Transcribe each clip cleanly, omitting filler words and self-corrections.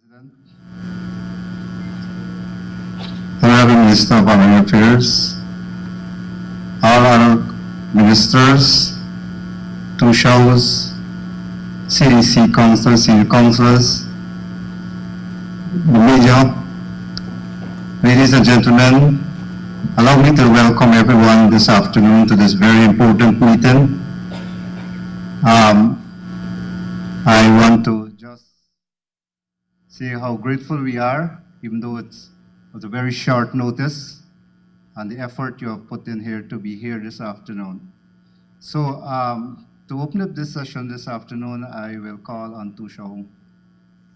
President, Honorable Minister of Foreign Affairs, all other ministers, two shows, CDC councilors, senior councilors, the media, ladies and gentlemen, allow me to welcome everyone this afternoon to this very important meeting. I want to just say how grateful we are, even though it was a very short notice, and the effort you have put in here to be here this afternoon. So to open up this session this afternoon, I will call on Tushaw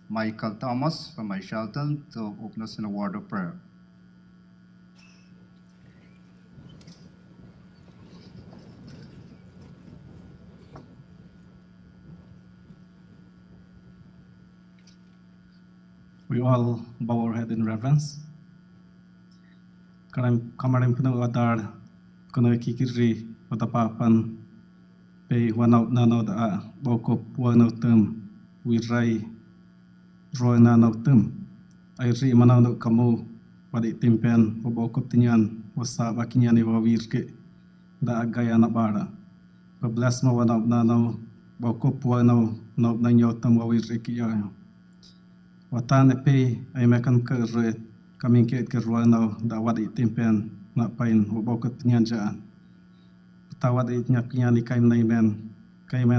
Michael Thomas from my Shelton to open us in a word of prayer. We all bow our head in reverence. Kamarim puna wadar kuna kikiri watapapan pe wanau nanau da bokop wanau tum wirai roy nanau tum ai ri manau no kamu wadi timpen bokop tinyan wasa bakinyan ni wawirke da Guyana bara. Bless ma wanau nanau bokop wanau no nanyo tum wawirke kiya. Watan pe ay mekan ke re kami ke ruano da wadi timpen na pain bokot nyanja tawad it nyak nyani kaim naimen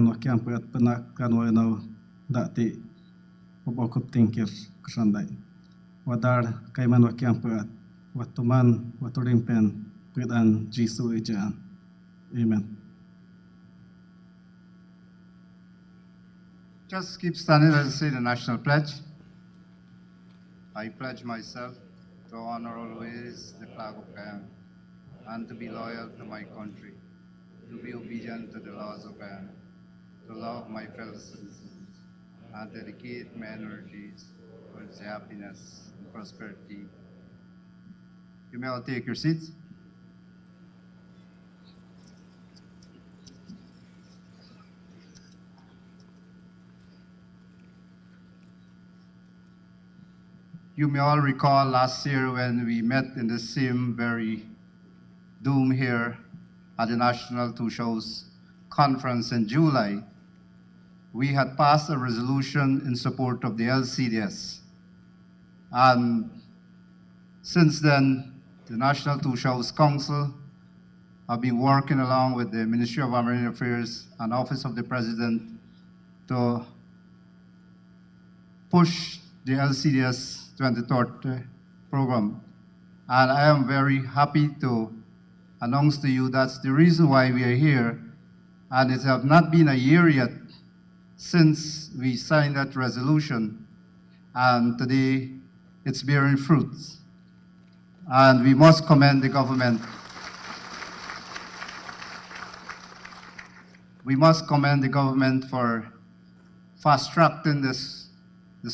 wakyam pet penak kan wano da ti bokot tinkir ksandai wadar kaiman wakyam pet watuman waturimpen pedan jisu ejan. Amen. Just keep standing as I say the national pledge. I pledge myself to honor always the flag of Guyana and to be loyal to my country, to be obedient to the laws of Guyana, to love my fellow citizens, and dedicate my energies towards the happiness and prosperity. You may all take your seats. You may all recall last year when we met in the same very dome here at the National Two Shows Conference in July, we had passed a resolution in support of the LCDS. And since then, the National Two Shows Council have been working along with the Ministry of Amerindian Affairs and Office of the President to push the LCDS 2030 program. And I am very happy to announce to you that's the reason why we are here. And it has not been a year yet since we signed that resolution. And today it's bearing fruits. And we must commend the government. We must commend the government for fast-tracking this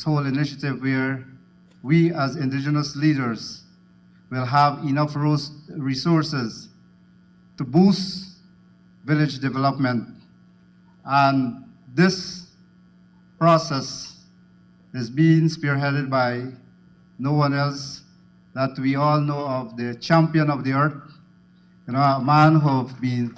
whole initiative where we as indigenous leaders will have enough resources to boost village development. And this process is being spearheaded by no one else that we all know of, the champion of the earth, a man who have been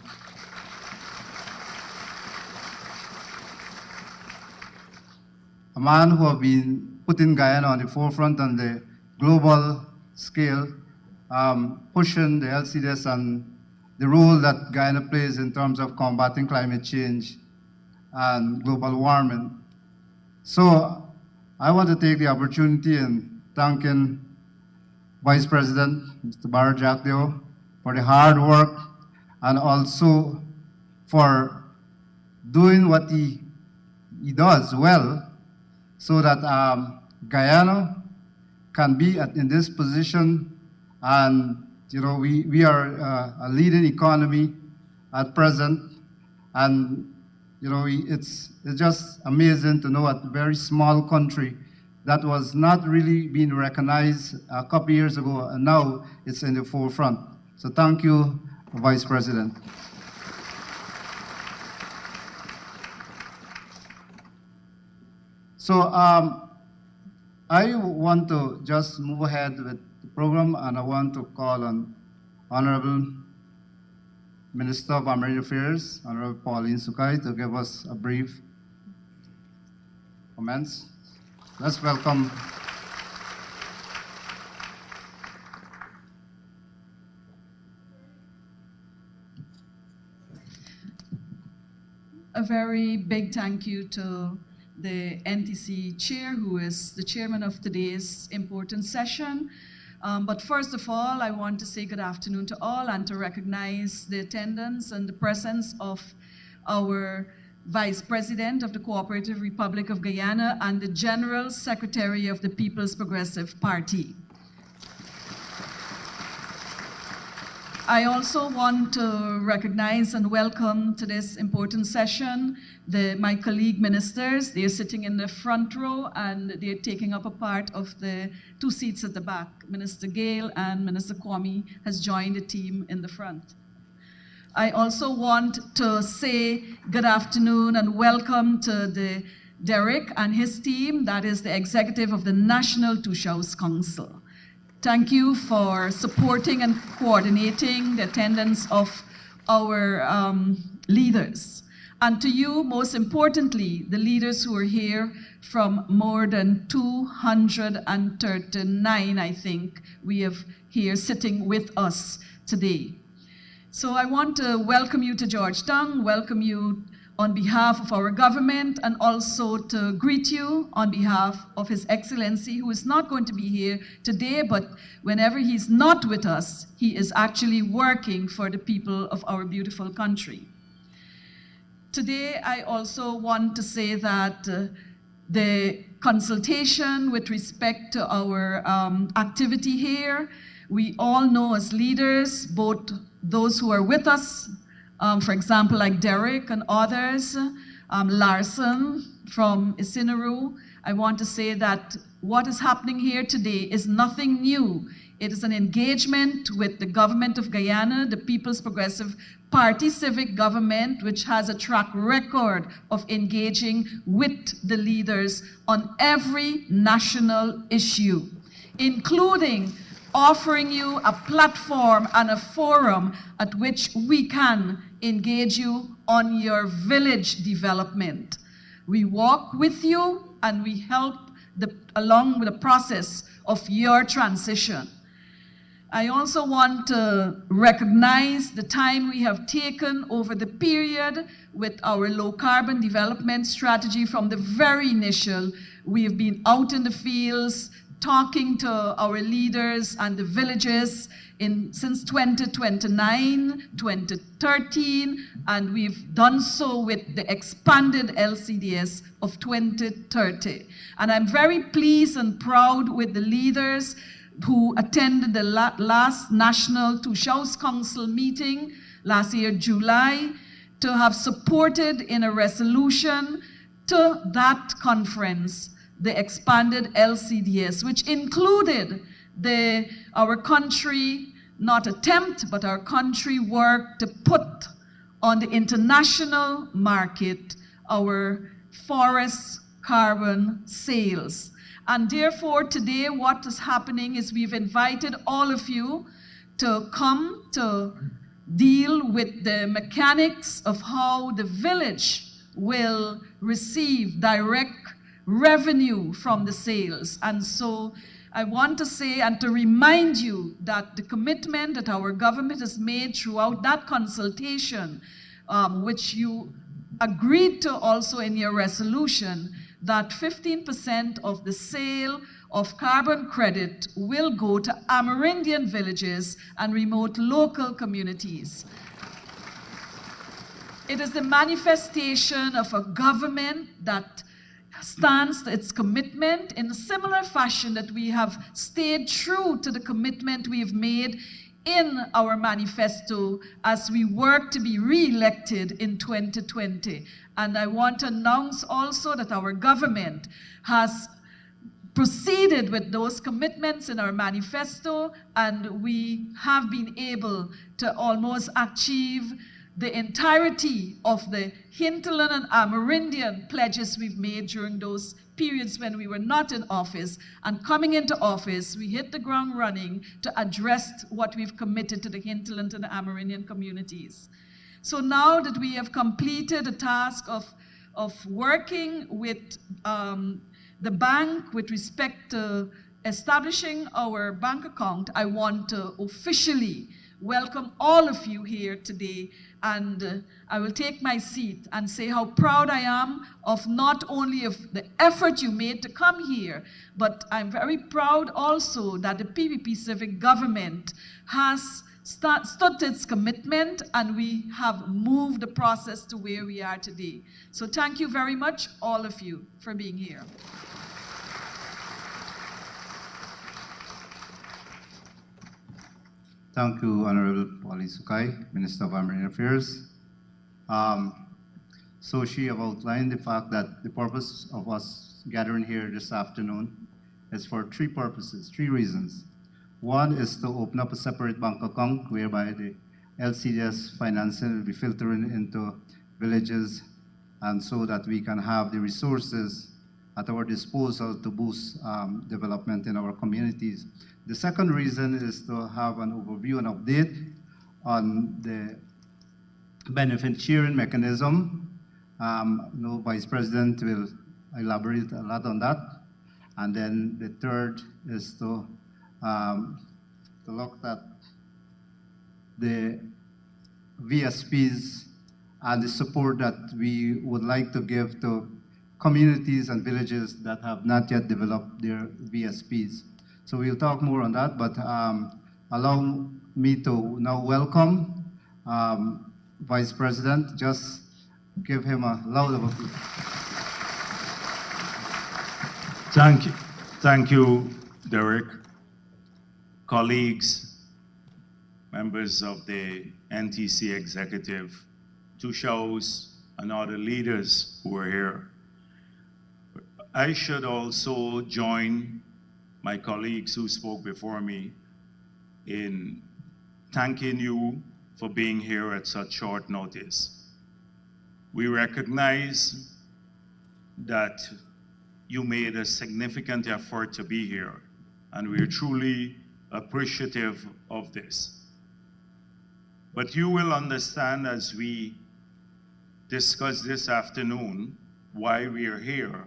putting Guyana on the forefront on the global scale, pushing the LCDS and the role that Guyana plays in terms of combating climate change and global warming. So I want to take the opportunity in thanking Vice President Mr. Bharrat Jagdeo for the hard work and also for doing what he does well, so that Guyana can be in this position. And we are a leading economy at present, and it's just amazing to know a very small country that was not really being recognized a couple years ago, and now it's in the forefront. So thank you, Vice President. So I want to just move ahead with the program, and I want to call on Honorable Minister of Amerindian Affairs, Honorable Pauline Sukai, to give us a brief comments. Let's welcome a very big thank you to the NTC chair, who is the chairman of today's important session. But first of all, I want to say good afternoon to all and to recognize the attendance and the presence of our Vice President of the Cooperative Republic of Guyana and the General Secretary of the People's Progressive Party. I also want to recognize and welcome to this important session my colleague ministers. They're sitting in the front row and they're taking up a part of the 2 seats at the back. Minister Gale and Minister Kwame has joined the team in the front. I also want to say good afternoon and welcome to Derek and his team, that is the executive of the National Two-Shows Council. Thank you for supporting and coordinating the attendance of our leaders. And to you, most importantly, the leaders who are here from more than 239, I think, we have here sitting with us today. So I want to welcome you to Georgetown, welcome you on behalf of our government, and also to greet you on behalf of His Excellency, who is not going to be here today, but whenever he's not with us, he is actually working for the people of our beautiful country. Today, I also want to say that the consultation with respect to our activity here, we all know as leaders, both those who are with us, for example, like Derek and others, Larson from Isinaru, I want to say that what is happening here today is nothing new. It is an engagement with the government of Guyana, the People's Progressive Party civic government, which has a track record of engaging with the leaders on every national issue, including offering you a platform and a forum at which we can engage you on your village development. We walk with you and we help along with the process of your transition. I also want to recognize the time we have taken over the period with our low carbon development strategy. From the very initial, we have been out in the fields, talking to our leaders and the villages since 2009, 2013, and we've done so with the expanded LCDS of 2030. And I'm very pleased and proud with the leaders who attended the last National Two-Shows Council meeting last year, July, to have supported in a resolution to that conference the expanded LCDS, which included our country, not attempt, but our country work to put on the international market our forest carbon sales. And therefore, today what is happening is we've invited all of you to come to deal with the mechanics of how the village will receive direct revenue from the sales. And so I want to say and to remind you that the commitment that our government has made throughout that consultation, which you agreed to also in your resolution, that 15% of the sale of carbon credit will go to Amerindian villages and remote local communities. It is the manifestation of a government that stands to its commitment in a similar fashion that we have stayed true to the commitment we've made in our manifesto as we work to be re-elected in 2020. And I want to announce also that our government has proceeded with those commitments in our manifesto, and we have been able to almost achieve the entirety of the Hinterland and Amerindian pledges we've made during those periods when we were not in office. And coming into office, we hit the ground running to address what we've committed to the Hinterland and the Amerindian communities. So now that we have completed the task of working with the bank with respect to establishing our bank account, I want to officially welcome all of you here today, and I will take my seat and say how proud I am of not only of the effort you made to come here, but I'm very proud also that the PPP civic government has stood its commitment, and we have moved the process to where we are today. So thank you very much, all of you, for being here. Thank you, Honorable Polly Sukai, Minister of Amerindian Affairs. So she have outlined the fact that the purpose of us gathering here this afternoon is for three purposes, three reasons. One is to open up a separate bank account whereby the LCDS financing will be filtering into villages, and so that we can have the resources at our disposal to boost development in our communities. The second reason is to have an overview and update on the benefit sharing mechanism. Vice President will elaborate a lot on that. And then the third is to look at the VSPs and the support that we would like to give to communities and villages that have not yet developed their VSPs. So we'll talk more on that, but allow me to now welcome Vice President. Just give him a loud applause. Thank you, Derek. Colleagues, members of the NTC executive, Tushaus, and other leaders who are here. I should also join my colleagues who spoke before me in thanking you for being here at such short notice. We recognize that you made a significant effort to be here, and we are truly appreciative of this. But you will understand as we discuss this afternoon why we are here,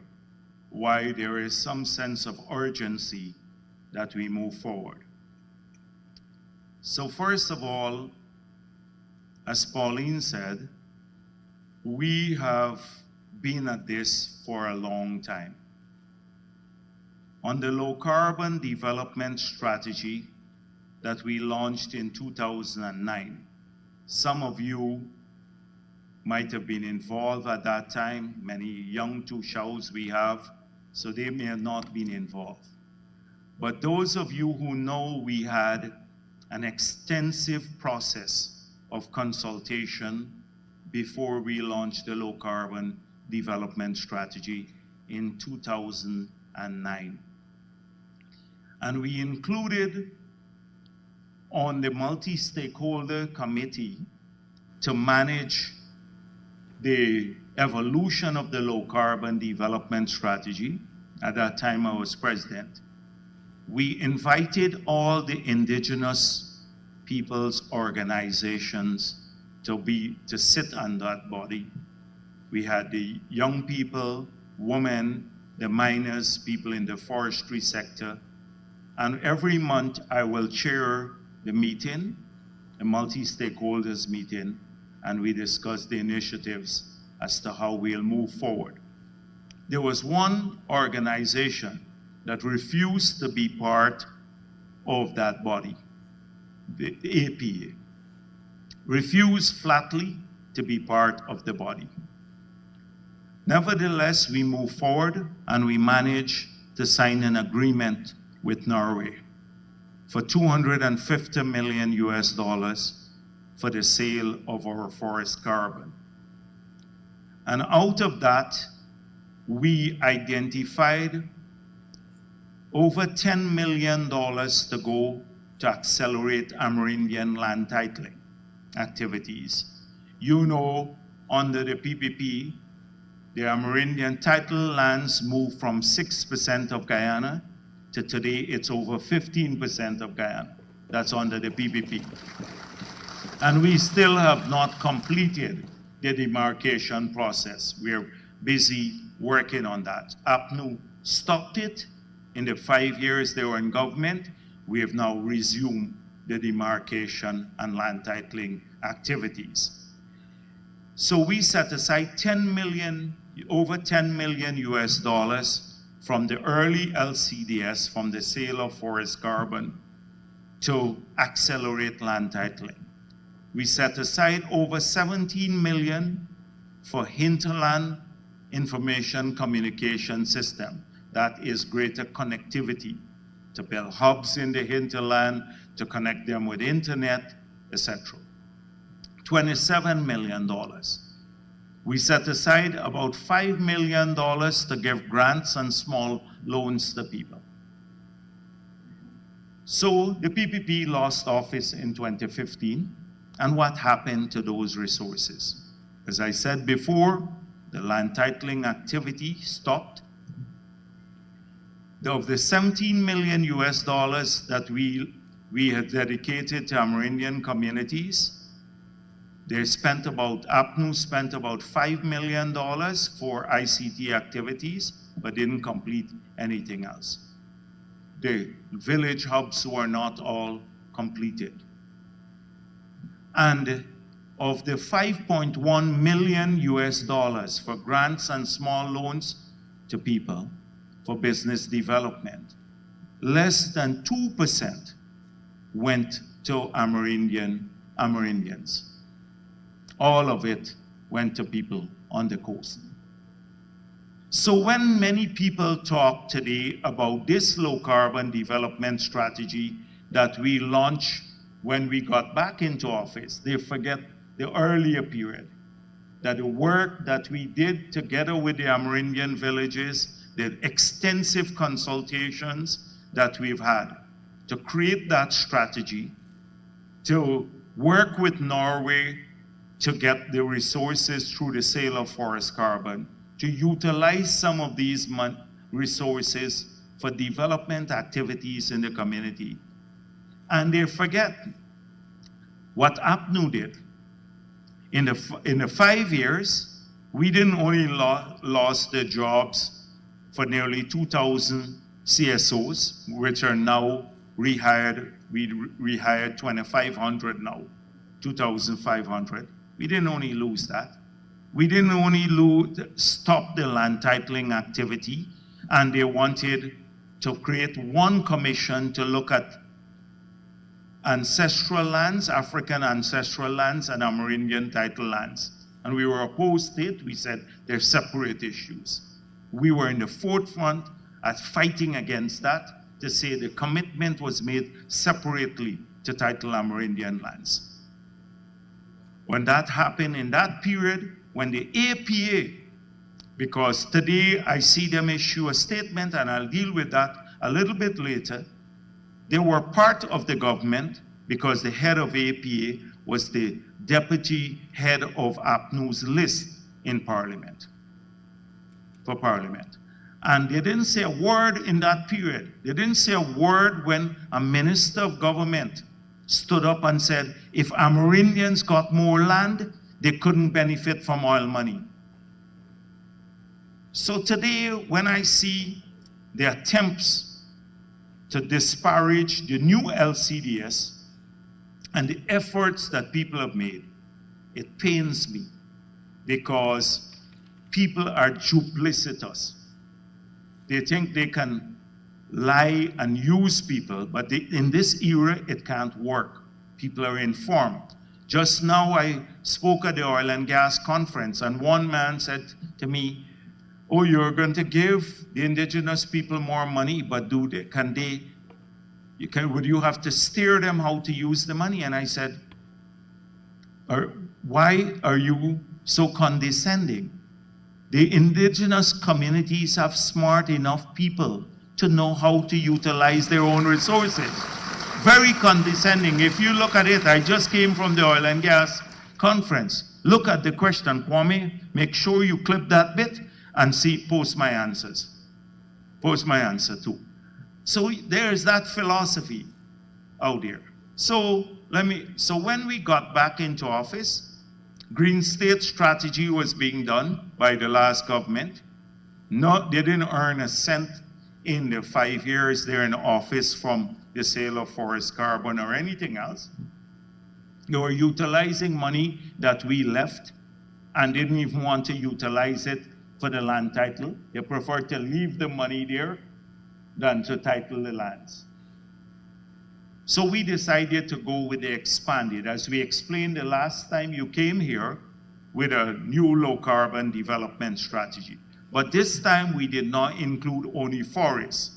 why there is some sense of urgency that we move forward. So first of all, as Pauline said, we have been at this for a long time. On the low carbon development strategy that we launched in 2009, some of you might have been involved at that time. Many young Tushaus we have, so they may have not been involved. But those of you who know, we had an extensive process of consultation before we launched the low carbon development strategy in 2009. And we included on the multi-stakeholder committee to manage the evolution of the low carbon development strategy. At that time I was president. We invited all the indigenous peoples organizations to sit on that body. We had the young people, women, the miners, people in the forestry sector. And every month I will chair the meeting, a multi-stakeholders meeting, and we discuss the initiatives as to how we'll move forward. There was one organization that refused to be part of that body, the APA, refused flatly to be part of the body. Nevertheless, we moved forward and we managed to sign an agreement with Norway for $250 million for the sale of our forest carbon. And out of that, we identified over $10 million to go to accelerate Amerindian land titling activities you know, under the PPP, the Amerindian title lands moved from 6% of Guyana to today it's over 15% of Guyana. That's under the PPP. And we still have not completed the demarcation process. We're busy working on that. APNU stopped it in the 5 years they were in government. We have now resumed the demarcation and land titling activities. So we set aside over 10 million US dollars from the early LCDS, from the sale of forest carbon, to accelerate land titling. We set aside over 17 million for Hinterland information communication system. That is greater connectivity to build hubs in the hinterland, to connect them with internet, etc. $27 million. We set aside about $5 million to give grants and small loans to people. So the PPP lost office in 2015, and what happened to those resources? As I said before, the land titling activity stopped. Of the 17 million US dollars that we had dedicated to Amerindian communities, APNU spent about $5 million for ICT activities, but didn't complete anything else. The village hubs were not all completed. And of the 5.1 million US dollars for grants and small loans to people for business development, less than 2% went to Amerindians. All of it went to people on the coast. So when many people talk today about this low carbon development strategy that we launched when we got back into office, they forget the earlier period, that the work that we did together with the Amerindian villages, the extensive consultations that we've had to create that strategy, to work with Norway to get the resources through the sale of forest carbon, to utilize some of these resources for development activities in the community. And they forget what APNU did. In the 5 years, we didn't only lost the jobs for nearly 2,000 CSOs, which are now rehired. We rehired 2,500 now, 2,500. We didn't only lose that. We didn't only stop the land titling activity, and they wanted to create one commission to look at ancestral lands, African ancestral lands, and Amerindian title lands. And we were opposed to it. We said they're separate issues. We were in the forefront at fighting against that, to say the commitment was made separately to title Amerindian lands. When that happened in that period, when the APA, because today I see them issue a statement, and I'll deal with that a little bit later, they were part of the government because the head of APA was the deputy head of APNU's list in Parliament, for Parliament. And they didn't say a word in that period. They didn't say a word when a minister of government stood up and said, if Amerindians got more land, they couldn't benefit from oil money. So today, when I see the attempts to disparage the new LCDS and the efforts that people have made, it pains me, because people are duplicitous. They think they can lie and use people, but in this era, it can't work. People are informed. Just now, I spoke at the oil and gas conference, and one man said to me, oh, you're going to give the indigenous people more money, but would you have to steer them how to use the money? And I said, why are you so condescending? The indigenous communities have smart enough people to know how to utilize their own resources. Very condescending. If you look at it, I just came from the oil and gas conference. Look at the question, Kwame. Make sure you clip that bit and post my answers. Post my answer too. So there is that philosophy out there. So when we got back into office, Green State strategy was being done by the last government. They didn't earn a cent in the 5 years they're in office from the sale of forest carbon or anything else. They were utilizing money that we left and didn't even want to utilize it for the land title. They preferred to leave the money there than to title the lands. So we decided to go with the expanded, as we explained the last time you came here, with a new low carbon development strategy. But this time we did not include only forests.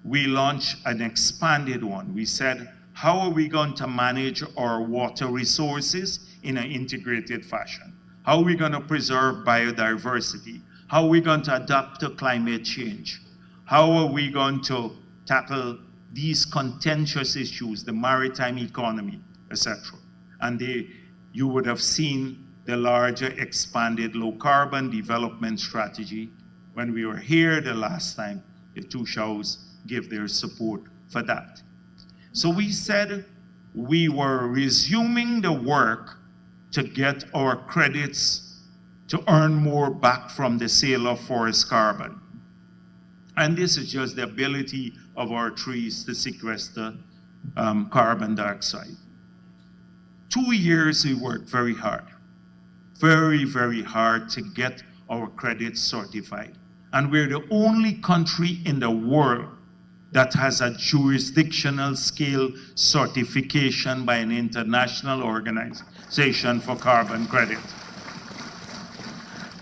We launched an expanded one. We said, how are we going to manage our water resources in an integrated fashion? How are we going to preserve biodiversity? How are we going to adapt to climate change? How are we going to tackle these contentious issues, the maritime economy, etc.? And you would have seen the larger expanded low carbon development strategy when we were here the last time. The two shows give their support for that. So we said we were resuming the work to get our credits to earn more back from the sale of forest carbon. And this is just the ability of our trees to sequester carbon dioxide. 2 years we worked very hard, very, very hard to get our credits certified. And we're the only country in the world that has a jurisdictional scale certification by an international organization for carbon credit.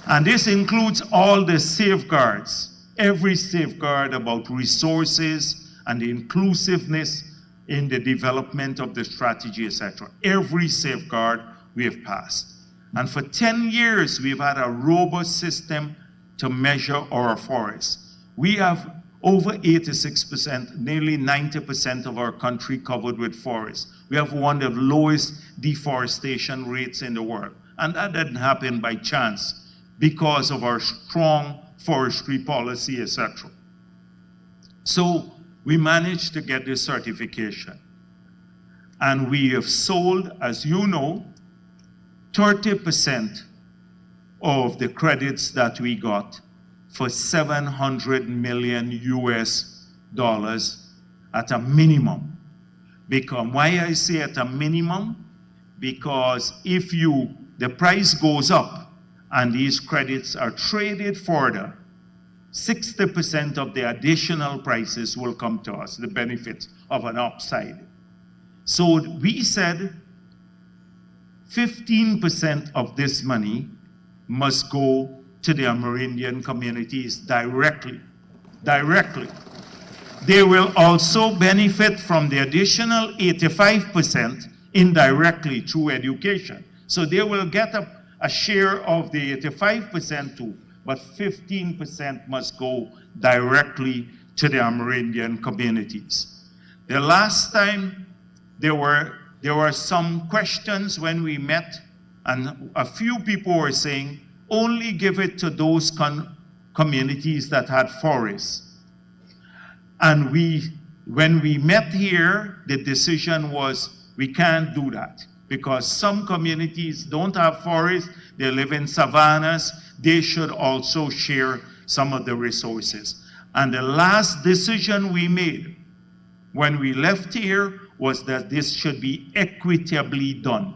And this includes all the safeguards, every safeguard about resources and the inclusiveness in the development of the strategy, etc. Every safeguard we have passed. And for 10 years, we've had a robust system to measure our forests. We have over 86%, nearly 90% of our country covered with forests. We have one of the lowest deforestation rates in the world. And that didn't happen by chance because of our strong forestry policy, etc. So we managed to get this certification. And we have sold, as you know, 30% of the credits that we got for $700 million US at a minimum. Why I say at a minimum? Because if the price goes up and these credits are traded further, 60% of the additional prices will come to us, the benefits of an upside. So we said 15% of this money must go to the Amerindian communities directly. They will also benefit from the additional 85% indirectly through education. So they will get a share of the 85% too, but 15% must go directly to the Amerindian communities. The last time there were some questions when we met, and a few people were saying, only give it to those communities that had forests. And when we met here, the decision was we can't do that because some communities don't have forests, they live in savannas, they should also share some of the resources. And the last decision we made when we left here was that this should be equitably done.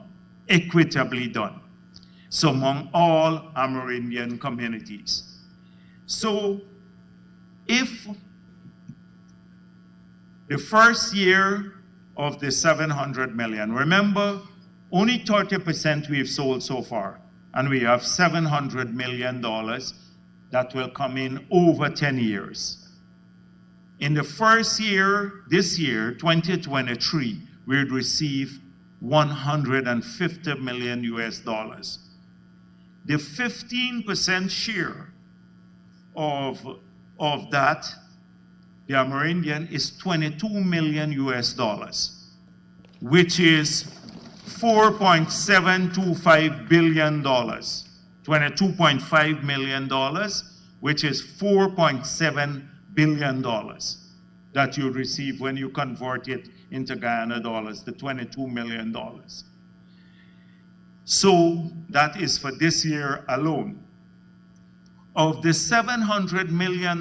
So among all Amerindian communities. So if the first year of the 700 million, remember only 30% we've sold so far, and we have $700 million that will come in over 10 years. In the first year, this year, 2023, we'd receive $150 million US. The 15% share of that, the Amerindian, is $22 million US, which is $4.725 billion, $22.5 million, which is $4.7 billion that you receive when you convert it into Guyana dollars, the $22 million. So that is for this year alone. Of the $700 million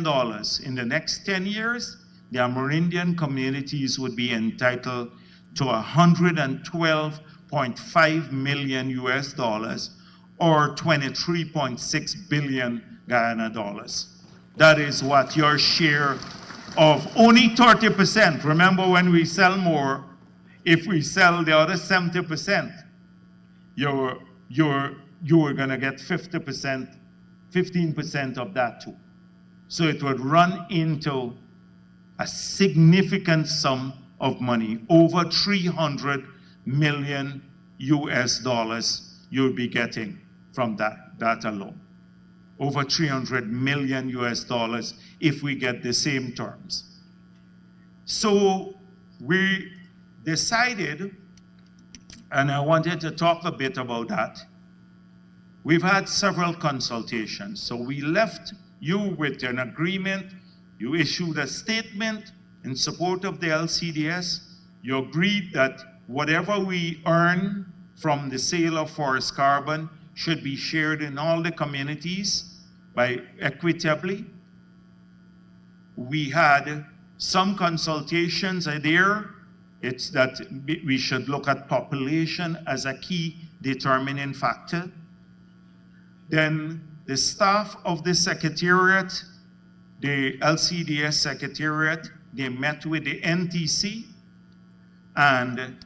in the next 10 years, the Amerindian communities would be entitled to $112.5 million US dollars, or 23.6 billion Guyana dollars. That is what your share of only 30%. Remember, when we sell more, if we sell the other 70%, you're going to get 50%, 15% of that too. So it would run into a significant sum of money, over 300 million US dollars you'll be getting from that alone. Over 300 million US dollars if we get the same terms. So we decided, and I wanted to talk a bit about that. We've had several consultations. So we left you with an agreement. You issued a statement in support of the LCDS. You agreed that whatever we earn from the sale of forest carbon should be shared in all the communities by equitably. We had some consultations there. It's that we should look at population as a key determining factor. Then the staff of the Secretariat, the LCDS Secretariat, they met with the NTC and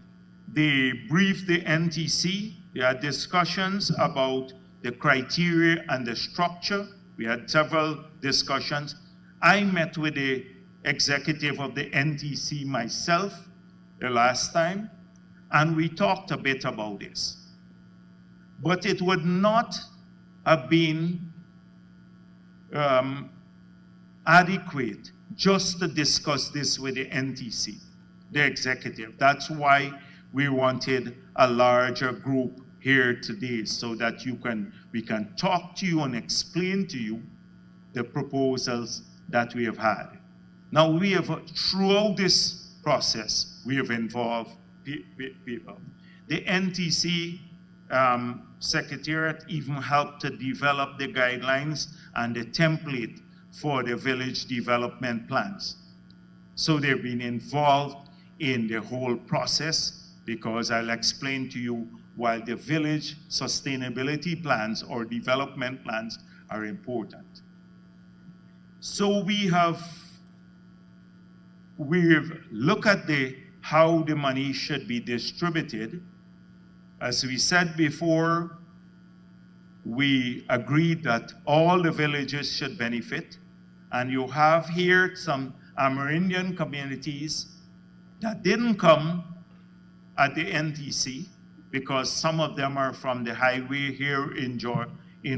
they briefed the NTC. They had discussions about the criteria and the structure. We had several discussions. I met with the executive of the NTC myself the last time, and we talked a bit about this. But it would not have been adequate just to discuss this with the NTC, the executive. That's why we wanted a larger group here today, so that we can talk to you and explain to you the proposals that we have had. Now, we have, throughout this process, we have involved people. The NTC Secretariat even helped to develop the guidelines and the template for the village development plans. So they've been involved in the whole process, because I'll explain to you why the village sustainability plans or development plans are important. So we've looked at how the money should be distributed. As we said before, we agreed that all the villages should benefit, and you have here some Amerindian communities that didn't come at the NTC, because some of them are from the highway here in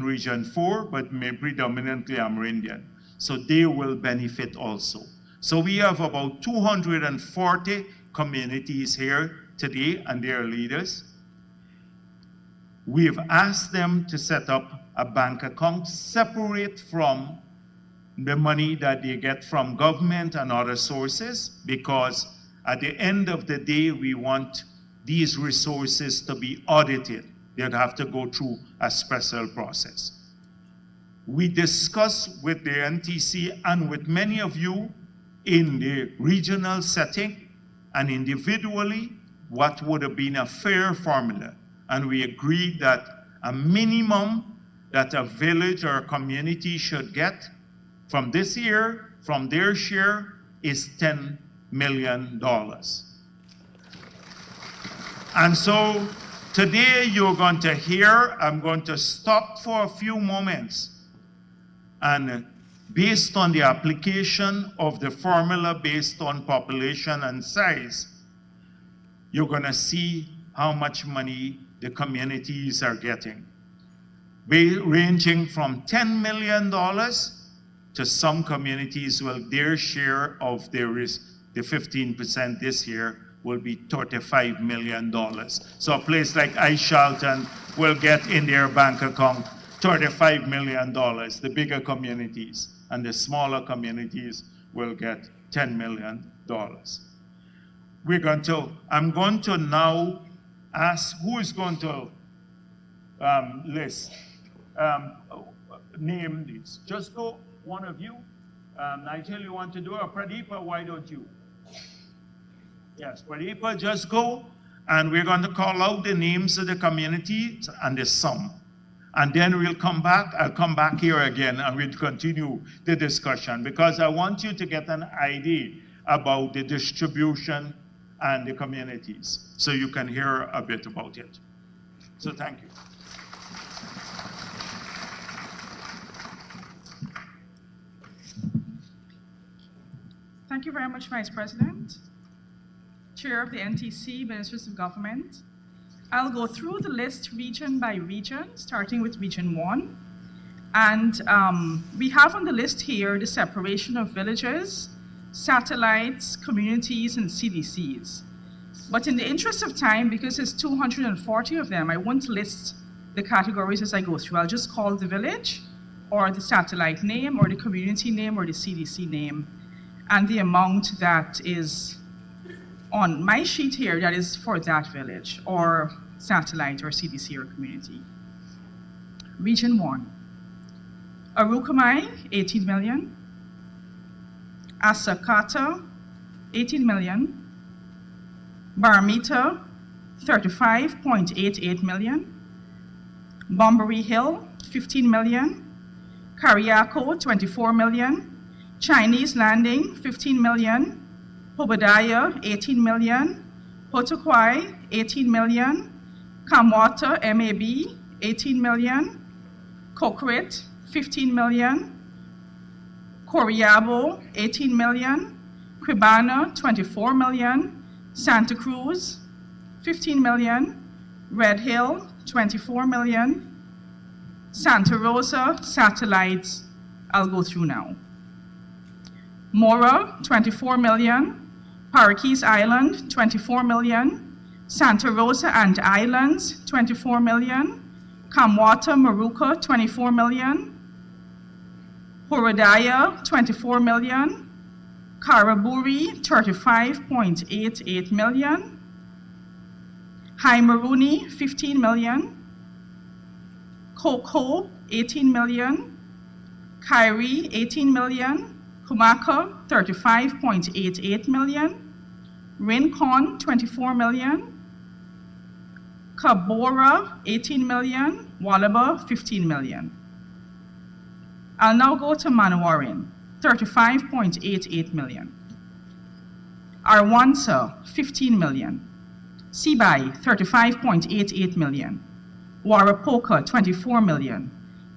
Region 4, but predominantly Amerindian. So they will benefit also. So we have about 240 communities here today and their leaders. We've asked them to set up a bank account separate from the money that they get from government and other sources, because at the end of the day, we want these resources to be audited. They'd have to go through a special process. We discussed with the NTC and with many of you in the regional setting and individually what would have been a fair formula. And we agreed that a minimum that a village or a community should get from this year, from their share, is $10 million. And so today you're going to hear, I'm going to stop for a few moments, and based on the application of the formula based on population and size, you're going to see how much money the communities are getting, ranging from $10 million to some communities, well, their share of the 15% this year will be $35 million. So a place like Charlton will get in their bank account $35 million. The bigger communities and the smaller communities will get $10 million. I'm going to now ask who is going to name these. Just go, one of you. Nigel, you want to do it? Or Pradeepa, why don't you? Yes, Pradeepa, just go. And we're going to call out the names of the community and the sum. And then we'll come back. I'll come back here again and we'll continue the discussion because I want you to get an idea about the distribution and the communities so you can hear a bit about it. So thank you. Thank you very much, Vice President. Chair of the NTC, Ministers of Government. I'll go through the list region by region, starting with Region 1. And we have on the list here the separation of villages, satellites, communities, and CDCs. But in the interest of time, because there's 240 of them, I won't list the categories as I go through. I'll just call the village, or the satellite name, or the community name, or the CDC name, and the amount that is on my sheet here that is for that village, or satellite, or CDC, or community. Region 1. Arukamai, 18 million. Asakata, 18 million. Baramita, 35.88 million. Bombary Hill, 15 million. Kariako, 24 million. Chinese Landing, 15 million. Pobadaya, 18 million. Potokwai, 18 million. Kamwata, MAB, 18 million. Kokrit, 15 million. Coriabo, 18 million. Quibana, 24 million. Santa Cruz, 15 million. Red Hill, 24 million. Santa Rosa, satellites, I'll go through now. Mora, 24 million. Parakees Island, 24 million. Santa Rosa and Islands, 24 million. Kamwata, Maruka, 24 million. Horodaya, 24 million. Karaburi, 35.88 million. Haimaruni, 15 million. Koko, 18 million. Kairi, 18 million. Kumaka, 35.88 million. Rincon, 24 million. Kabora, 18 million. Walaba, 15 million. I'll now go to Manawarin, 35.88 million. Arwansa, 15 million. Sibai, 35.88 million. Warapoka, 24 million.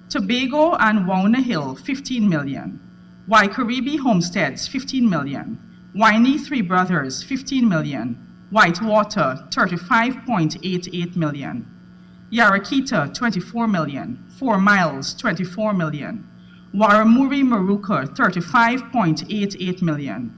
Tobago and Wauna Hill, 15 million. Waikaribi Homesteads, 15 million. Winey Three Brothers, 15 million. Whitewater, 35.88 million. Yarakita, 24 million. 4 Miles, 24 million. Waramuri Maruka, 35.88 million.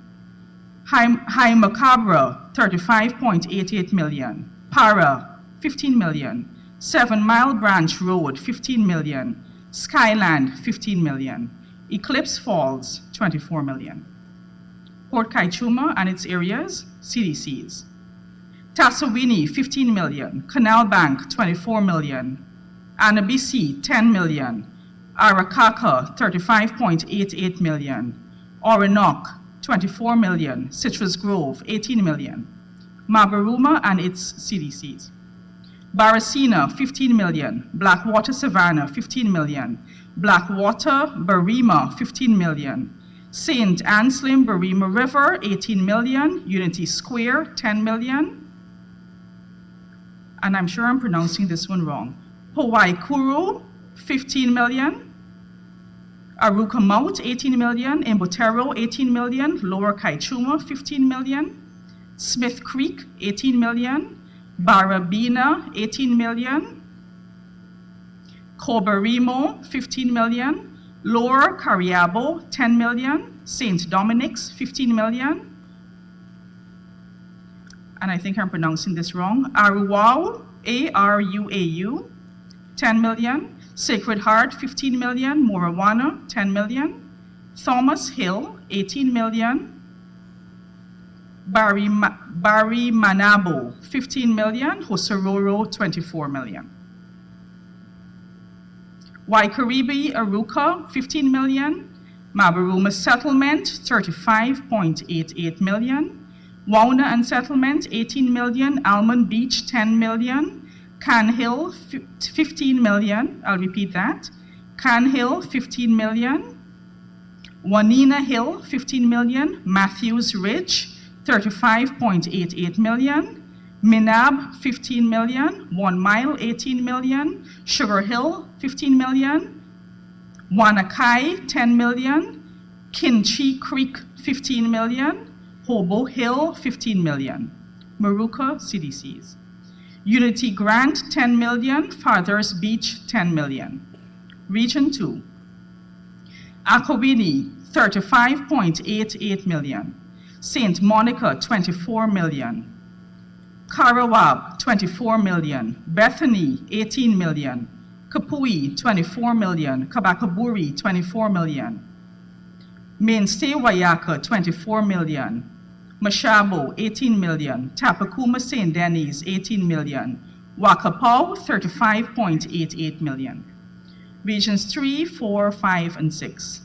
Haimakabra, 35.88 million. Para, 15 million. 7 Mile Branch Road, 15 million. Skyland, 15 million. Eclipse Falls, 24 million. Port Kaichuma and its areas, CDCs. Tasawini, 15 million. Canal Bank, 24 million. Anabisi, 10 million. Arakaka, 35.88 million. Oranok, 24 million. Citrus Grove, 18 million. Mabaruma and its CDCs. Barasina, 15 million. Blackwater Savannah, 15 million. Blackwater, Barima, 15 million. St. Anselm, Barima River, 18 million. Unity Square, 10 million. And I'm sure I'm pronouncing this one wrong. Hawaii-Kuru, 15 million. Aruka Mount, 18 million. Imbotero, 18 million. Lower Kaichuma, 15 million. Smith Creek, 18 million. Barabina, 18 million. Cobarimo, 15 million. Lower Cariabo, 10 million. St. Dominic's, 15 million. and I think I'm pronouncing this wrong, Aruau, A-R-U-A-U, 10 million. Sacred Heart, 15 million. Morawana, 10 million. Thomas Hill, 18 million. Barry Manabo, 15 million. Hosororo, 24 million. Waikaribi, Aruka, 15 million. Mabaruma Settlement, 35.88 million. Wauna and Settlement, 18 million. Almond Beach, 10 million. Can Hill, 15 million. I'll repeat that. Can Hill, 15 million. Wanina Hill, 15 million. Matthews Ridge, 35.88 million. Minab, 15 million. 1 Mile, 18 million. Sugar Hill, 15 million. Wanakai, 10 million. Kinchi Creek, 15 million. Hobo Hill, 15 million. Maruka, CDCs. Unity Grant, 10 million. Fathers Beach, 10 million. Region 2. Akowini, 35.88 million. St. Monica, 24 million. Karawab, 24 million. Bethany, 18 million. Kapui, 24 million. Kabakaburi, 24 million. Mainstay Wayaka, 24 million. Mashabo, 18 million. Tapakuma St. Denis, 18 million. Wakapau, 35.88 million. Regions 3, 4, 5, and 6.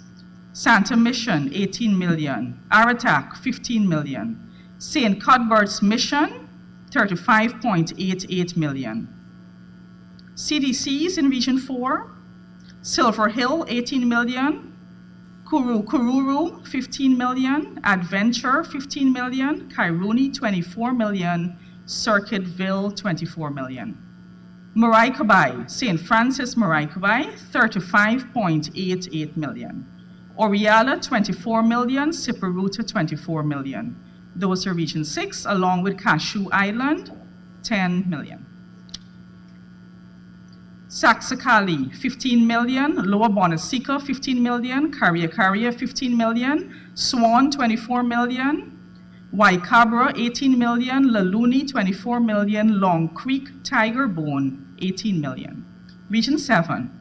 Santa Mission, 18 million. Aratak, 15 million. St. Cuthbert's Mission, 35.88 million. CDCs in Region 4. Silver Hill, 18 million. Kururu, 15 million. Adventure, 15 million. Kairuni, 24 million. Circuitville, 24 million. Maraikabai, St. Francis Maraikabai, 35.88 million. Oriala, 24 million. Siparuta, 24 million. Those are Region 6, along with Cashew Island, 10 million. Saxakali, 15 million. Lower Bonasika, 15 million. Karia, 15 million. Swan, 24 million. Waikabra, 18 million. Laluni, 24 million. Long Creek, Tiger Bone, 18 million. Region 7.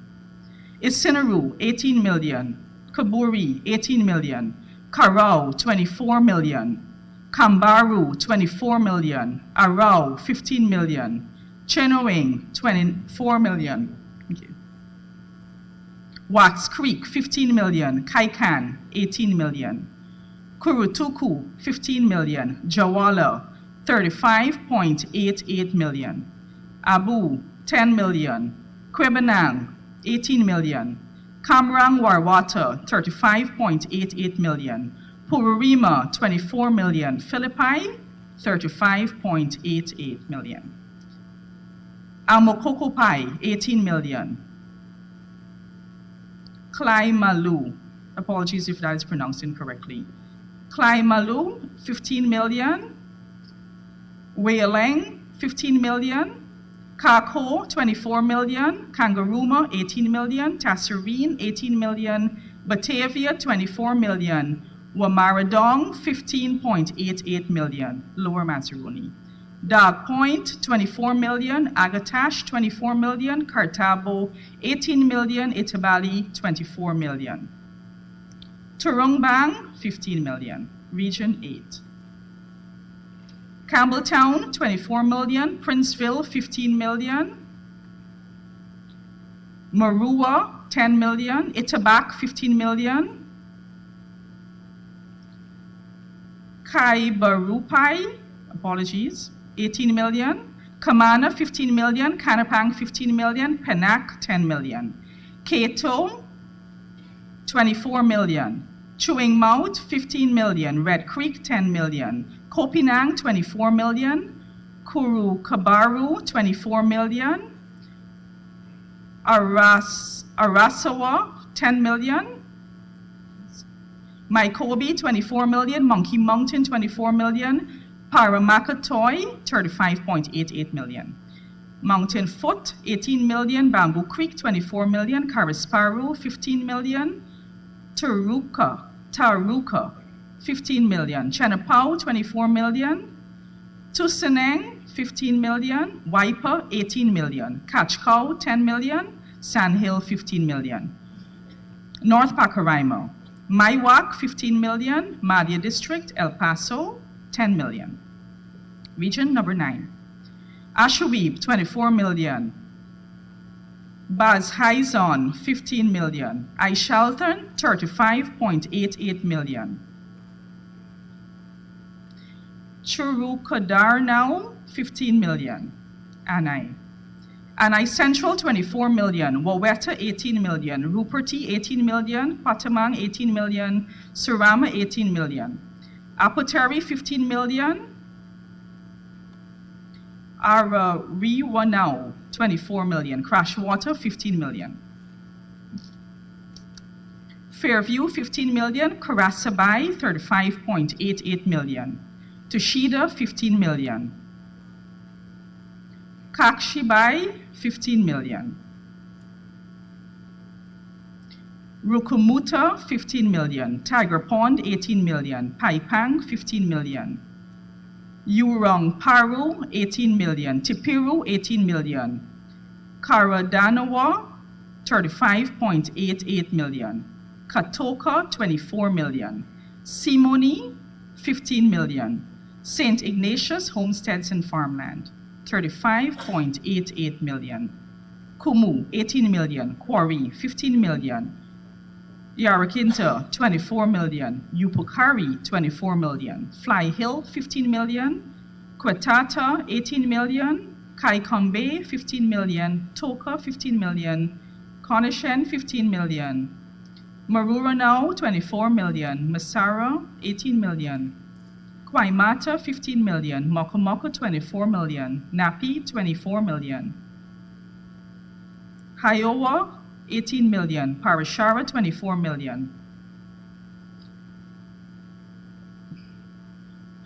Isinaru, 18 million. Kaburi, 18 million. Karau, 24 million. Kambaru, 24 million. Arau, 15 million. Chenoing, 24 million. Thank you. Wax Creek, 15 million. Kaikan, 18 million. Kurutuku, 15 million. Jawala, 35.88 million. Abu, 10 million. Kwebanang, 18 million. Kamrang Warwata, 35.88 million. Pururima, 24 million. Philippi, 35.88 million. Amokokopai, 18 million. Klaimalu, apologies if that is pronounced incorrectly. Klaimalu, 15 million. Wailing, 15 million. Kako, 24 million. Kangaruma, 18 million. Tasserine, 18 million. Batavia, 24 million. Wamaradong, 15.88 million. Lower Mansaruni. Dog Point, 24 million. Agatash, 24 million. Kartabo, 18 million. Itabali, 24 million. Turungbang, 15 million. Region 8. Campbelltown, 24 million. Princeville, 15 million. Marua, 10 million. Itabak, 15 million. Kaibarupai, apologies, 18 million. Kamana, 15 million. Kanapang, 15 million. Penak, 10 million. Kato, 24 million. Chewing Mouth, 15 million. Red Creek, 10 million. Kopinang, 24 million. Kuru Kabaru, 24 million. Arasawa, 10 million. Maikobi, 24 million. Monkey Mountain, 24 million. Paramakatoy, 35.88 million. Mountain Foot, 18 million. Bamboo Creek, 24 million. Karisparu, 15 million. Taruka, 15 million. Chenapau, 24 million. Tuseneng, 15 million. Wiper, 18 million. Catchcow, 10 million. Sandhill, 15 million. North Pacaraima, Maiwak, 15 million. Madia District, El Paso, 10 million. Region number 9. Ashuweeb, 24 million. Baz Haizon, 15 million. Aishalton, 35.88 million. Churukadarnau, 15 million. Anai Central, 24 million. Waweta, 18 million. Ruperty, 18 million. Patamang, 18 million. Surama, 18 million. Apoteri, 15 million. Ariwanau, 24 million. Crashwater, 15 million. Fairview, 15 million. Karasabai, 35.88 million. Tushida, 15 million. Kakshibai, 15 million. Rukumuta, 15 million. Tiger Pond, 18 million. Paipang, 15 million. Yurong Paru, 18 million. Tipiru, 18 million. Karadanawa, 35.88 million. Katoka, 24 million. Simoni, 15 million. St. Ignatius Homesteads and Farmland, 35.88 million. Kumu, 18 million. Quarry, 15 million. Yarakinta, 24 million. Upukari, 24 million. Fly Hill, 15 million. Kwatata, 18 million. Kaikombe, 15 million. Toka, 15 million. Conishen, 15 million. Maruranao, 24 million. Masara, 18 million. Kwaimata, 15 million. Mokomoko, 24 million. Napi, 24 million. Hiowa, 18 million. Parashara, 24 million.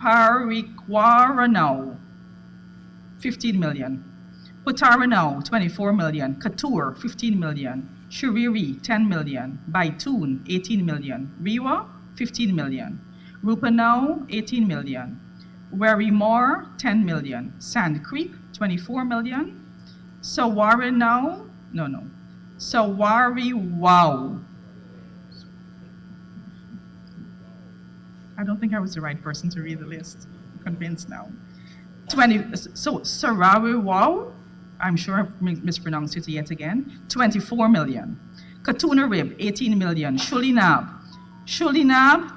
Parikwaranao, 15 million. Putaranao, 24 million. Katur, 15 million. Shuriri, 10 million. Baitun, 18 million. Riwa, 15 million. Rupanao, 18 million. Warimor, 10 million. Sand Creek, 24 million. Sawarinao, Sawariwao. I don't think I was the right person to read the list. I'm convinced now. Sarawiwao, I'm sure I've mispronounced it yet again. 24 million. Katuna Rib, 18 million. Shulinab,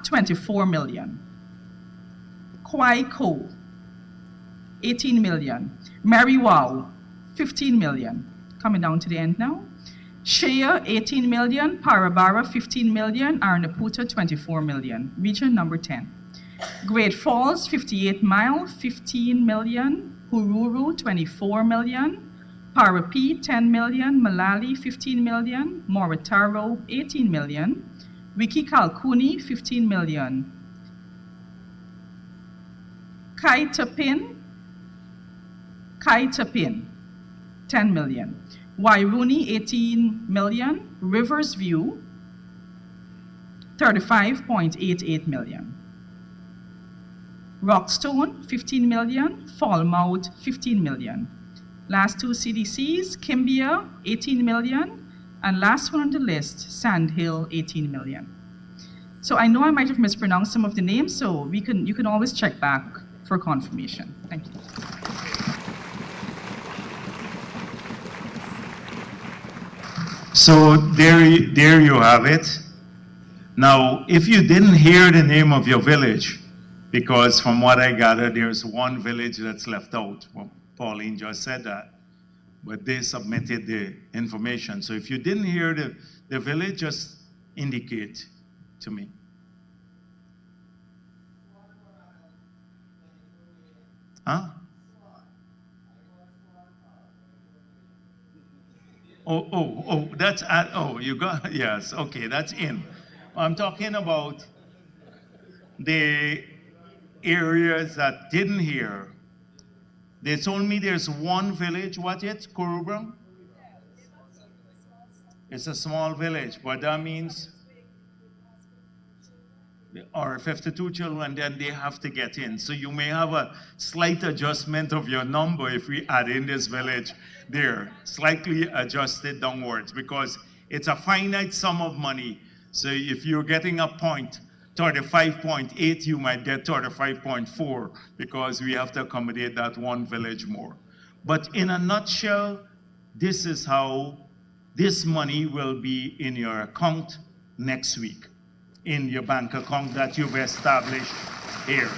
24 million. Kwaiko, 18 million. Mariwao, 15 million. Coming down to the end now. Shea, 18 million. Parabara, 15 million. Arnaputa, 24 million. Region number 10. Great Falls, 58 Mile, 15 million. Hururu, 24 million. Parapi, 10 million. Malali, 15 million. Moritaro, 18 million. Wiki Kalkuni, 15 million. Kaitapin, 10 million. Wairuni, 18 million. Rivers View, 35.88 million. Rockstone, 15 million. Falmouth, 15 million. Last two CDCs, Kimbia, 18 million. And last one on the list, Sandhill, 18 million. So I know I might have mispronounced some of the names, so you can always check back for confirmation. Thank you. So there you have it. Now, if you didn't hear the name of your village, because from what I gather, there's one village that's left out. Well, Pauline just said that. But they submitted the information. So if you didn't hear the village, just indicate to me. Huh? Oh, that's at, you got, yes, okay, that's in. I'm talking about the areas that didn't hear. They told me there's one village, what it, Kurubram? It's a small village, but that means or 52 children, then they have to get in. So you may have a slight adjustment of your number if we add in this village there, slightly adjusted downwards, because it's a finite sum of money. So if you're getting a point, 35.8, you might get 35.4, because we have to accommodate that one village more. But in a nutshell, this is how this money will be in your account next week, in your bank account that you've established here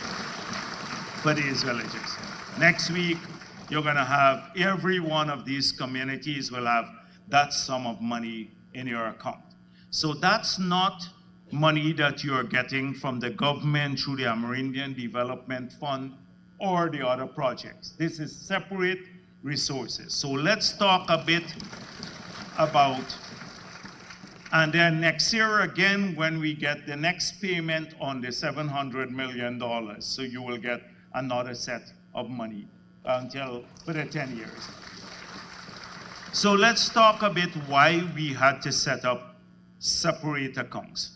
for these villages. Next week, you're going to have every one of these communities will have that sum of money in your account. So that's not money that you're getting from the government through the Amerindian Development Fund or the other projects. This is separate resources. So let's talk a bit about, and then next year again, when we get the next payment on the $700 million, so you will get another set of money for the 10 years. So let's talk a bit why we had to set up separate accounts.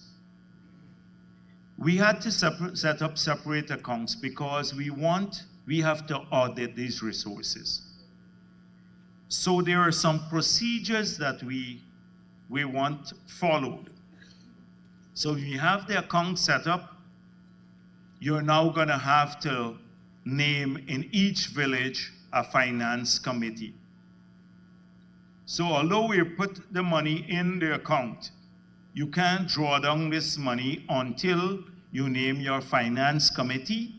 We had to set up separate accounts because we have to audit these resources. So there are some procedures that we want followed. So if you have the account set up, you're now going to have to name in each village a finance committee. So although we put the money in the account, you can't draw down this money until you name your finance committee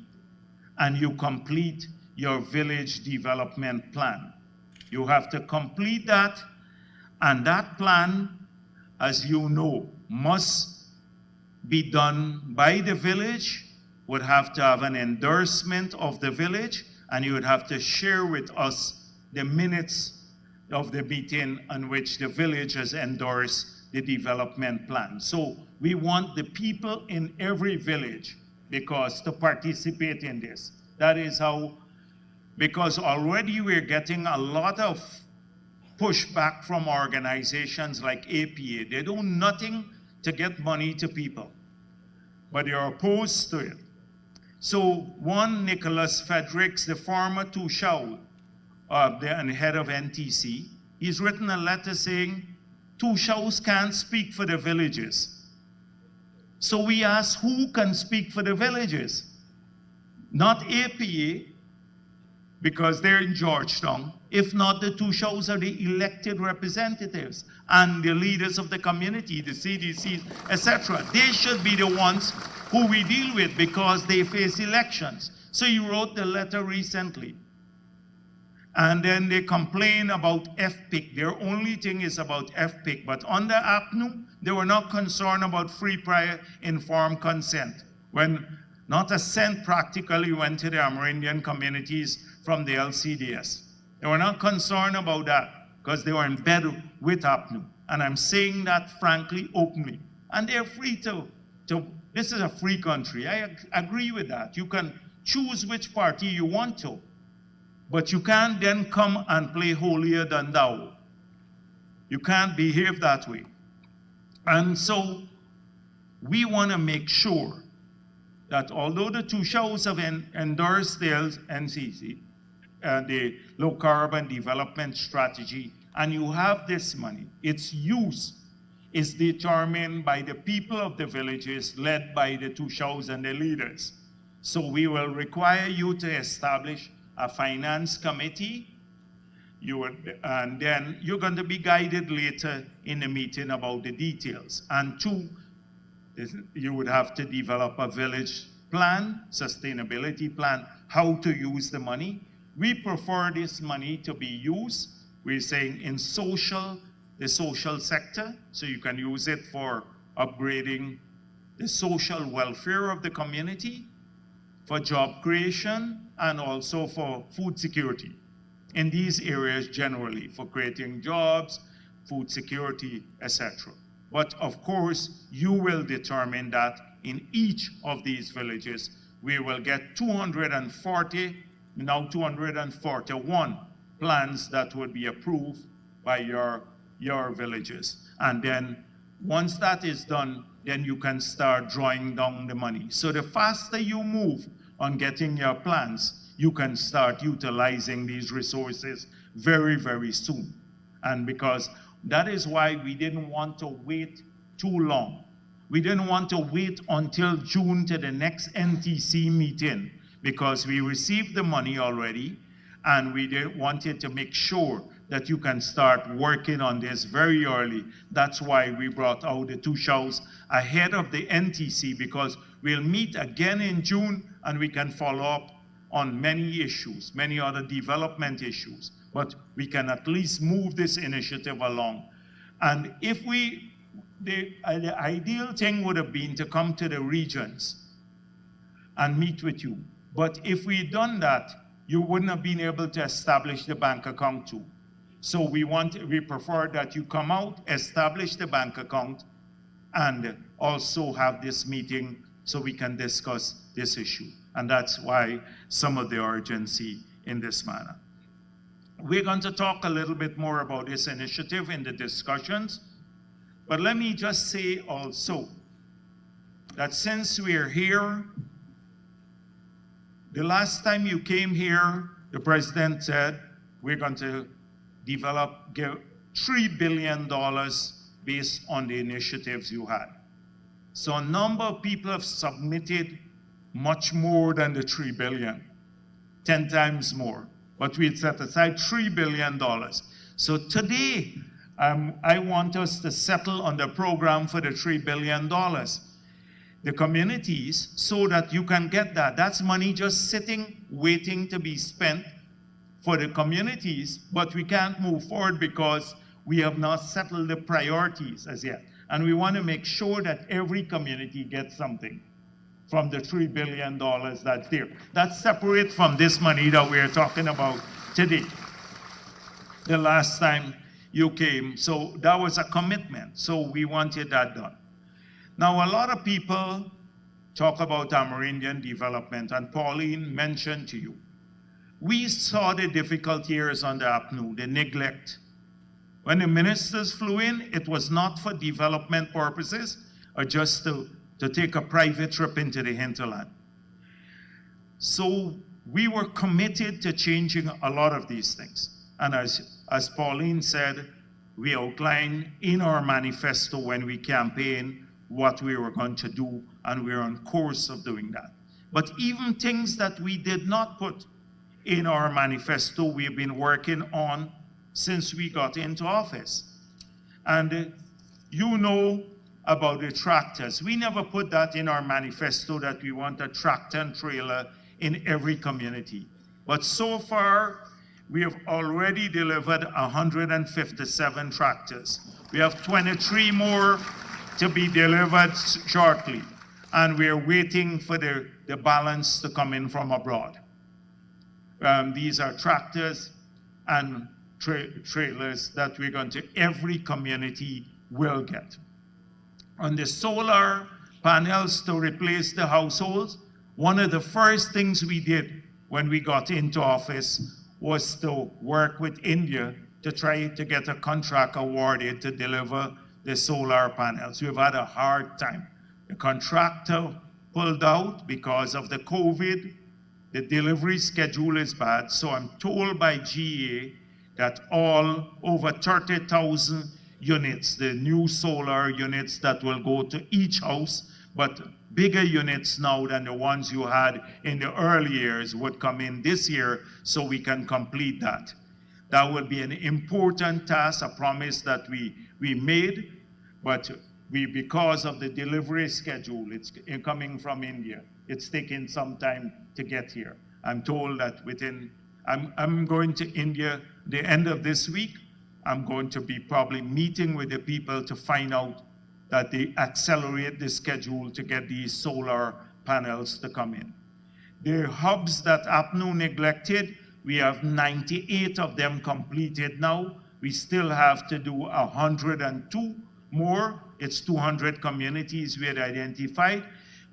and you complete your village development plan. You have to complete that, and that plan, as you know, must be done by the village, would have to have an endorsement of the village, and you would have to share with us the minutes of the meeting on which the village has endorsed the development plan. So we want the people in every village to participate in this. That is how, because already we're getting a lot of pushback from organizations like APA. They do nothing to get money to people, but they are opposed to it. So one, Nicholas Fredericks, the former Tushao, and head of NTC, he's written a letter saying Tushaos can't speak for the villages. So we asked, who can speak for the villages? Not APA, because they're in Georgetown. If not, the Tushaos are the elected representatives and the leaders of the community, the CDCs, etc. They should be the ones who we deal with because they face elections. So he wrote the letter recently. And then they complain about FPIC. Their only thing is about FPIC. But under APNU, they were not concerned about free, prior, informed consent, when not a cent practically went to the Amerindian communities from the LCDS. They were not concerned about that because they were in bed with APNU. And I'm saying that frankly, openly. And they're free to this is a free country. I agree with that. You can choose which party you want to. But you can't then come and play holier than thou. You can't behave that way. And so we want to make sure that although the Tushaos have endorsed the NCC, the low carbon development strategy, and you have this money, its use is determined by the people of the villages led by the Tushaos and the leaders. So we will require you to establish a finance committee, and then you're going to be guided later in the meeting about the details. And two, you would have to develop a village plan, sustainability plan, how to use the money. We prefer this money to be used, we're saying, in the social sector, so you can use it for upgrading the social welfare of the community, for job creation, and also for food security in these areas generally, for creating jobs, food security, etc. But of course, you will determine that in each of these villages, we will get 240, now 241 plans that would be approved by your villages. And then Once that is done, then you can start drawing down the money. So the faster you move on getting your plans, you can start utilizing these resources very, very soon. And because that is why we didn't want to wait too long. We didn't want to wait until June to the next NTC meeting, because we received the money already, and we wanted to make sure that you can start working on this very early. That's why we brought out the two shows ahead of the NTC, because we'll meet again in June and we can follow up on many issues, many other development issues, but we can at least move this initiative along. And if the ideal thing would have been to come to the regions and meet with you. But if we'd done that, you wouldn't have been able to establish the bank account too. So we prefer that you come out, establish the bank account, and also have this meeting so we can discuss this issue. And that's why some of the urgency in this manner. We're going to talk a little bit more about this initiative in the discussions. But let me just say also that since we're here, the last time you came here, the president said, we're going to give $3 billion based on the initiatives you had. So a number of people have submitted much more than the $3 billion, 10 times more. But we had set aside $3 billion. So today, I want us to settle on the program for the $3 billion. The communities, so that you can get that. That's money just sitting, waiting to be spent for the communities, but we can't move forward because we have not settled the priorities as yet. And we want to make sure that every community gets something from the $3 billion that's there. That's separate from this money that we're talking about today. The last time you came, so that was a commitment. So we wanted that done. Now, a lot of people talk about Amerindian development, and Pauline mentioned to you. We saw the difficult years under APNU, the neglect. When the ministers flew in, it was not for development purposes or just to take a private trip into the hinterland. So we were committed to changing a lot of these things. And as Pauline said, we outlined in our manifesto when we campaigned what we were going to do, and we're on course of doing that. But even things that we did not put in our manifesto, we've been working on since we got into office. And you know about the tractors. We never put that in our manifesto that we want a tractor and trailer in every community. But so far, we have already delivered 157 tractors. We have 23 more to be delivered shortly. And we're waiting for the balance to come in from abroad. These are tractors and trailers that we're going to, every community will get. On the solar panels to replace the households, one of the first things we did when we got into office was to work with India to try to get a contract awarded to deliver the solar panels. We've had a hard time. The contractor pulled out because of the COVID. The delivery schedule is bad, so I'm told by GA that all over 30,000 units, the new solar units that will go to each house, but bigger units now than the ones you had in the early years would come in this year, so we can complete that. That will be an important task, a promise that we made, but because of the delivery schedule, it's coming from India. It's taking some time to get here. I'm told that I'm going to India the end of this week. I'm going to be probably meeting with the people to find out that they accelerate the schedule to get these solar panels to come in. The hubs that APNU neglected, we have 98 of them completed now. We still have to do 102 more. It's 200 communities we had identified.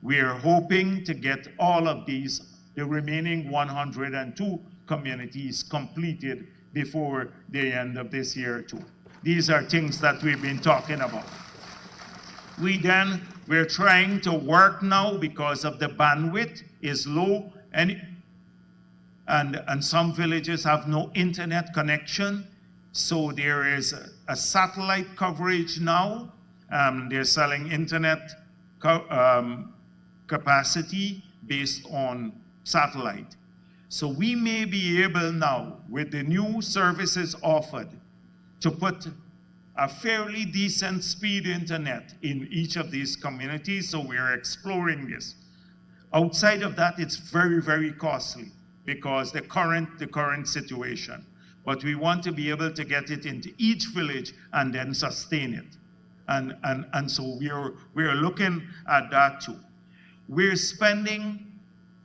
We are hoping to get all of these, the remaining 102 communities completed before the end of this year too. These are things that we've been talking about. We're trying to work now because of the bandwidth is low and some villages have no internet connection. So there is a satellite coverage now. They're selling internet capacity based on satellite. So we may be able now, with the new services offered, to put a fairly decent speed internet in each of these communities. So we're exploring this. Outside of that, it's very, very costly because the current situation. But we want to be able to get it into each village and then sustain it. And so we're looking at that too. We're spending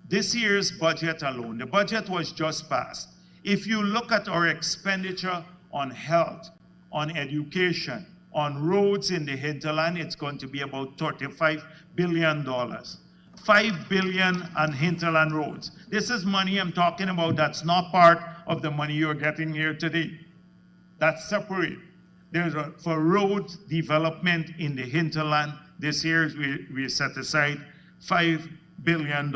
this year's budget alone. The budget was just passed. If you look at our expenditure on health, on education, on roads in the hinterland, it's going to be about $35 billion. $5 billion on hinterland roads. This is money I'm talking about that's not part of the money you're getting here today. That's separate. For road development in the hinterland, this year we set aside $5 billion.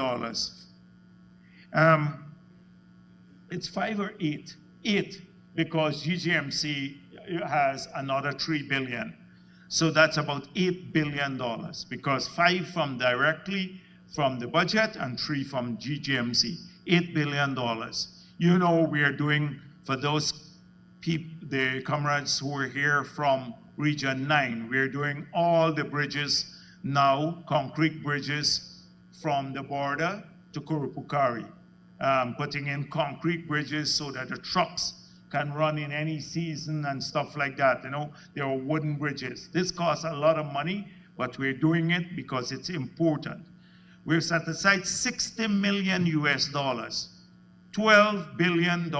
It's 5 or 8? 8, because GGMC has another $3 billion. So that's about $8 billion, because 5 from directly from the budget and 3 from GGMC, $8 billion. You know, we are doing, for those people, the comrades who are here from Region 9, we're doing all the bridges now, concrete bridges from the border to Kurupukari, putting in concrete bridges so that the trucks can run in any season and stuff like that. You know, there are wooden bridges. This costs a lot of money, but we're doing it because it's important. We've set aside $60 million US, $12 billion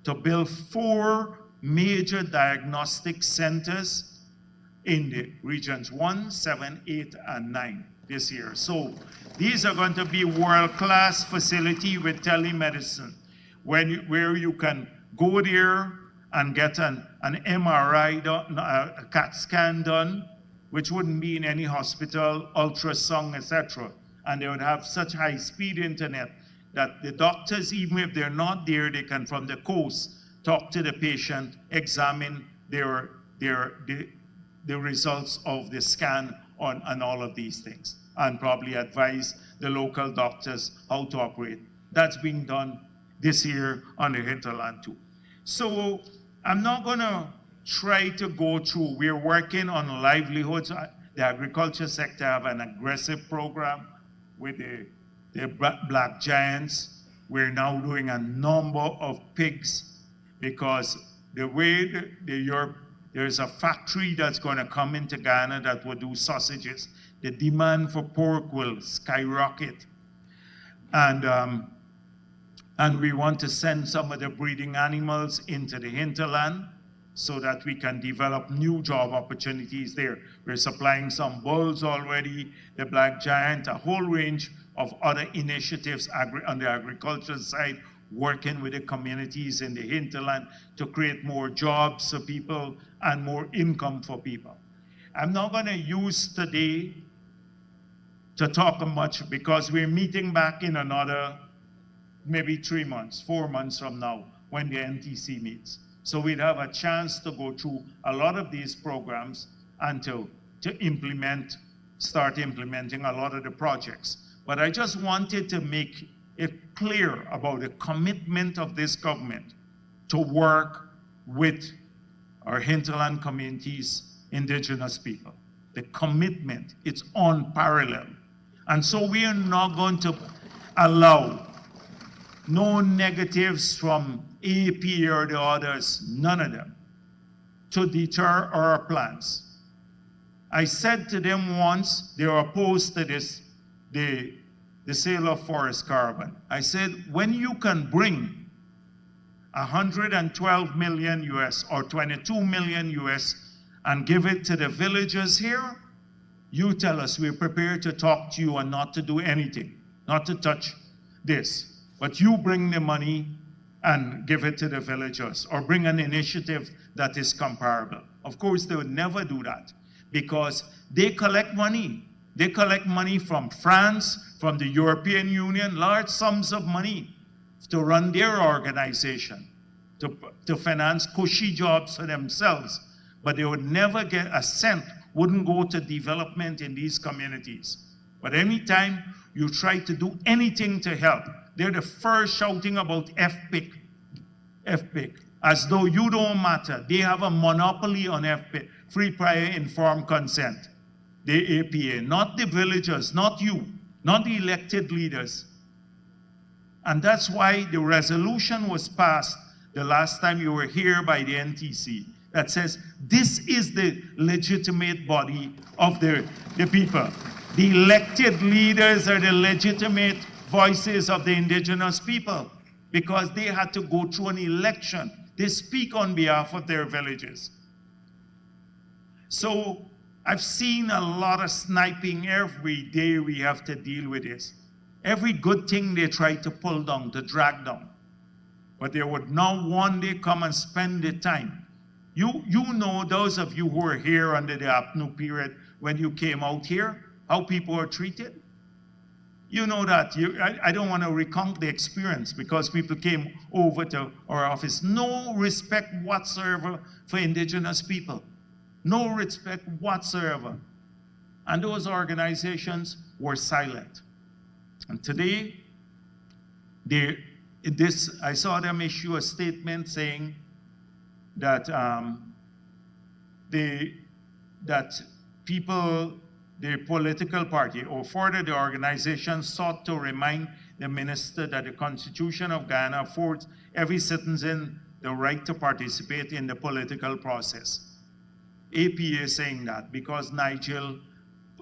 to build 4 major diagnostic centers in the regions 1, 7, 8, and 9 this year. So these are going to be world-class facility with telemedicine, where you can go there and get an MRI done, a CAT scan done, which wouldn't be in any hospital, ultrasound, etc. And they would have such high-speed internet that the doctors, even if they're not there, they can, from the coast, talk to the patient, examine the results of the scan and all of these things, and probably advise the local doctors how to operate. That's being done this year on the hinterland too. So I'm not gonna try to go through. We're working on livelihoods. The agriculture sector have an aggressive program with the black giants. We're now doing a number of pigs, because the way there's a factory that's going to come into Guyana that will do sausages. The demand for pork will skyrocket. And we want to send some of the breeding animals into the hinterland so that we can develop new job opportunities there. We're supplying some bulls already, the black giant, a whole range of other initiatives on the agricultural side, working with the communities in the hinterland to create more jobs for people and more income for people. I'm not going to use today to talk much, because we're meeting back in another maybe 3 months, 4 months from now, when the NTC meets. So we'd have a chance to go through a lot of these programs and to start implementing a lot of the projects. But I just wanted to make it clear about the commitment of this government to work with our hinterland communities, indigenous people. The commitment, it's unparalleled. And so we are not going to allow no negatives from AP or the others, none of them, to deter our plans. I said to them once, they were opposed to this, the sale of forest carbon. I said, when you can bring 112 million US or 22 million US and give it to the villagers here, you tell us. We're prepared to talk to you and not to do anything, not to touch this. But you bring the money and give it to the villagers, or bring an initiative that is comparable. Of course, they would never do that, because they collect money. They collect money from France, from the European Union, large sums of money to run their organization, to finance cushy jobs for themselves. But they would never get a cent, wouldn't go to development in these communities. But anytime you try to do anything to help, they're the first shouting about FPIC, as though you don't matter. They have a monopoly on FPIC, free, prior, informed consent. The APA, not the villagers, not you, not the elected leaders. And that's why the resolution was passed the last time you were here by the NTC that says this is the legitimate body of the people. The elected leaders are the legitimate voices of the indigenous people because they had to go through an election. They speak on behalf of their villages. So I've seen a lot of sniping. Every day we have to deal with this. Every good thing they try to pull down, to drag down. But they would now one day come and spend the time. You know, those of you who were here under the APNU period when you came out here, how people were treated. You know that. I don't want to recount the experience because people came over to our office. No respect whatsoever for indigenous people. No respect whatsoever. And those organizations were silent. And today, I saw them issue a statement saying that the political party, or further the organization, sought to remind the minister that the Constitution of Guyana affords every citizen the right to participate in the political process. APA saying that because Nigel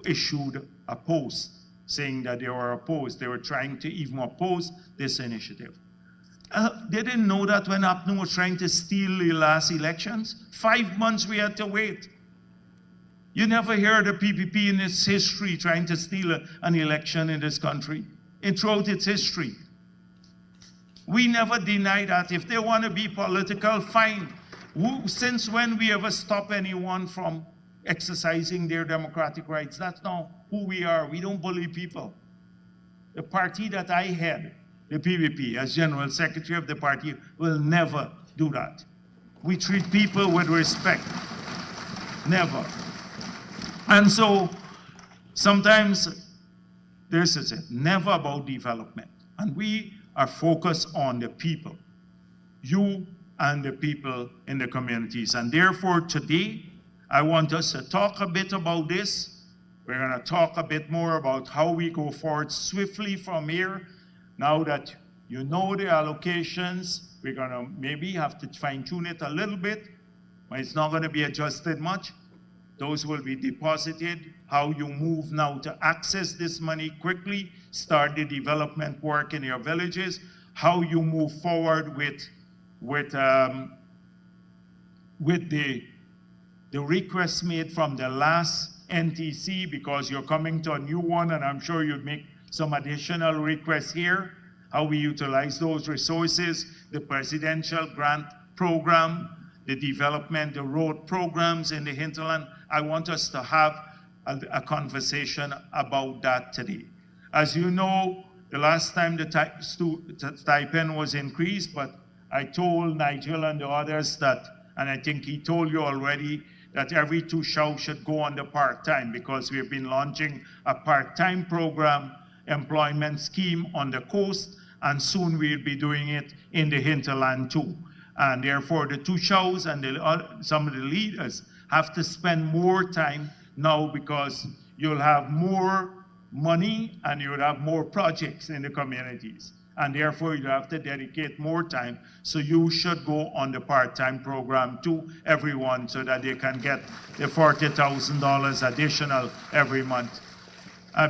issued a post saying that they were opposed. They were trying to even oppose this initiative. They didn't know that when APNU was trying to steal the last elections. 5 months we had to wait. You never hear the PPP in its history trying to steal an election in this country, throughout its history. We never deny that. If they want to be political, fine. Since when we ever stop anyone from exercising their democratic rights? That's not who we are. We don't bully people. The party that I head, the PPP, as General Secretary of the party, will never do that. We treat people with respect. Never. And so sometimes this is it, never about development. And we are focused on the people, you and the people in the communities. And therefore today, I want us to talk a bit about this. We're going to talk a bit more about how we go forward swiftly from here. Now that you know the allocations, we're going to maybe have to fine-tune it a little bit, but it's not going to be adjusted much. Those will be deposited. How you move now to access this money quickly, start the development work in your villages, how you move forward with the request made from the last NTC, because you're coming to a new one, and I'm sure you'd make some additional requests here, how we utilize those resources, the presidential grant program, the development, the road programs in the hinterland. I want us to have a conversation about that today. As you know, the last time the stipend was increased, but I told Nigel and the others that, and I think he told you already, that every 2 chow should go on the part-time, because we've been launching a part-time program employment scheme on the coast, and soon we'll be doing it in the hinterland too. And therefore the 2 chows and some of the leaders have to spend more time now, because you'll have more money and you'll have more projects in the communities. And therefore you have to dedicate more time. So you should go on the part-time program to everyone, so that they can get the $40,000 additional every month.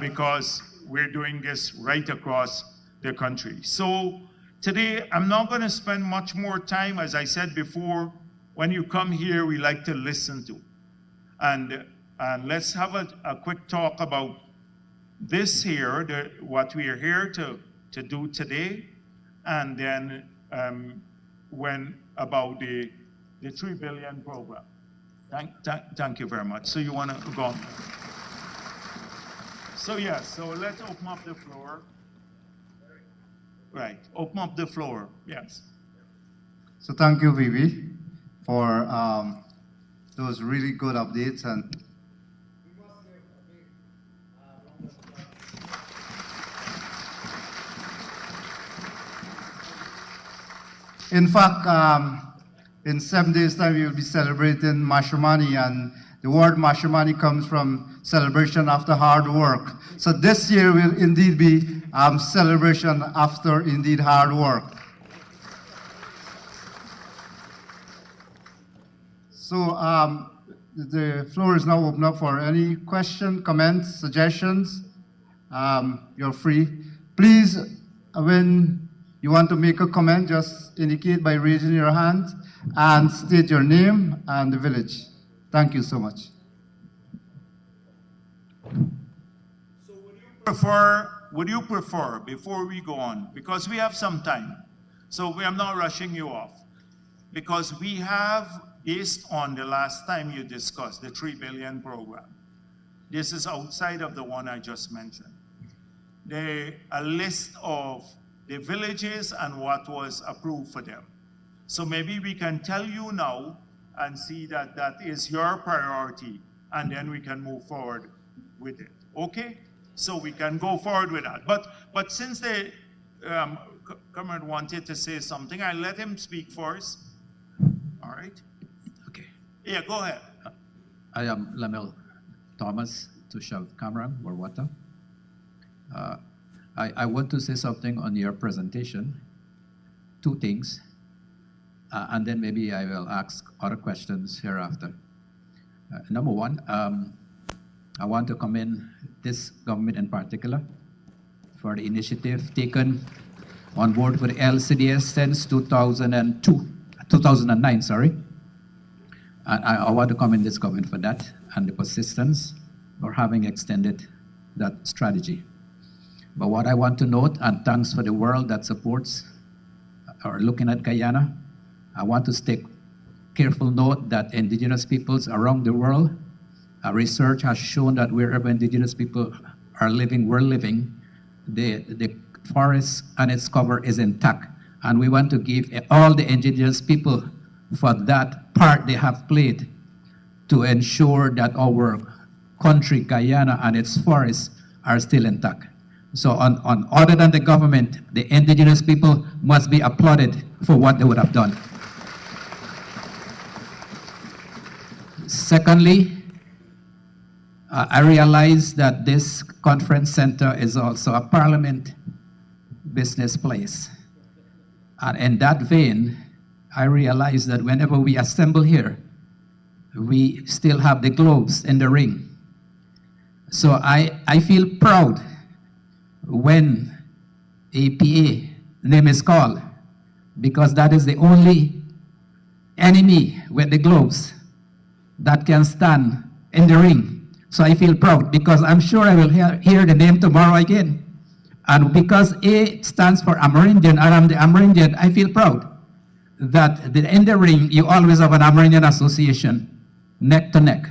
Because we're doing this right across the country. So today, I'm not going to spend much more time. As I said before, when you come here, we like to listen to. And let's have a quick talk about this here, what we are here to do today, and then about the $3 billion program. Thank you very much. So you want to go on? So yes, so let's open up the floor. Right, open up the floor, yes. So thank you, Vivi, for those really good updates. And in fact, in 7 days' time, we will be celebrating Mashomani, and the word Mashomani comes from celebration after hard work. So this year will indeed be celebration after indeed hard work. So the floor is now open up for any question, comments, suggestions. You're free. Please, when you want to make a comment, just indicate by raising your hand and state your name and the village. Thank you so much. So would you prefer, before we go on, because we have some time, so I'm not rushing you off, because we have, based on the last time you discussed, the 3 billion program, this is outside of the one I just mentioned. A list of the villages and what was approved for them. So maybe we can tell you now and see that that is your priority, and then we can move forward with it. Okay? So we can go forward with that. But since the comrade wanted to say something, I'll let him speak first. All right? Okay. Yeah, go ahead. I am Lamel Thomas, Tushav Kamram, Warwata. I want to say something on your presentation, 2 things, and then maybe I will ask other questions hereafter. Number one, I want to commend this government in particular for the initiative taken on board with LCDS since 2009, sorry. I want to commend this government for that and the persistence for having extended that strategy. But what I want to note, and thanks for the world that supports or looking at Guyana, I want to take careful note that indigenous peoples around the world, research has shown that wherever indigenous people are living, we're living, the forest and its cover is intact. And we want to give all the indigenous people for that part they have played to ensure that our country, Guyana, and its forests are still intact. So on other than the government, the indigenous people must be applauded for what they would have done. Secondly, I realize that this conference center is also a parliament business place. And in that vein, I realize that whenever we assemble here, we still have the globes in the ring. So I feel proud when APA name is called, because that is the only enemy with the globes that can stand in the ring. So I feel proud because I'm sure I will hear the name tomorrow again. And because A stands for Amerindian, and I'm the Amerindian, I feel proud that in the ring you always have an Amerindian association, neck to neck.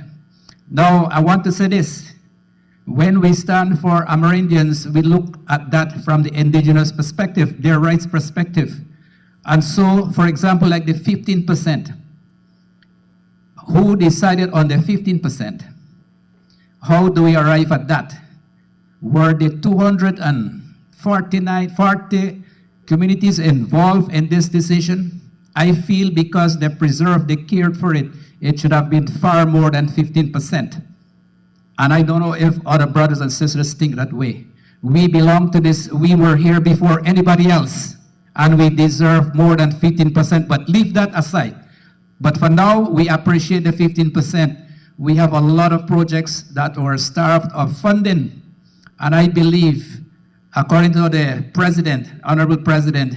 Now I want to say this. When we stand for Amerindians, we look at that from the indigenous perspective, their rights perspective. And so, for example, like the 15%, who decided on the 15%? How do we arrive at that? Were the 40 communities involved in this decision? I feel because they preserved, they cared for it, it should have been far more than 15%. And I don't know if other brothers and sisters think that way. We belong to this, we were here before anybody else, and we deserve more than 15%, but leave that aside. But for now, we appreciate the 15%. We have a lot of projects that were starved of funding, and I believe, according to the President, Honorable President,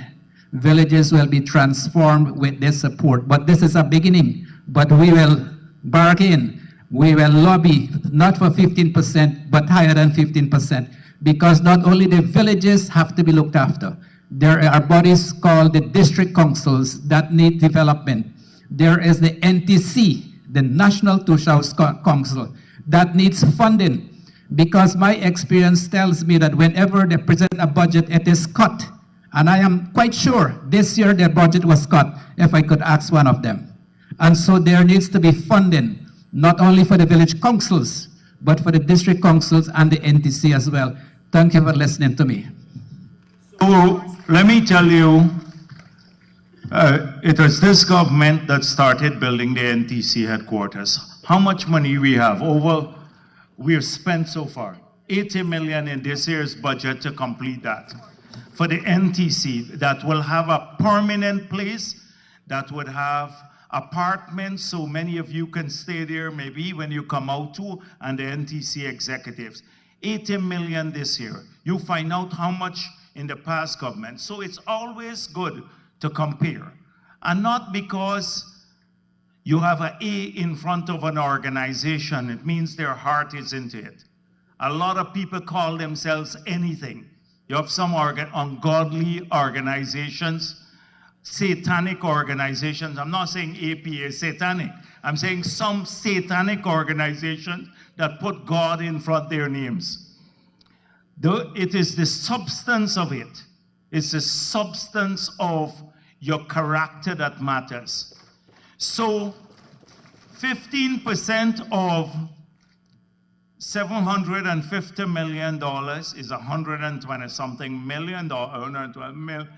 villages will be transformed with this support. But this is a beginning, but we will bargain. We will lobby not for 15%, but higher than 15%, because not only the villages have to be looked after. There are bodies called the district councils that need development. There is the NTC the National Tush House Council, that needs funding. Because my experience tells me that whenever they present a budget, it is cut. And I am quite sure this year their budget was cut, if I could ask one of them. And so there needs to be funding, not only for the village councils, but for the district councils and the NTC as well. Thank you for listening to me. So let me tell you, it was this government that started building the NTC headquarters. How much money we have? We've spent so far 80 million in this year's budget to complete that. For the NTC, that will have a permanent place, that would have apartments so many of you can stay there maybe when you come out too, and the NTC executives. 80 million this year. You find out how much in the past government. So it's always good to compare. And not because you have an A in front of an organization, it means their heart is into it. A lot of people call themselves anything. You have some ungodly organizations, satanic organizations. I'm not saying APA is satanic. I'm saying some satanic organizations that put God in front of their names. It is the substance of it. It's the substance of your character that matters. So 15% of $750 million is $120-something million, $120 million.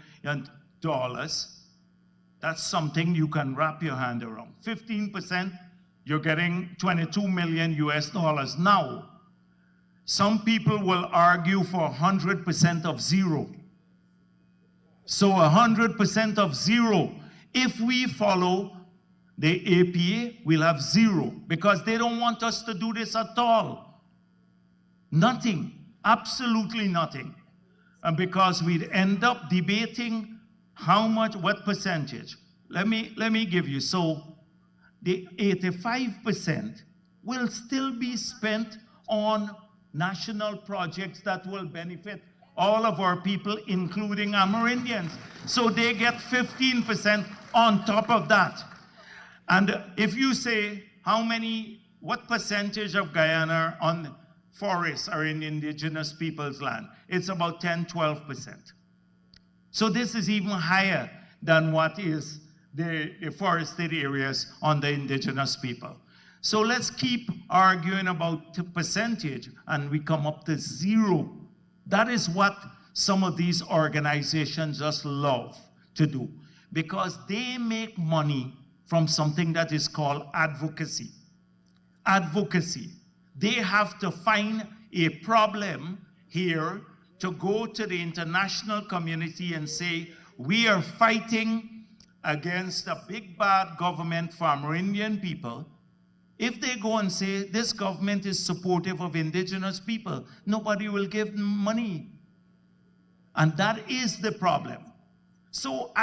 That's something you can wrap your hand around. 15%, you're getting $22 million US. Now, some people will argue for 100% of zero. So 100% of zero. If we follow the APA, we'll have zero, because they don't want us to do this at all. Nothing, absolutely nothing. And because we'd end up debating how much, what percentage. Let me give you. So the 85% will still be spent on national projects that will benefit all of our people, including Amerindians. So they get 15% on top of that. And if you say what percentage of Guyana on forests are in indigenous people's land, it's about 10-12%. So this is even higher than what is the forested areas on the indigenous people. So let's keep arguing about the percentage and we come up to zero. That is what some of these organizations just love to do, because they make money from something that is called advocacy. Advocacy. They have to find a problem here to go to the international community and say, we are fighting against a big bad government for Amerindian people. If they go and say, this government is supportive of indigenous people, nobody will give them money. And that is the problem. So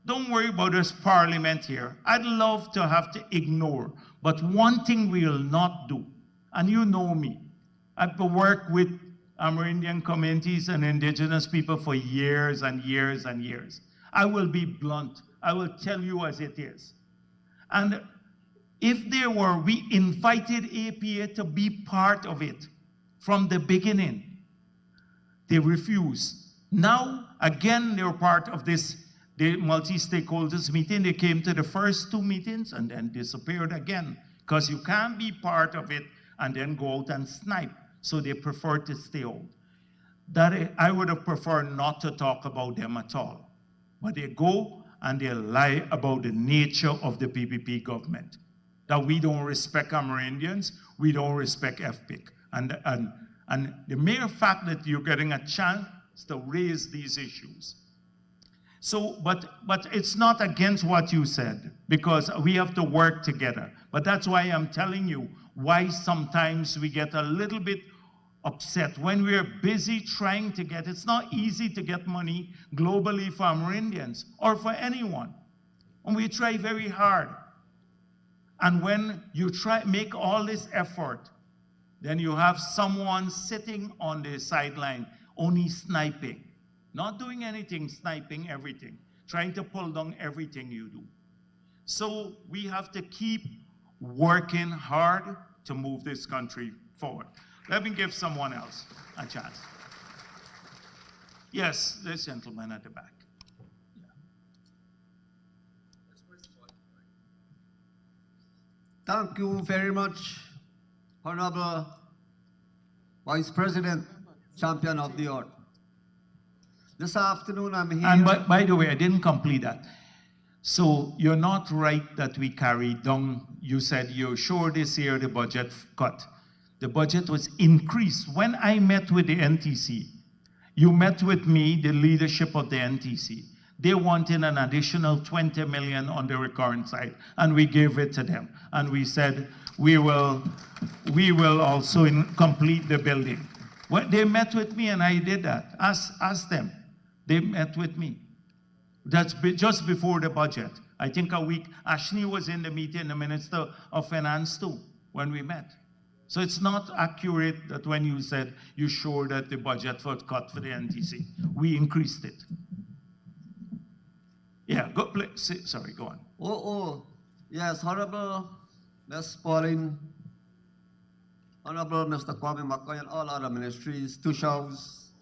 don't worry about this parliament here. I'd love to have to ignore. But one thing we will not do, and you know me, I've worked with Amerindian communities and indigenous people for years and years and years. I will be blunt. I will tell you as it is. And if we invited APA to be part of it from the beginning. They refused. Now, again, they're part of this, the multi-stakeholders meeting. They came to the first 2 meetings and then disappeared again, because you can't be part of it and then go out and snipe. So they prefer to stay out. I would have preferred not to talk about them at all. But they go and they lie about the nature of the PPP government. That we don't respect Amerindians, we don't respect FPIC. And the mere fact that you're getting a chance to raise these issues. So, but it's not against what you said, because we have to work together. But that's why I'm telling you why sometimes we get a little bit upset when we're busy trying to get, it's not easy to get money globally for Amerindians or for anyone. And we try very hard. And when you make all this effort, then you have someone sitting on the sideline only sniping. Not doing anything, sniping everything. Trying to pull down everything you do. So we have to keep working hard to move this country forward. Let me give someone else a chance. Yes, this gentleman at the back. Thank you very much, Honorable Vice President, Champion of the Earth. This afternoon I'm here. And by the way, I didn't complete that. So you're not right that we carried down, you said you're sure this year the budget cut. The budget was increased. When I met with the NTC, you met with me, the leadership of the NTC. They wanted an additional 20 million on the recurrent side, and we gave it to them. And we said, we will also complete the building. Well, they met with me and I did that. Ask them. They met with me. That's just before the budget. I think a week. Ashley was in the meeting, the Minister of Finance too, when we met. So it's not accurate that when you said you're sure that the budget was cut for the NTC. We increased it. Yeah, go play. Sorry, go on. Yes, Honorable Ms. Pauline, Honorable Mr. Kwame McCoy, and all other ministries, two shows.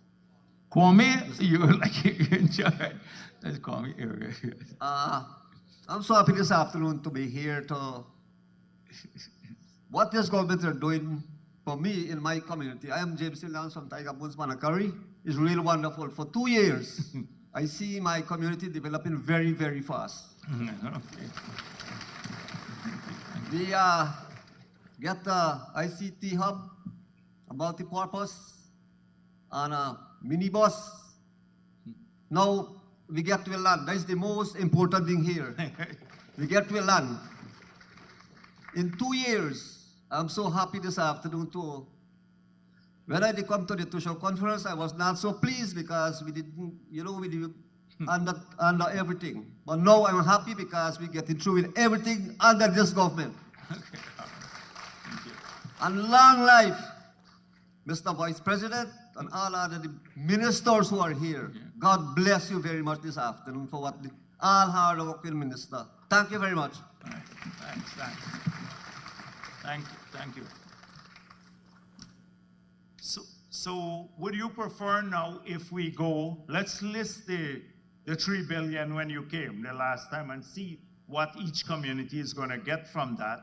Kwame, you're like you're in charge. That's Kwame. I'm so happy this afternoon to be here to what this government are doing for me in my community. I am James Lance from Tiger Bones Manakari. It's really wonderful. For 2 years, I see my community developing very, very fast. Okay. We get the ICT hub, a multi-purpose, and a minibus. Now we get to a land. That's the most important thing here. We get to a land. In 2 years, I'm so happy this afternoon to. When I did come to the Tushaw conference, I was not so pleased because we didn't, we did under everything. But now I'm happy because we're getting through with everything under this government. Okay. Thank you. And long life, Mr. Vice President and all other ministers who are here. Yeah. God bless you very much this afternoon for what all hard working minister. Thank you very much. All right. Thanks. Thank you. So would you prefer now if we go, let's list the 3 billion when you came the last time and see what each community is going to get from that.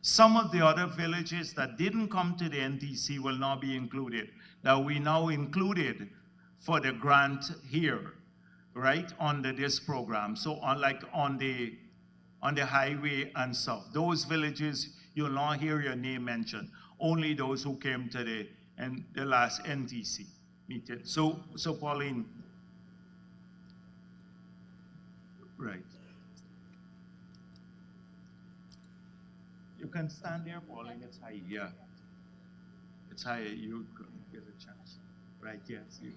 Some of the other villages that didn't come to the NTC will now be included, that we now included for the grant here, right, under this program. So on the highway and stuff, those villages, you'll not hear your name mentioned, only those who came to the last NTC meeting. So Pauline, right. You can stand there, Pauline, it's high, yeah. It's high, you get a chance. Right, yes. You.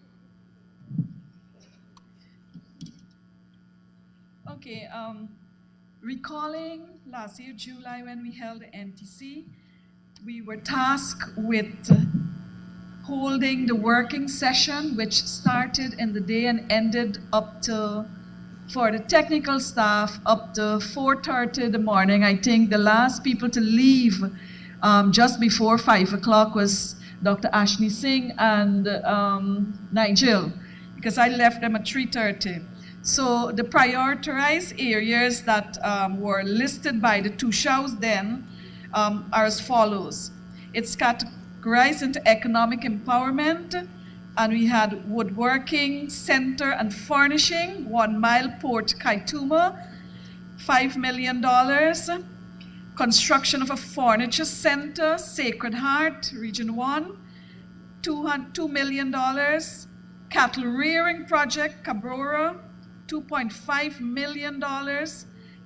Okay, recalling last year, July, when we held the NTC, we were tasked with holding the working session, which started in the day and ended up to, for the technical staff, up to 4:30 in the morning. I think the last people to leave just before 5 o'clock was Dr. Ashni Singh and Nigel, because I left them at 3:30. So the prioritized areas that were listed by the Tushaws then are as follows. It's categorized into economic empowerment, and we had woodworking center and furnishing, 1 Mile Port Kaituma, $5 million. Construction of a furniture center, Sacred Heart, Region 1, $2 million. Cattle rearing project, Cabrera, $2.5 million.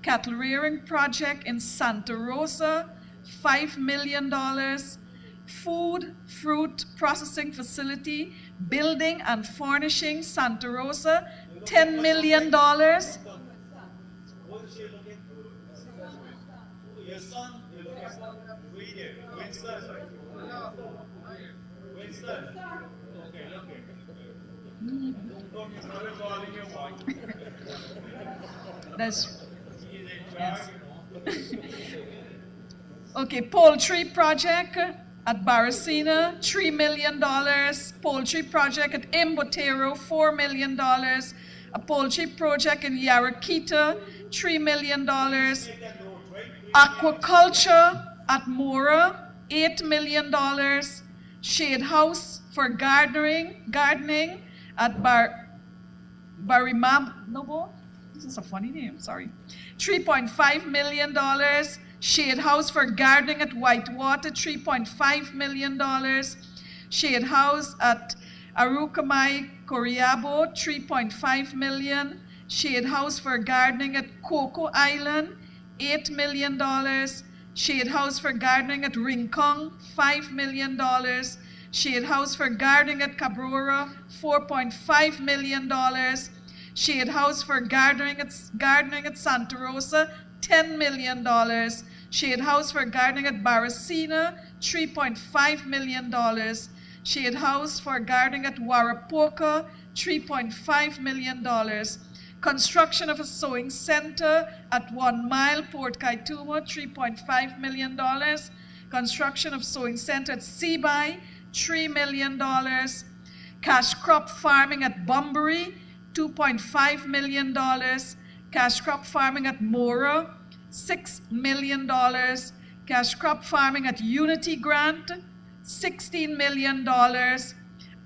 Cattle rearing project in Santa Rosa, $5 million. Food, fruit processing facility, building and furnishing, Santa Rosa, $10 million. Your son, Winston. Okay. That's Yes. Okay, poultry project at Barracina, $3 million. Poultry project at Imbotero, $4 million. A poultry project in Yarakita, $3 million. Aquaculture at Mora, $8 million. Shade house for gardening at Barimab, no more? This is a funny name, sorry. $3.5 million. Shade house for gardening at Whitewater, $3.5 million. Shade house at Arukamai, Coriabo, $3.5 million. Shade house for gardening at Coco Island, $8 million. Shade house for gardening at Rincon, $5 million. Shade house for gardening at Cabrera, $4.5 million. Shade house for gardening at Santa Rosa, $10 million. Shade house for gardening at Barracina, $3.5 million. Shade house for gardening at Warapoka, $3.5 million. Construction of a sewing center at 1 Mile, Port Kaituma, $3.5 million. Construction of sewing center at Seaby, $3 million. Cash crop farming at Bunbury, $2.5 million. Cash crop farming at Mora, $6 million. Cash crop farming at Unity Grant, $16 million.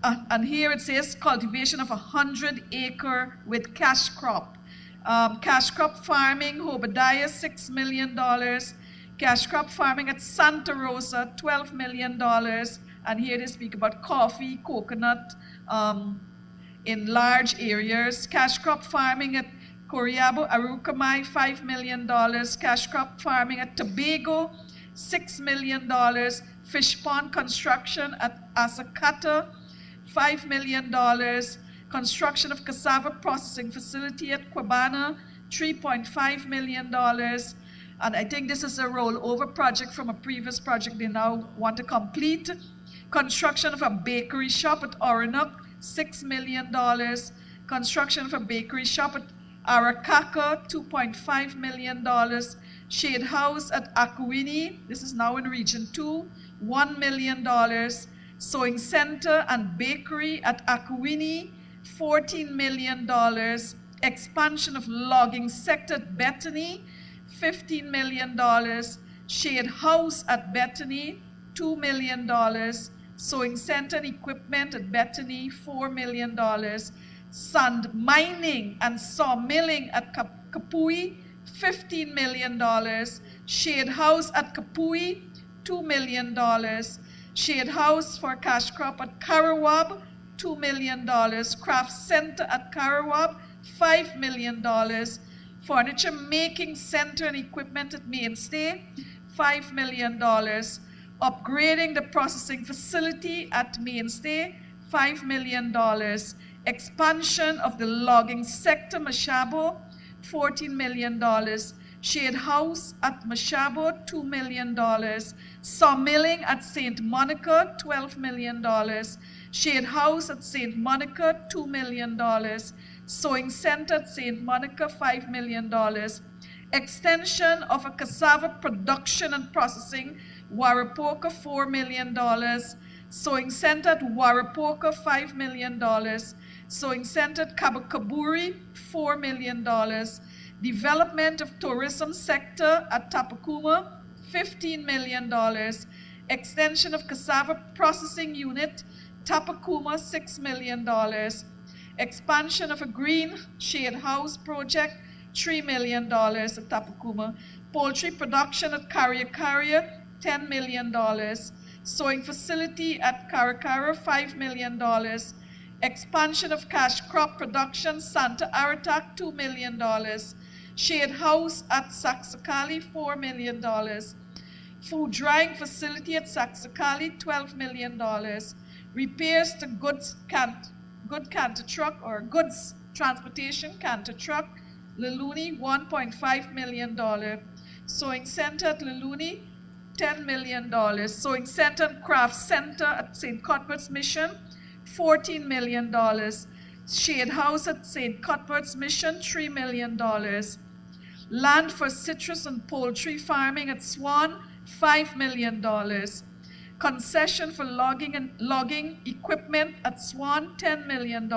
And here it says cultivation of 100-acre with cash crop. Cash crop farming, Obadiah, $6 million. Cash crop farming at Santa Rosa, $12 million. And here they speak about coffee, coconut in large areas. Cash crop farming at Coriabo, Arukamai, $5 million. Cash crop farming at Tobago, $6 million. Fish pond construction at Asakata, $5 million. Construction of cassava processing facility at Quabana, $3.5 million. And I think this is a rollover project from a previous project they now want to complete. Construction of a bakery shop at Oronoque, $6 million. Construction of a bakery shop at Arakaka, $2.5 million. Shade house at Akuini, this is now in Region 2, $1 million. Sewing center and bakery at Akuini, $14 million. Expansion of logging sector at Bethany, $15 million. Shade house at Bethany, $2 million. Sewing center and equipment at Bethany, $4 million. Sand mining and sawmilling at Kapui, $15 million. Shade house at Kapui, $2 million. Shade house for cash crop at Karawab, $2 million. Craft center at Karawab, $5 million. Furniture making center and equipment at Mainstay, $5 million. Upgrading the processing facility at Mainstay, $5 million. Expansion of the logging sector, Mashabo, $14 million. Shade house at Mashabo, $2 million. Sawmilling at St. Monica, $12 million. Shade house at St. Monica, $2 million. Sewing center at St. Monica, $5 million. Extension of a cassava production and processing, Warapoka, $4 million. Sewing center at Warapoka, $5 million. Sewing center at Kabakaburi, $4 million. Development of tourism sector at Tapakuma, $15 million. Extension of cassava processing unit, Tapakuma, $6 million. Expansion of a green shade house project, $3 million at Tapakuma. Poultry production at Carrier, $10 million. Sewing facility at Karakara, $5 million. Expansion of cash crop production, Santa Aratak, $2 million. Shade house at Saxakali, $4 million. Food drying facility at Saxakali, $12 million. Repairs to goods canter truck or goods transportation canter truck, Leluni, $1.5 million. Sewing center at Leluni, $10 million. Sewing center and craft center at St. Cuthbert's Mission, $14 million. Shade house at St. Cuthbert's Mission, $3 million. Land for citrus and poultry farming at Swan, $5 million. Concession for logging equipment at Swan, $10 million.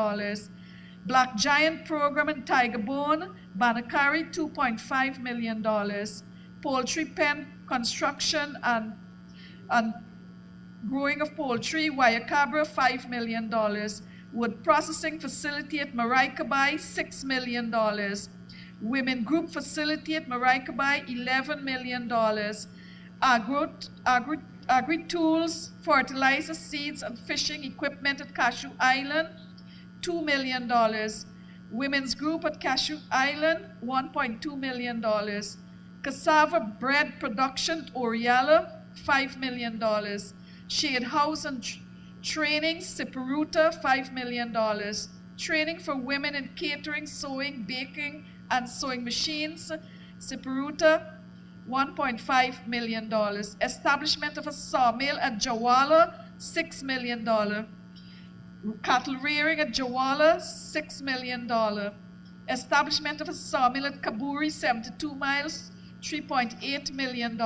Black Giant program in Tiger Bone, Banakari, $2.5 million. Poultry pen construction and growing of poultry, Wayacabra, $5 million. Wood processing facility at Marikabai, $6 million. Women group facility at Marikabai, $11 million. Agri-tools, fertilizer, seeds, and fishing equipment at Cashew Island, $2 million. Women's group at Cashew Island, $1.2 million. Cassava bread production at Oriala, $5 million. Shade house and training, Siparuta, $5 million. Training for women in catering, sewing, baking, and sewing machines, Siparuta, $1.5 million. Establishment of a sawmill at Jawala, $6 million. Cattle rearing at Jawala, $6 million. Establishment of a sawmill at Kaburi, 72 miles, $3.8 million.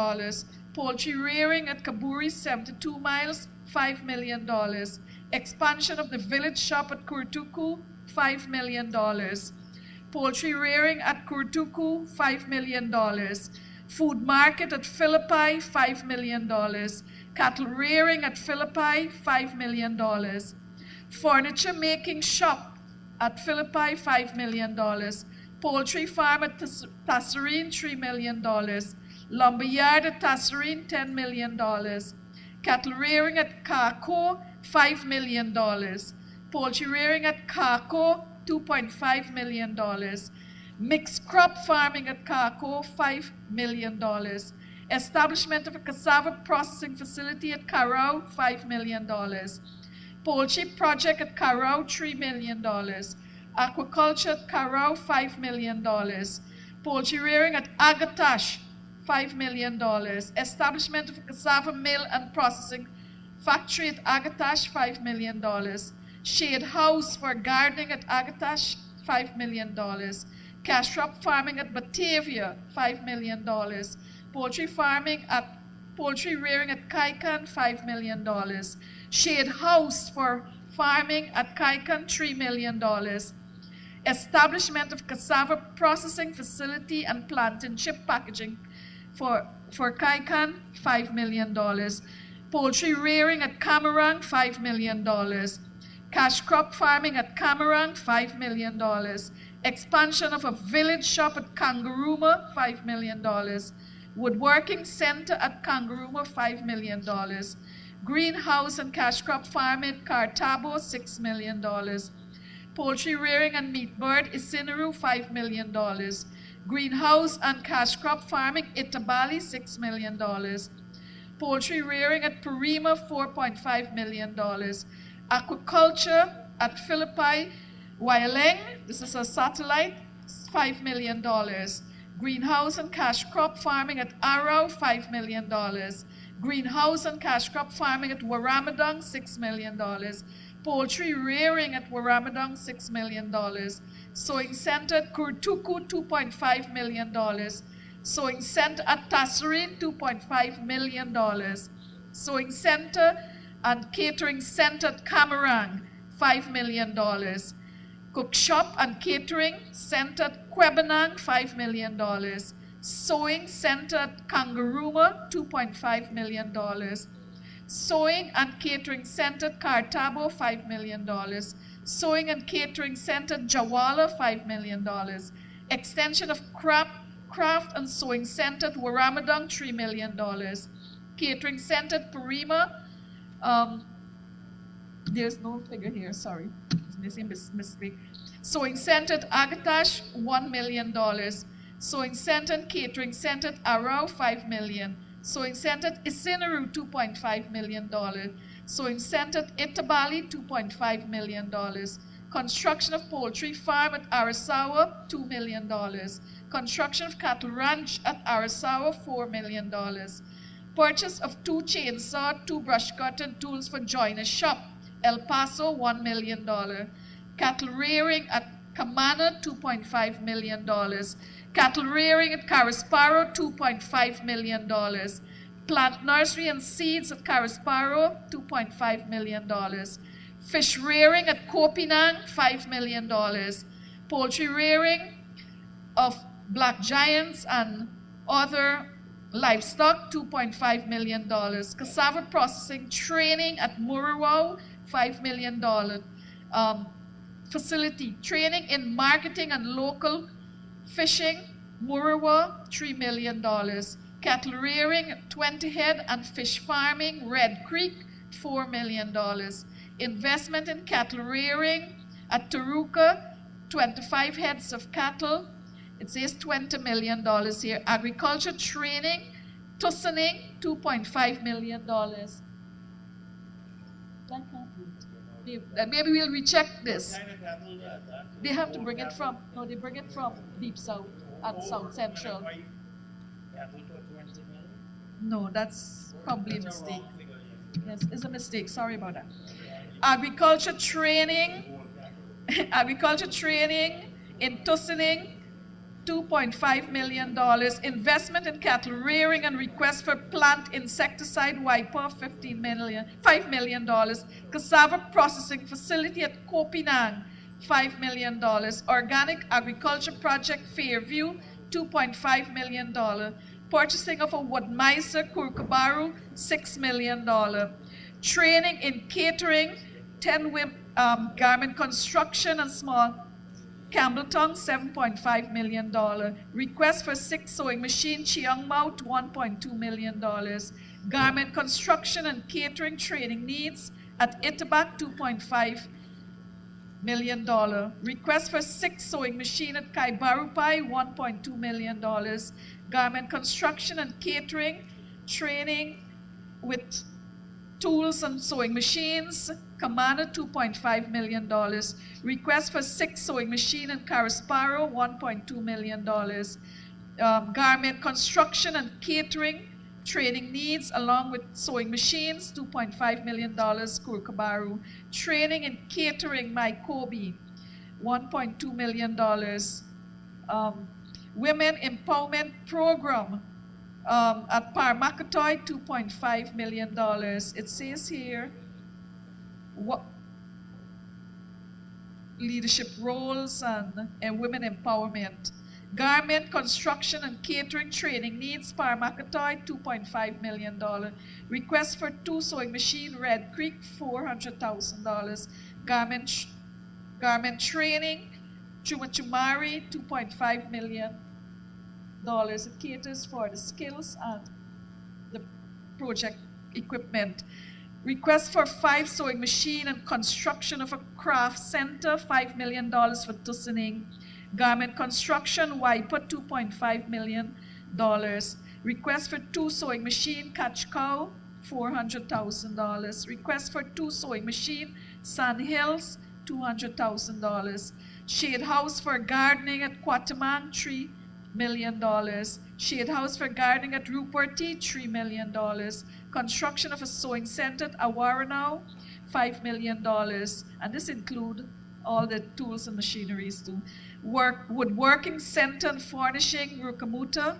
Poultry rearing at Kaburi, 72 miles, $5 million. Expansion of the village shop at Kurtuku, $5 million. Poultry rearing at Kurtuku, $5 million. Food market at Philippi, $5 million. Cattle rearing at Philippi, $5 million. Furniture making shop at Philippi, $5 million. Poultry farm at Tasserine, $3 million. Lumberyard at Tasserine, $10 million. Cattle rearing at Kako, $5 million. Poultry rearing at Kako, $2.5 million. Mixed crop farming at Kako, $5 million. Establishment of a cassava processing facility at Carao, $5 million. Poultry project at Carao, $3 million. Aquaculture at Carao, $5 million. Poultry rearing at Agatash, $5 million. Establishment of a cassava mill and processing factory at Agatash, $5 million. Shade house for gardening at Agatash, $5 million. Cash crop farming at Batavia, $5 million. Poultry rearing at Kaikan, $5 million. Shade house for farming at Kaikan, $3 million. Establishment of cassava processing facility and plantain chip packaging for Kaikan, $5 million. Poultry rearing at Camarang, $5 million. Cash crop farming at Camarang, $5 million. Expansion of a village shop at Kangaruma, $5 million. Woodworking center at Kangaruma, $5 million. Greenhouse and cash crop farming at Cartabo, $6 million. Poultry rearing and meat bird, Isineru, $5 million. Greenhouse and cash crop farming, Itabali, $6 million. Poultry rearing at Purima, $4.5 million. Aquaculture at Philippi, Wyaleng, this is a satellite, $5 million. Greenhouse and cash crop farming at Arau, $5 million. Greenhouse and cash crop farming at Waramadang, $6 million. Poultry rearing at Waramadang, $6 million. Sewing center at Kurtuku, $2.5 million. Sewing center at Tasserine, $2.5 million. Sewing center and catering center at Camarang, $5 million. Cook shop and catering center at Kwebanang, $5 million. Sewing center at Kangaruma, $2.5 million. Sewing and catering center at Cartabo, $5 million. Sewing and catering center at Jawala, $5 million. Extension of craft and sewing center at Waramadang, $3 million. Catering center at Purima, there's no figure here, sorry. It's missing mistake. Sewing center at Agatash, $1 million. Sewing center and catering center at Arau, $5 million. Sewing center at Isineru, $2.5 million. Sewing center at Itabali, $2.5 million. Construction of poultry farm at Arasawa, $2 million. Construction of cattle ranch at Arasawa, $4 million. Purchase of 2 chainsaw, 2 brush cutting tools for joiner shop, El Paso, $1 million. Cattle rearing at Camana, $2.5 million. Cattle rearing at Carisparrow, $2.5 million. Plant nursery and seeds at Carisparrow, $2.5 million. Fish rearing at Kopinang, $5 million. Poultry rearing of black giants and other livestock, $2.5 million. Cassava processing training at Murawa, $5 million. Facility training in marketing and local fishing, Murawa, $3 million. Cattle rearing, 20 head, and fish farming, Red Creek, $4 million. Investment in cattle rearing at Taruka, 25 heads of cattle. It says $20 million here. Agriculture training, Tussoning, $2.5 million. Maybe we'll recheck this. They have to bring it from, no, they bring it from Deep South and South Central. No, that's probably a mistake. Yes, it's a mistake. Sorry about that. Agriculture training in Tussoning, $2.5 million. Investment in cattle rearing and request for plant insecticide wiper, $5 million. Cassava processing facility at Kopinang, $5 million. Organic agriculture project Fairview, $2.5 million. Purchasing of a Woodmiser Kurkabaru, $6 million. Training in catering, 10 garment construction and small Campbelltown, $7.5 million. Request for 6 sewing machine, Chiangmau, $1.2 million. Garment construction and catering training needs at Itabak, $2.5 million. Request for 6 sewing machine at Kaibarupai, $1.2 million. Garment construction and catering training with tools and sewing machines, Kamana, $2.5 million. Request for 6 sewing machine in Carisparrow, $1.2 million. Garment construction and catering training needs along with sewing machines, $2.5 million, Kurkabaru. Training in catering, Maikobi, $1.2 million. Women Empowerment Program at Parmakatoy, $2.5 million. It says here, what leadership roles and women empowerment. Garment construction and catering training needs, Parmakatoy, $2.5 million. Request for 2 sewing machine, Red Creek, $400,000. Garment training, Chumachumari, $2.5 million. It caters for the skills and the project equipment. Request for 5 sewing machine and construction of a craft center, $5 million for Tussoning. Garment construction, Wiper, $2.5 million. Request for 2 sewing machine, Catch Cow, $400,000. Request for 2 sewing machine, Sand Hills, $200,000. Shade house for gardening at Quatamang, $3 million. Shade house for gardening at Ruperty, $3 million. Construction of a sewing center at Awaranao, $5 million. And this includes all the tools and machineries too. Woodworking center and furnishing, Rukamuta,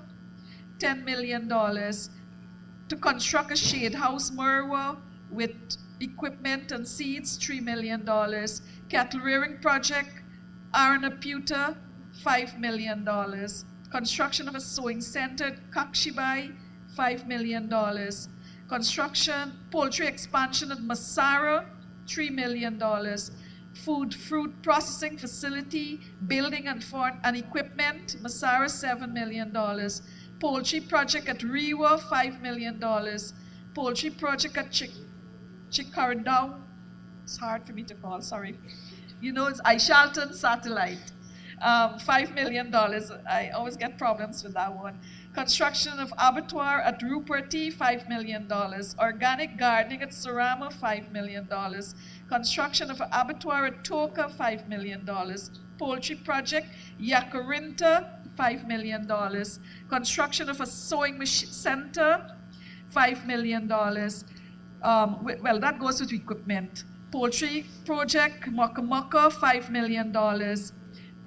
$10 million. To construct a shade house, Murwa, with equipment and seeds, $3 million. Cattle rearing project, Aranaputa, $5 million. Construction of a sewing center at Kakshibai, $5 million. Construction, poultry expansion at Masara, $3 million. Fruit processing facility, building and equipment, Masara, $7 million. Poultry project at Rewa, $5 million. Poultry project at Chikarandao, it's hard for me to call, sorry. You know, it's Aishalton Satellite. $5 million. I always get problems with that one. Construction of abattoir at Ruperty, $5 million. Organic gardening at Surama, $5 million. Construction of an abattoir at Toka, $5 million. Poultry project, Yakarinta, $5 million. Construction of a sewing machine center, $5 million. Well, that goes with equipment. Poultry project, Mokamaka, $5 million.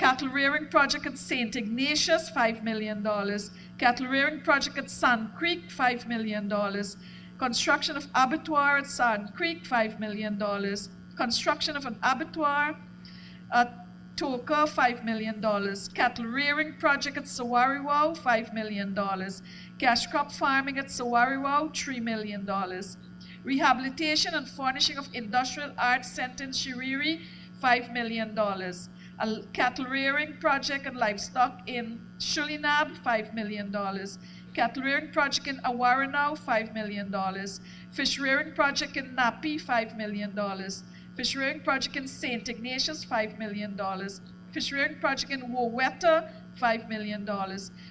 Cattle rearing project at St. Ignatius, $5 million. Cattle rearing project at Sand Creek, $5 million. Construction of abattoir at Sand Creek, $5 million. Construction of an abattoir at Toka, $5 million. Cattle rearing project at Sawariwao, $5 million. Cash crop farming at Sawariwao, $3 million. Rehabilitation and furnishing of industrial arts center in Shiriri, $5 million. A cattle rearing project and livestock in Shulinab, $5 million. Cattle rearing project in Awaranao, $5 million. Fish rearing project in Napi, $5 million. Fish rearing project in St. Ignatius, $5 million. Fish rearing project in Woweta, $5 million.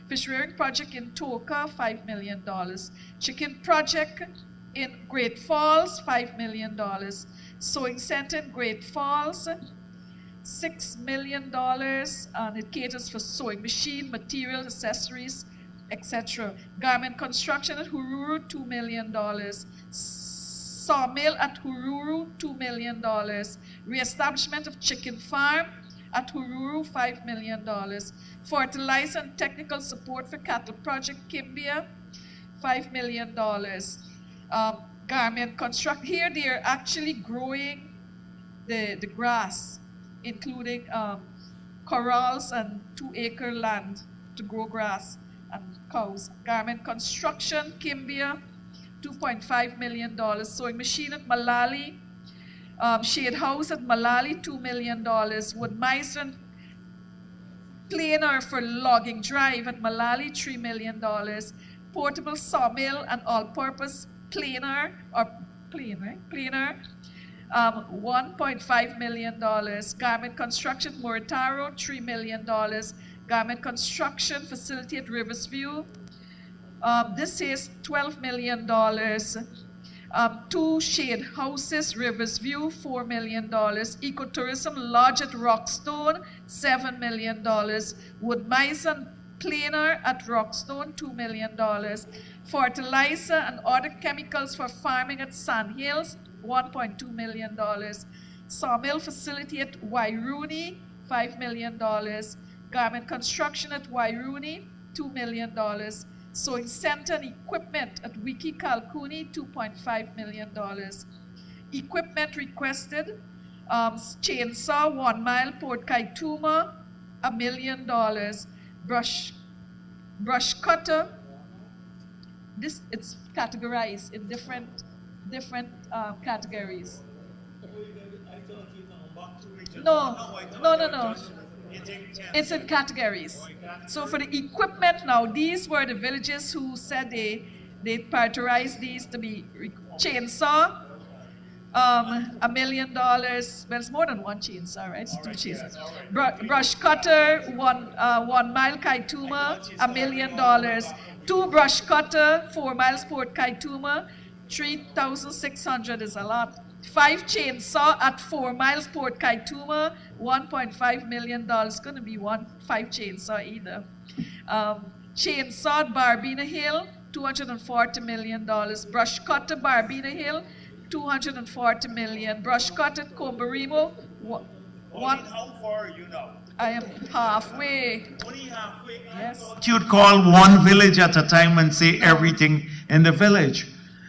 Fish rearing project in Toka, $5 million. Chicken project in Great Falls, $5 million. Sewing center in Great Falls, $6 million, and it caters for sewing machine, materials, accessories, etc. Garment construction at Hururu, $2 million. Sawmill at Hururu, $2 million. Reestablishment of chicken farm at Hururu, $5 million. Fertilizer and technical support for cattle project Kimbia, $5 million. Garment construct, here they are actually growing the grass, including corrals and 2-acre land to grow grass and cows. Garment construction, Kimbia, $2.5 million. Sewing machine at Malali. Shade house at Malali, $2 million. Wood miser and planer for logging drive at Malali, $3 million. Portable sawmill and all-purpose planer, or planer, $1.5 million. Garment construction, Moritaro, $3 million. Garment construction facility at Riversview, this is $12 million. 2 shade houses, Riversview, $4 million. Ecotourism lodge at Rockstone, $7 million. Wood miser and planer at Rockstone, $2 million. Fertilizer and other chemicals for farming at Sand Hills, $1.2 million. Sawmill facility at Wairuni, $5 million. Garment construction at Wairuni, $2 million. Sewing center and equipment at Wiki Kalkuni, $2.5 million. Equipment requested, chainsaw, 1 mile, Port Kaituma, $1 million. Brush cutter, it's categorized in different categories. No. It's in categories. So for the equipment now, these were the villages who said they prioritized these to be chainsaw, $1 million. Well, it's more than one chainsaw, right? It's 2 chainsaws. Brush cutter, 1 mile Kaituma, $1 million. 2 brush cutter, 4 miles Port Kaituma, 3,600 is a lot. 5 chainsaw at 4 miles Port Kaituma, $1.5 million. It's going to be 5 chainsaw either. Chainsaw at Barbina Hill, $240 million. Brush cutter, Barbina Hill, $240 million. Brush cutter at Combarimo, How far are you now? I am halfway. Only halfway. Yes. You'd call one village at a time and say everything in the village.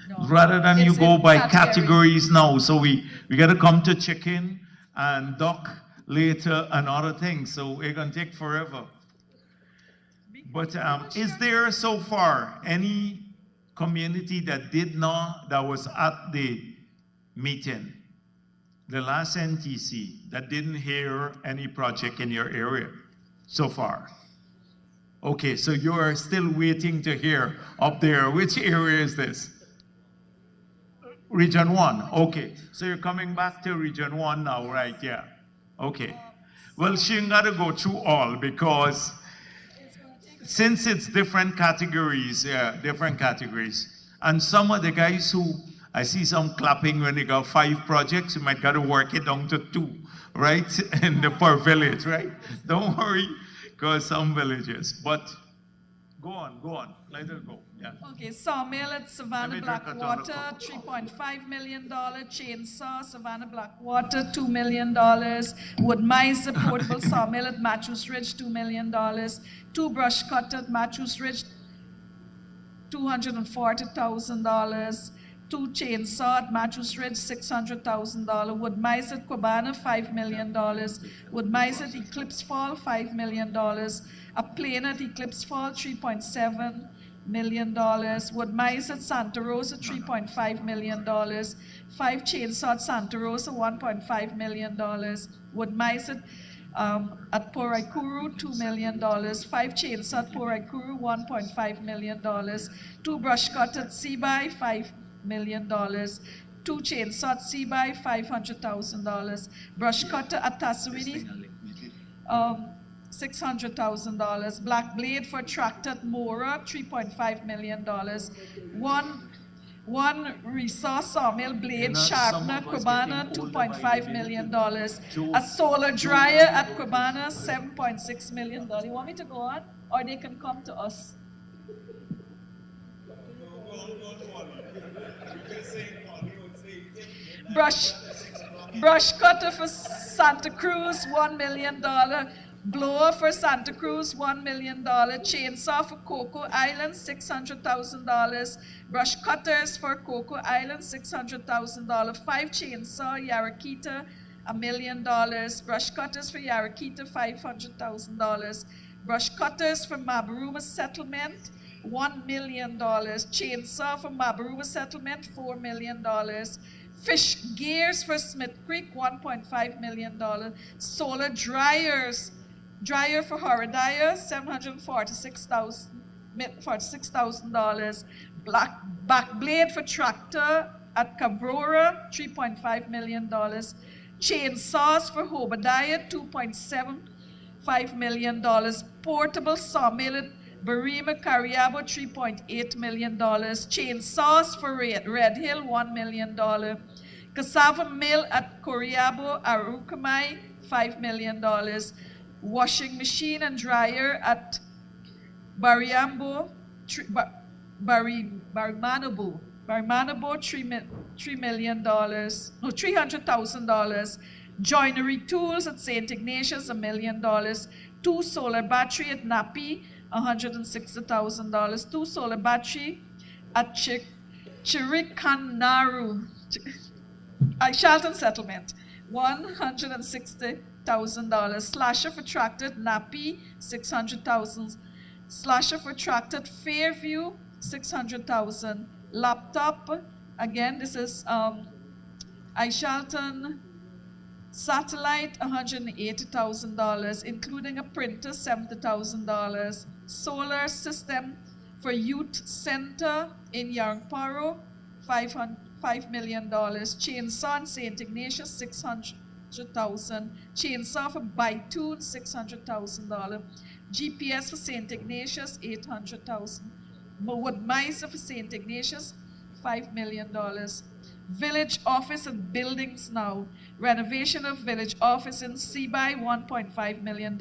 No. Rather than you It's go in by category. categories now. So we got to come to chicken and duck later and other things. So we're going to take forever. But is there so far any community that was at the meeting, the last NTC, that didn't hear any project in your area so far? Okay, so you are still waiting to hear up there. Which area is this? Region 1. Okay, so you're coming back to Region 1 now, right? Yeah. Okay. Well, she ain't got to go through all, because since it's different categories, and some of the guys who, I see some clapping when they got 5 projects, you might got to work it down to 2, right? In the per village, right? Don't worry, because some villages. But Go on. Let it go. Yeah. Okay, sawmill at Savannah Let me drink a Blackwater, ton of coke. $3.5 million. Chainsaw, Savannah Blackwater, $2 million. Wood miser portable sawmill at Matthews Ridge, $2 million. Two brush cutter at Matthews Ridge, $240,000. Two chainsaw at Matthews Ridge, $600,000. Wood miser at Quabana, $5 million. Wood miser at Eclipse Fall, $5 million. A plane at Eclipse Fall, $3.7 million. Wood miser at Santa Rosa, $3.5 million. Five chainsaw at Santa Rosa, $1.5 million. Wood miser at Poraikuru, $2 million. Five chainsaw at Poraikuru, $1.5 million. Two brush cut at Seaby, $5 million. Two chainsaw at Seaby, $500,000. Brush cutter at Tasawini, $600,000. Black blade for tractor at Mora, $3.5 million. One resource sawmill blade sharpener, Quabana, $2.5 million. A solar dryer at Quabana, $7.6 million. You want me to go on? Or they can come to us? Brush cutter for Santa Cruz, $1 million. Blower for Santa Cruz, $1 million. Chainsaw for Coco Island, $600,000. Brush cutters for Coco Island, $600,000. Five chainsaw, Yarakita, $1 million. Brush cutters for Yarakita, $500,000. Brush cutters for Mabaruma Settlement, $1 million. Chainsaw for Mabaruma Settlement, $4 million. Fish gears for Smith Creek, $1.5 million. Solar dryer for Horadaya, $746,000. Back blade for tractor at Cabrera, $3.5 million. Chainsaws for Obadiah, $2.75 million. Portable sawmill at Barima Cariabo, $3.8 million. Chainsaws for Red Hill, $1 million. Cassava mill at Coriabo, Arukamai, $5 million. Washing machine and dryer at Barimanobo, $300,000. Joinery tools at St. Ignatius, $1 million. Two solar battery at Napi, $160,000. Two solar battery at Chiricanaru, Shelton Settlement, $160,000. Slasher for tractor at Napi, $600,000. Slasher for tractor at Fairview, $600,000. Laptop, again, this is Shelton Satellite, $180,000, including a printer, $70,000. Solar system for Youth Center in Yarnparo, $5 million. Chainsaw in St. Ignatius, $600,000. Chainsaw for Baitoon, $600,000. GPS for St. Ignatius, $800,000. Wood miser for St. Ignatius, $5 million. Village office and buildings now. Renovation of village office in Seaby, $1.5 million.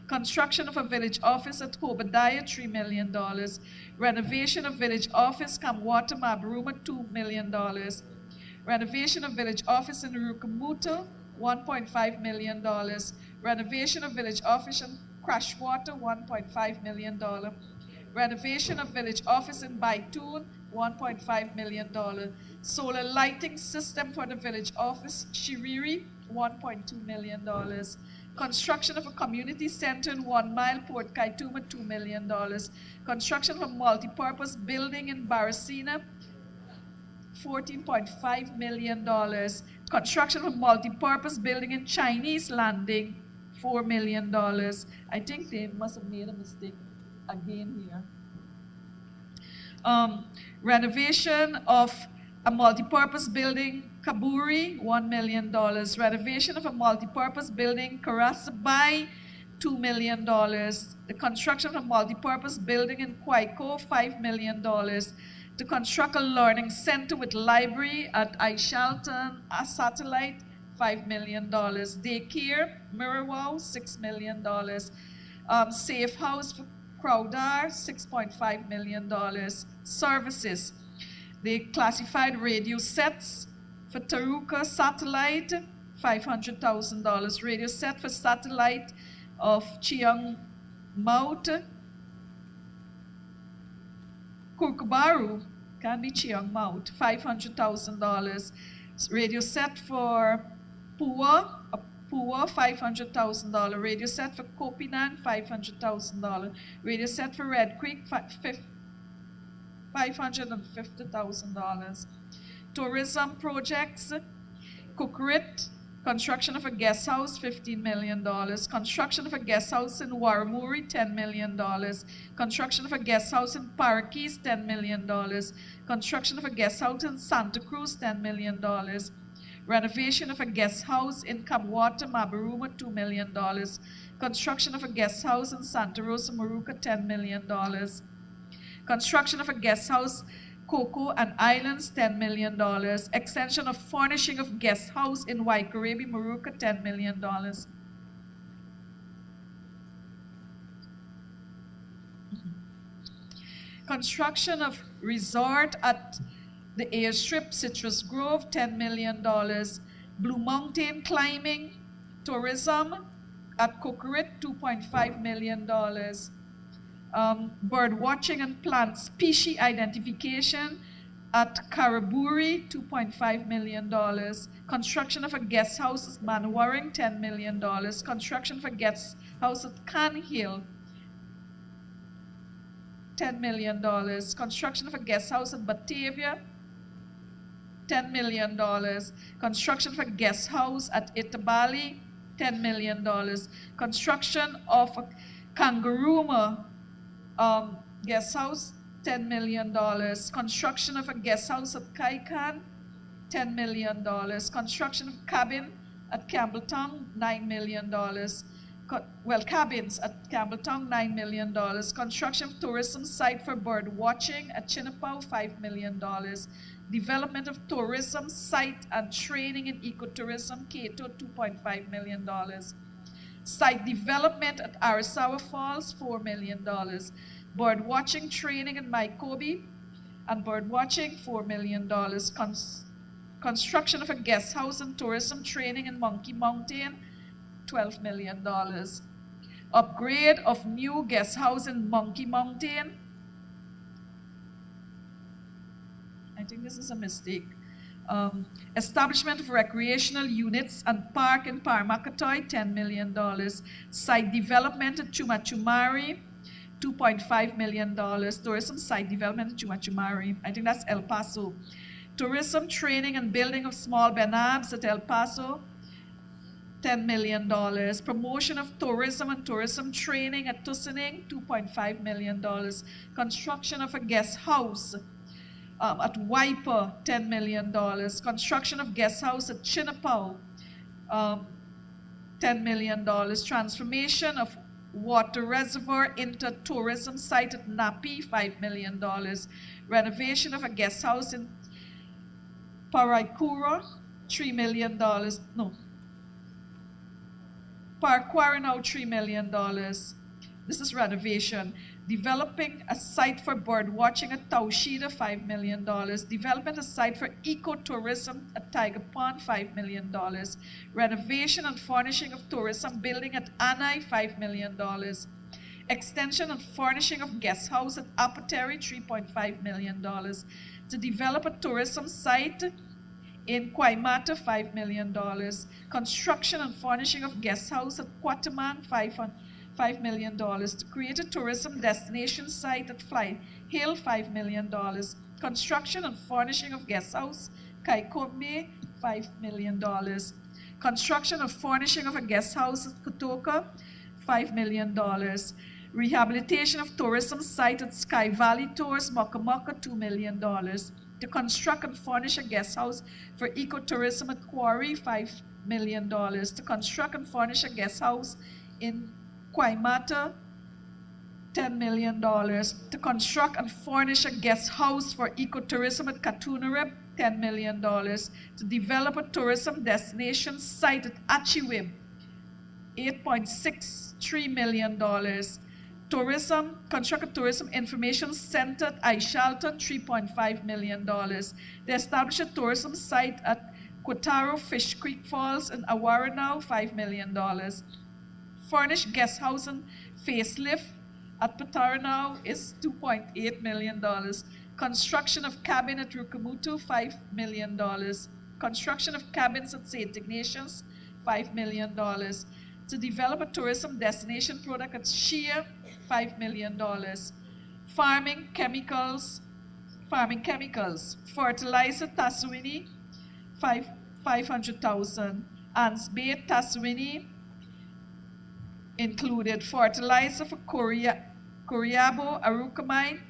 Construction of a village office at Obadiah, $3 million. Renovation of village office, Kamwata, Mabaruma, $2 million. Renovation of village office in Rukamuto, $1.5 million. Renovation of village office in Crashwater, $1.5 million. Renovation of village office in Baitoon, $1.5 million. Solar lighting system for the village office, Shiriri, $1.2 million. Construction of a community center in 1 Mile, Port Kaituma, $2 million. Construction of a multi-purpose building in Barasina, $14.5 million. Construction of a multi-purpose building in Chinese Landing, $4 million. I think they must have made a mistake again here. Renovation of a multi-purpose building, Kaburi, $1 million. Renovation of a multi-purpose building, Karasabai, $2 million. The construction of a multi-purpose building in Kwaiko, $5 million. To construct a learning center with library at Ishalton, a satellite, $5 million. Daycare, Mirawau, $6 million. Safe house Crowdar, $6.5 million. Services, they classified radio sets for Taruka satellite, $500,000. Radio set for satellite of Chiang Maut, Kookabaru, can be Chiang Maut, $500,000. Radio set for Pua, $500,000. Radio set for Kopinang, $500,000. Radio set for Red Creek, $550,000. Tourism projects, Kukrit, construction of a guest house, $15 million. Construction of a guest house in Waramuri, $10 million. Construction of a guest house in Parakees, $10 million. Construction of a guest house in Santa Cruz, $10 million. Renovation of a guest house in Kabwata, Mabaruma, $2 million. Construction of a guest house in Santa Rosa, Maruca, $10 million. Construction of a guest house, Coco and Islands, $10 million. Extension of furnishing of guest house in Waikarabi, Maruca, $10 million. Construction of resort at the airstrip, Citrus Grove, $10 million. Blue Mountain climbing, tourism at Cocorit, $2.5 million. Bird watching and plant species identification at Karaburi, $2.5 million. Construction of a guest house at Manawaring, $10 million. Construction of a guest house at Can Hill, $10 million. Construction of a guest house at Batavia, $10 million. Construction of a guest house at Itabali, $10 million. Construction of a Kangarooma guest house, $10 million. Construction of a guest house at Kaikan, $10 million. Construction of cabin at Campbelltown, $9 million. Cabins at Campbelltown, $9 million. Construction of tourism site for bird watching at Chinapao, $5 million. Development of tourism site and training in ecotourism, Cato, $2.5 million. Site development at Arisawa Falls, $4 million. Bird watching training in Maikobi and bird watching, $4 million. Construction of a guest house and tourism training in Monkey Mountain, $12 million. Upgrade of new guest house in Monkey Mountain. I think this is a mistake. Establishment of recreational units and park in Paramakatoy, $10 million. Site development at Chumachumari, $2.5 million. Tourism site development at Chumachumari. I think that's El Paso. Tourism training and building of small benabs at El Paso, $10 million. Promotion of tourism and tourism training at Tussining, $2.5 million. Construction of a guest house at Wiper, $10 million. Construction of guest house at Chinapao, $10 million. Transformation of water reservoir into tourism site at Napi, $5 million. Renovation of a guest house in Paraikura, $3 million. No. Parquarino, $3 million. This is renovation. Developing a site for bird watching at Taushida, $5 million. Development a site for ecotourism at Tiger Pond, $5 million. Renovation and furnishing of tourism building at Anai, $5 million. Extension and furnishing of guest house at Apateri, $3.5 million. To develop a tourism site in Kwaimata, $5 million. Construction and furnishing of guest house at Quatamang, $5 million. To create a tourism destination site at Fly Hill, $5 million. Construction and furnishing of guest house, Kaikombe, $5 million. Construction and furnishing of a guest house at Kotoka, $5 million. Rehabilitation of tourism site at Sky Valley Tours, Mokamoka, $2 million. To construct and furnish a guest house for ecotourism at Quarry, $5 million. To construct and furnish a guest house in Kwaimata, $10 million. To construct and furnish a guest house for ecotourism at Katunarib, $10 million. To develop a tourism destination site at Achiwib, $8.63 million. Tourism, construct a tourism information center at Aishalton, $3.5 million. They establish a tourism site at Quotaro Fish Creek Falls in Awarenau, $5 million. Furnish guest house and facelift at Pataranau is $2.8 million. Construction of cabin at Rukamutu, $5 million. Construction of cabins at St. Ignatius, $5 million. To develop a tourism destination product at Shea, $5 million. Farming chemicals, fertilizer Taswini, 500,000. Ansbate Taswini included fertilizer for Coriabo Arukamine,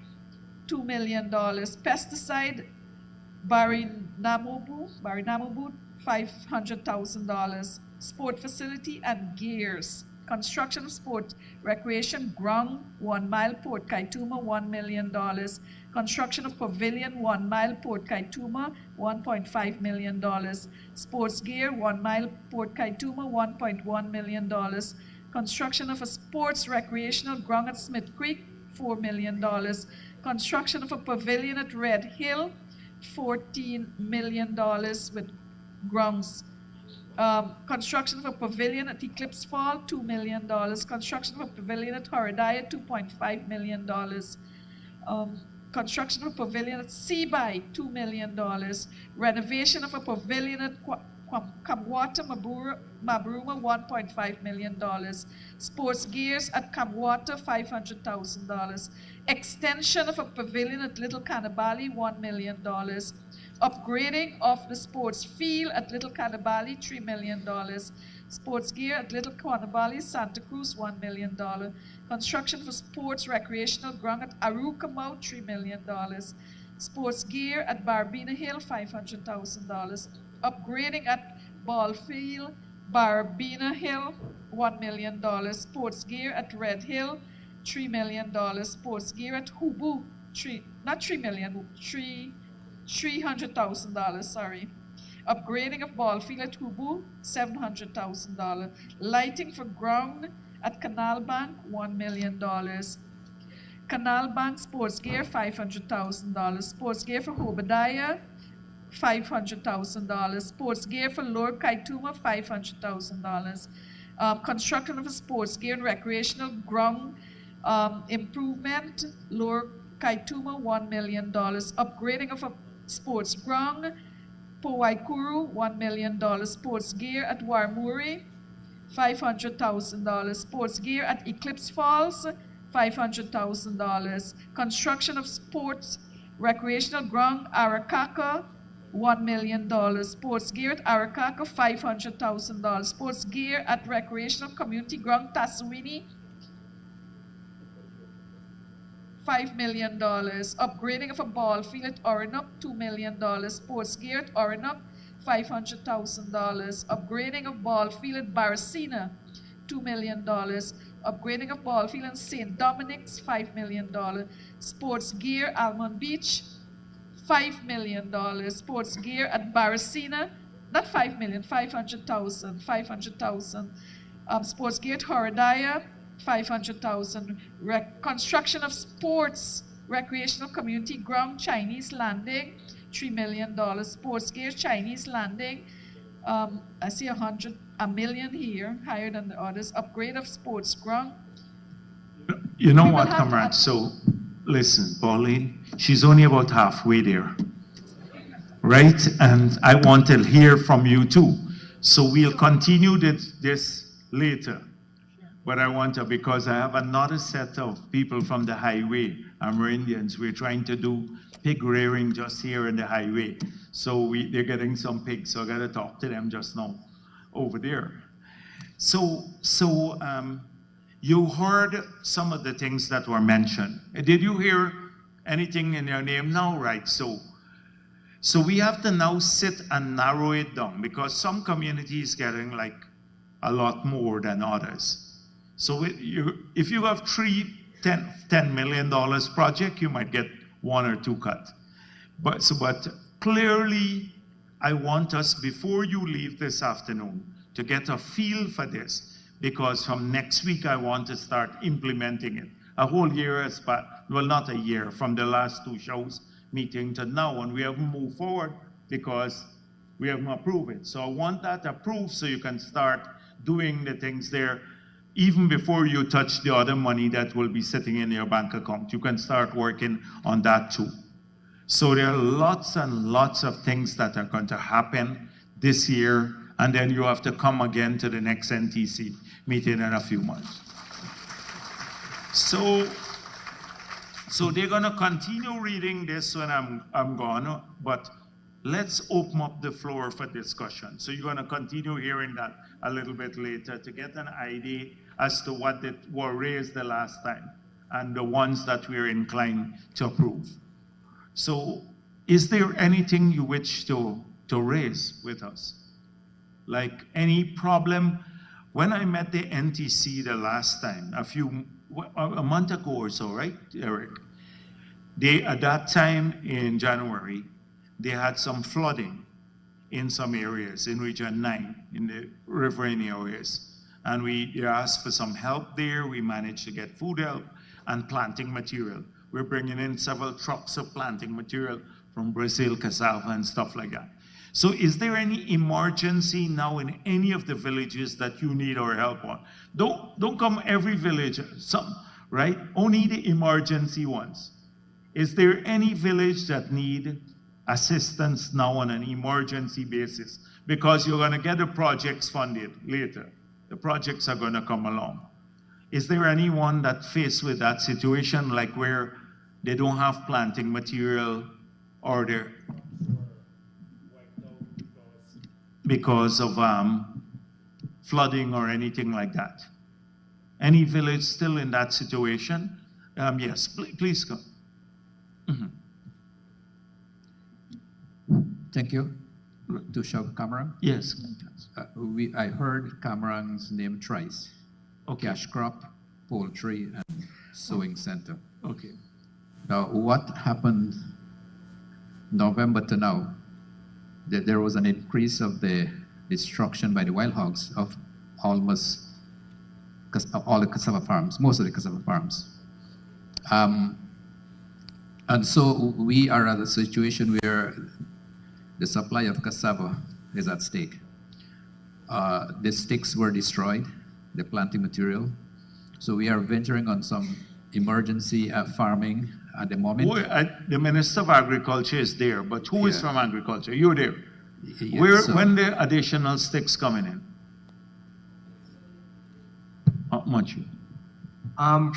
$2 million. Pesticide Barinamubu, $500,000. Sport facility and gears. Construction of sport recreation ground 1 mile Port Kaituma, $1 million. Construction of pavilion 1 mile Port Kaituma, $1.5 million. Sports gear 1 mile Port Kaituma, $1.1 million. Construction of a sports recreational ground at Smith Creek, $4 million. Construction of a pavilion at Red Hill, $14 million with grounds. Construction of a pavilion at Eclipse Fall, $2 million. Construction of a pavilion at Horadaya, $2.5 million. Construction of a pavilion at Seaby, $2 million. Renovation of a pavilion at Kamwata Mabruma, $1.5 million. Sports gears at Kamwata, $500,000. Extension of a pavilion at Little Canabali, $1 million. Upgrading of the sports field at Little Canabali, $3 million. Sports gear at Little Canabali, Santa Cruz, $1 million. Construction for sports recreational ground at Arukamau, $3 million. Sports gear at Barbina Hill, $500,000. Upgrading at Ball Field, Barbina Hill, $1 million. Sports gear at Red Hill, $3 million. Sports gear at Hubu, $300,000, sorry. Upgrading of ball field at Hubu, $700,000. Lighting for ground at Canal Bank, $1 million. Canal Bank sports gear, $500,000. Sports gear for Obadiah, $500,000. Sports gear for Lower Kaituma, $500,000. Construction of a sports gear and recreational ground improvement, Lower Kaituma, $1 million. Upgrading of a sports ground, Powaikuru, $1 million. Sports gear at Warmuri, $500,000. Sports gear at Eclipse Falls, $500,000. Construction of sports recreational ground, Arakaka, $1 million. Sports gear at Arakaka, $500,000. Sports gear at recreational community ground, Taswini, $5 million. Upgrading of a ball field at Oranuk, $2 million. Sports gear at Oranuk, $500,000. Upgrading of ball field at Baracina, $2 million. Upgrading of ball field in St. Dominic's, $5 million. Sports gear, Almond Beach, $5 million. Sports gear at Baracina, not $5 million, $500,000. Sports gear at Horadaya, $500,000. Construction of sports recreational community ground, Chinese Landing, $3 million. Sports gear, Chinese Landing, I see $1 million here, higher than the others. Upgrade of sports ground. You know what, comrade? So, listen, Pauline, she's only about halfway there, right? And I want to hear from you too. So we'll continue this later. But I want to, because I have another set of people from the highway, Amerindians. We're trying to do pig rearing just here in the highway. So they're getting some pigs, so I got to talk to them just now over there. So you heard some of the things that were mentioned. Did you hear anything in your name now? Right, so we have to now sit and narrow it down, because some communities getting like a lot more than others. So if you have $10 million project, you might get 1 or 2 cut. But clearly, I want us, before you leave this afternoon, to get a feel for this, because from next week I want to start implementing it. A whole year has passed, well, not a year, from the last two shows meeting to now, and we haven't moved forward because we haven't approved it. So I want that approved so you can start doing the things there even before you touch the other money that will be sitting in your bank account. You can start working on that too. So there are lots and lots of things that are going to happen this year, and then you have to come again to the next NTC meeting in a few months. So they're going to continue reading this when I'm gone, but let's open up the floor for discussion. So you're going to continue hearing that a little bit later to get an idea as to what were raised the last time and the ones that we're inclined to approve. So is there anything you wish to raise with us? Like any problem? When I met the NTC the last time, a month ago or so, right, Eric? At that time in January, they had some flooding in some areas in Region 9, in the riverine areas. And we asked for some help there. We managed to get food help and planting material. We're bringing in several trucks of planting material from Brazil, cassava, and stuff like that. So is there any emergency now in any of the villages that you need our help on? Don't come every village, some, right? Only the emergency ones. Is there any village that need assistance now on an emergency basis? Because you're going to get the projects funded later. The projects are going to come along. Is there anyone that faced with that situation, like where they don't have planting material or they're because of flooding or anything like that? Any village still in that situation? Yes, please go. Mm-hmm. Thank you. To show Cameron? Yes. I heard Cameron's name twice. Okay. Cash crop, poultry, and sewing center. Okay. Now, what happened November to now? There was an increase of the destruction by the wild hogs of almost all the cassava farms, most of the cassava farms. And so we are at a situation where the supply of cassava is at stake. The sticks were destroyed, the planting material. So we are venturing on some emergency farming at the moment. The Minister of Agriculture is there, but who is from agriculture? You're there. Yeah, when the additional sticks coming in? How much?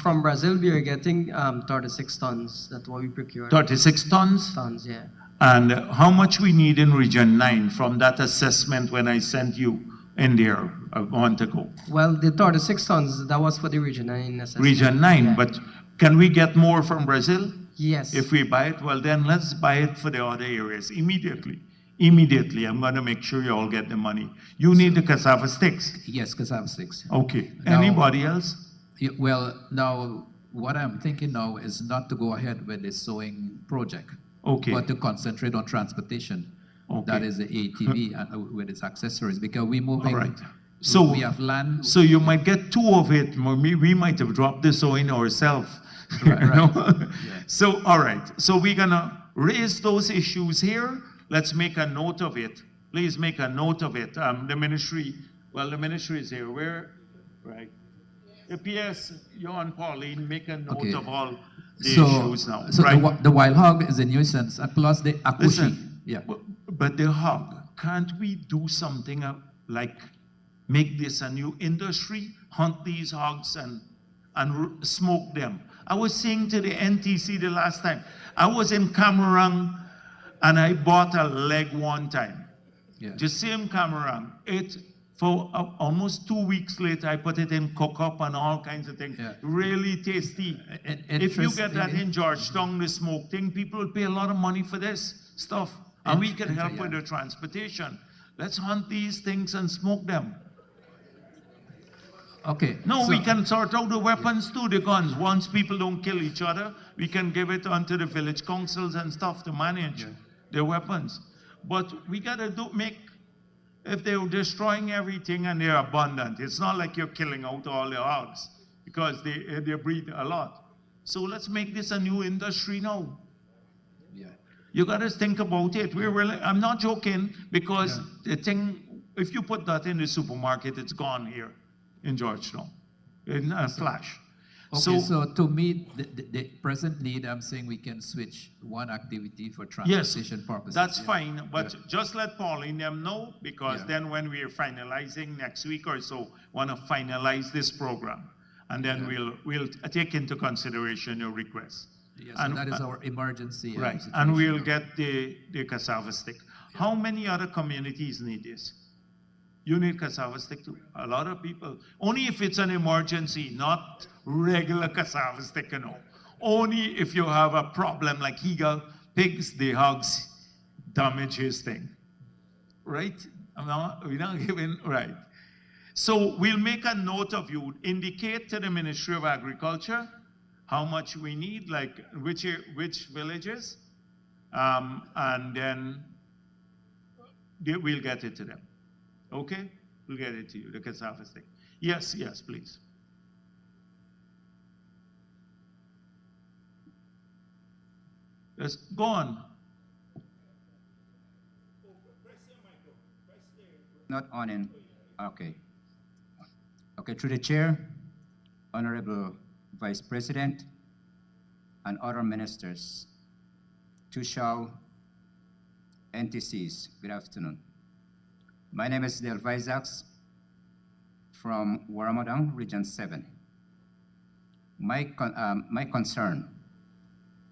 From Brazil, we are getting 36 tons. That's what we procured. 36 tons? Tons, yeah. And how much we need in Region 9 from that assessment when I sent you in there a month ago? Well, the 36 tons, that was for the Region 9 assessment. Region 9, yeah. But can we get more from Brazil? Yes. If we buy it, well then let's buy it for the other areas immediately. Immediately, I'm going to make sure you all get the money. You need the cassava sticks. Yes, cassava sticks. Okay. Now, anybody else? Well, now what I'm thinking now is not to go ahead with the sewing project, Okay. but to concentrate on transportation. Okay. That is the ATV and with its accessories, because we're moving. All right. So we have land. So you might get two of it. We might have dropped the sewing ourselves. Right, right. Yeah. So all right. So we're gonna raise those issues here. Let's make a note of it. Please make a note of it. The ministry. Well, the ministry is here. Where? Right. The PS, John, Pauline, make a note Okay. of all the So, issues now. so right? the wild hog is a nuisance, and plus the akushi. Listen, Yeah. But the hog, can't we do something like make this a new industry? Hunt these hogs and smoke them. I was saying to the NTC the last time, I was in Cameroon and I bought a leg one time. Yeah. The same Cameroon. For almost 2 weeks later, I put it in cook-up and all kinds of things. Yeah. Really tasty. If you get that in Georgetown, the smoke thing, people will pay a lot of money for this stuff. And we can help with the transportation. Let's hunt these things and smoke them. Okay. No, so- we can sort out the weapons too, the guns. Once people don't kill each other, we can give it onto the village councils and stuff to manage their weapons. But we gotta if they're destroying everything and they're abundant, it's not like you're killing out all the hogs because they breed a lot. So let's make this a new industry now. Yeah. You got to think about it. We're really, I'm not joking, because the thing, if you put that in the supermarket, it's gone here in Georgetown in a flash. Okay, so to meet the present need, I'm saying we can switch one activity for transportation purposes. That's yeah. fine, but just let Pauline them know, because Yeah. then when we are finalizing next week or so, want to finalize this program, and then we'll take into consideration your request. Yeah, so that is our emergency. Right, situation. and we'll get the cassava stick. How many other communities need this? You need cassava stick too? A lot of people. Only if it's an emergency, not regular cassava stick, you know. Only if you have a problem like he got pigs, the hogs damage his thing. Right? We're not giving, right. So we'll make a note of you, indicate to the Ministry of Agriculture how much we need, like which villages, and then we'll get it to them. Okay? We'll get it to you, the cassava stick. Yes, yes, please. Yes, go on. Not on in. Okay. Okay, through the chair, Honorable Vice President, and other ministers, Tushao, NTCs, good afternoon. My name is Del Visax from Waramadang, Region 7. My concern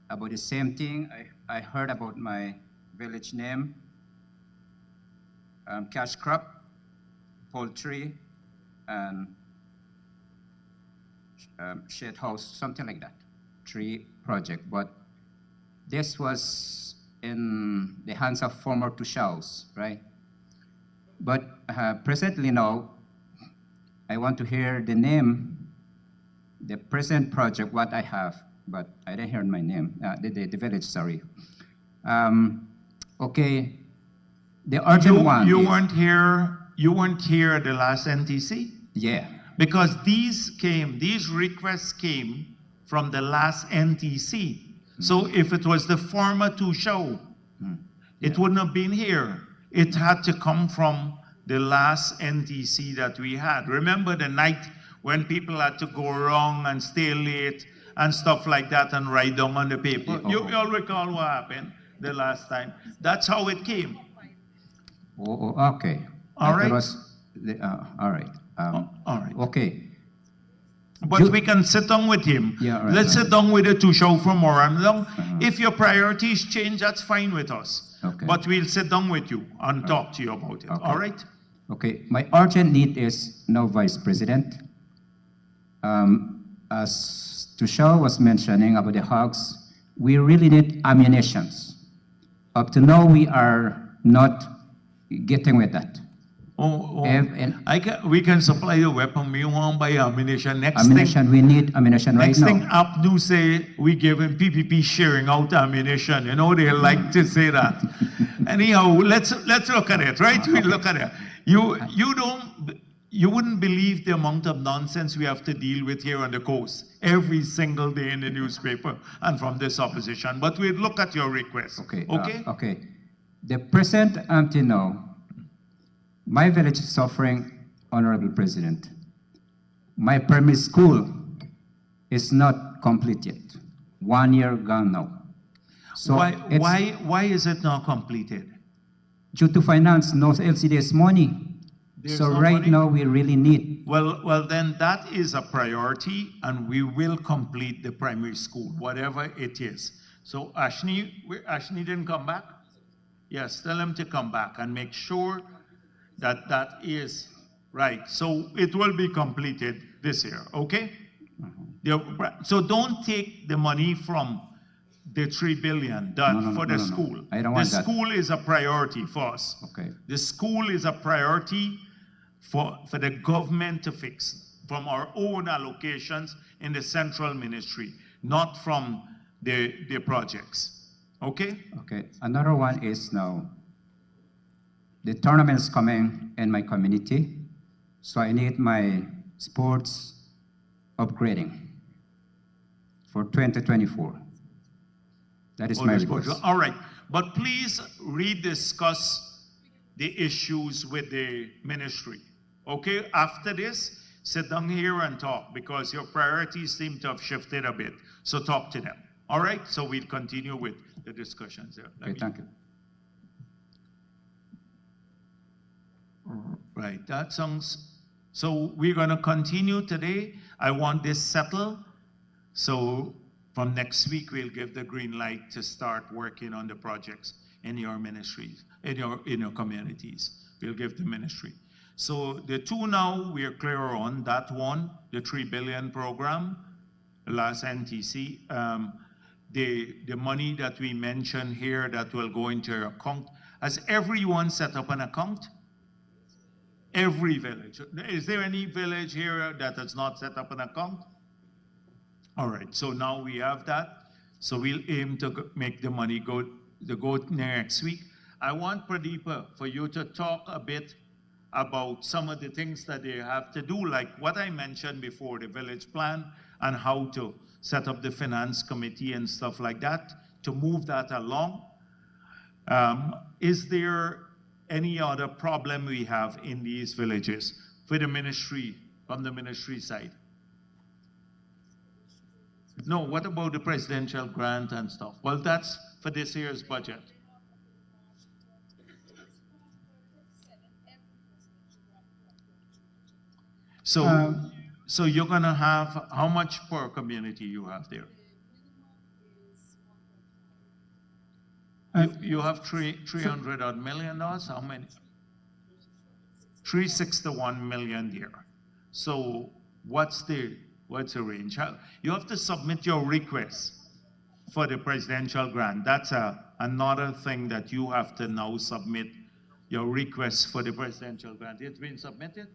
about the same thing I heard about my village name, cash crop, poultry, and shed house, something like that, tree project. But this was in the hands of former Tushaos, right? But presently now, I want to hear the name, the present project, what I have, but I didn't hear my name, the village, sorry. Okay, the urgent one You is, weren't here at the last NTC? yeah, Because these requests came from the last NTC. So if it was the former Tushao, it wouldn't have been here. It had to come from the last NTC that we had. Remember the night when people had to go wrong and stay late and stuff like that and write down on the paper? You all recall what happened the last time? That's how it came. Okay. All right. All right. All right. Okay. But we can sit down with him. Yeah, right, Let's sit down with the Tushao from Moramdang. If your priorities change, that's fine with us. Okay. But we'll sit down with you and talk to you about it. Okay. All right? Okay. My urgent need is now, Vice President. As Tushao was mentioning about the hogs, we really need ammunitions. Up to now, we are not getting with that. We can supply the weapon. We want buy ammunition. We need ammunition right next now. thing Abdu say, we give him PPP sharing out ammunition. You know, they like to say that. Anyhow, let's look at it, right? We look at it. You wouldn't believe the amount of nonsense we have to deal with here on the coast every single day in the newspaper and from this opposition. But we'll look at your request. Okay. Okay? Okay. The present until now, my village is suffering, Honorable President. My primary school is not complete yet. 1 year gone now. So why is it not completed? Due to finance, no LCDS money. There's so no right money? now we really need. Well, then that is a priority, and we will complete the primary school, whatever it is. So Ashley didn't come back? Yes, tell him to come back and make sure that is right. So it will be completed this year, okay? So don't take the money from the 3 billion for the school. I don't want the that. school is a priority for us. Okay. The school is a priority for the government to fix from our own allocations in the central ministry, not from the projects. Okay? Okay. Another one is now, the tournament is coming in my community, so I need my sports upgrading. for 2024. That is my request. All right, but please rediscuss the issues with the ministry. Okay, after this, sit down here and talk because your priorities seem to have shifted a bit. So talk to them. All right, so we'll continue with the discussions there. Okay, thank you. Right, that sounds, so we're gonna continue today. I want this settled. So from next week, we'll give the green light to start working on the projects in your ministries, in your communities. We'll give the ministry. So the two now we're clear on, that one, the 3 billion program, the last NTC, the money that we mentioned here that will go into your account. Has everyone set up an account? Every village. Is there any village here that has not set up an account? All right, so now we have that. So we'll aim to make the money go next week. I want Pradeepa for you to talk a bit about some of the things that they have to do, like what I mentioned before, the village plan and how to set up the finance committee and stuff like that to move that along. Is there any other problem we have in these villages for the ministry, from the ministry side? No, what about the presidential grant and stuff? Well, that's for this year's budget. So, so you're gonna have, how much per community you have there? You have $300 odd million, how many? 361 million there. So what's the range? You have to submit your request for the presidential grant. That's another thing that you have to now submit your request for the presidential grant. It's been submitted?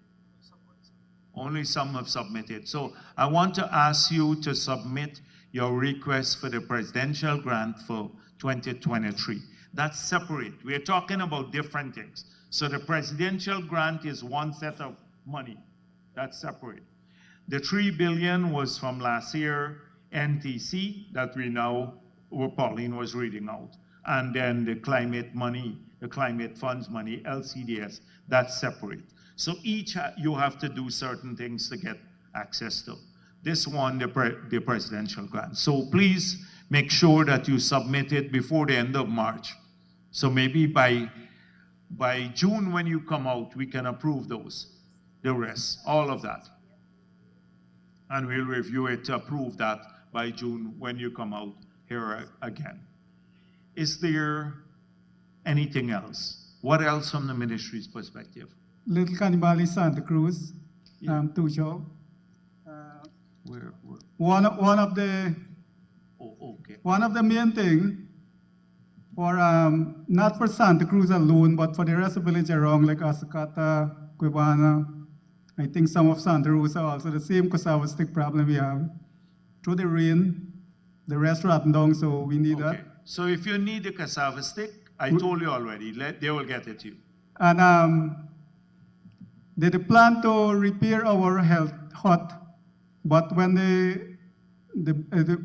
Only some have submitted. So I want to ask you to submit your request for the presidential grant for 2023. That's separate. We're talking about different things. So the presidential grant is one set of money. That's separate. The 3 billion was from last year, NTC, that we now, Pauline was reading out. And then the climate money, the climate funds money, LCDS, that's separate. So each, you have to do certain things to get access to. This one, the presidential grant. So please make sure that you submit it before the end of March. So maybe by June when you come out, we can approve those, the rest, all of that. And we'll review it to approve that by June when you come out here again. Is there anything else? What else from the ministry's perspective? Little Canibali, Santa Cruz, Tujo. Where? One of the Okay. One of the main thing for not for Santa Cruz alone, but for the rest of the village around, like Asakata, Guyana, I think some of Santa Rosa also the same cassava stick problem we have. Through the rain, the rest rotten down, so we need that. So if you need a cassava stick, I told you already, they will get it to you. And they plan to repair our health hut, but when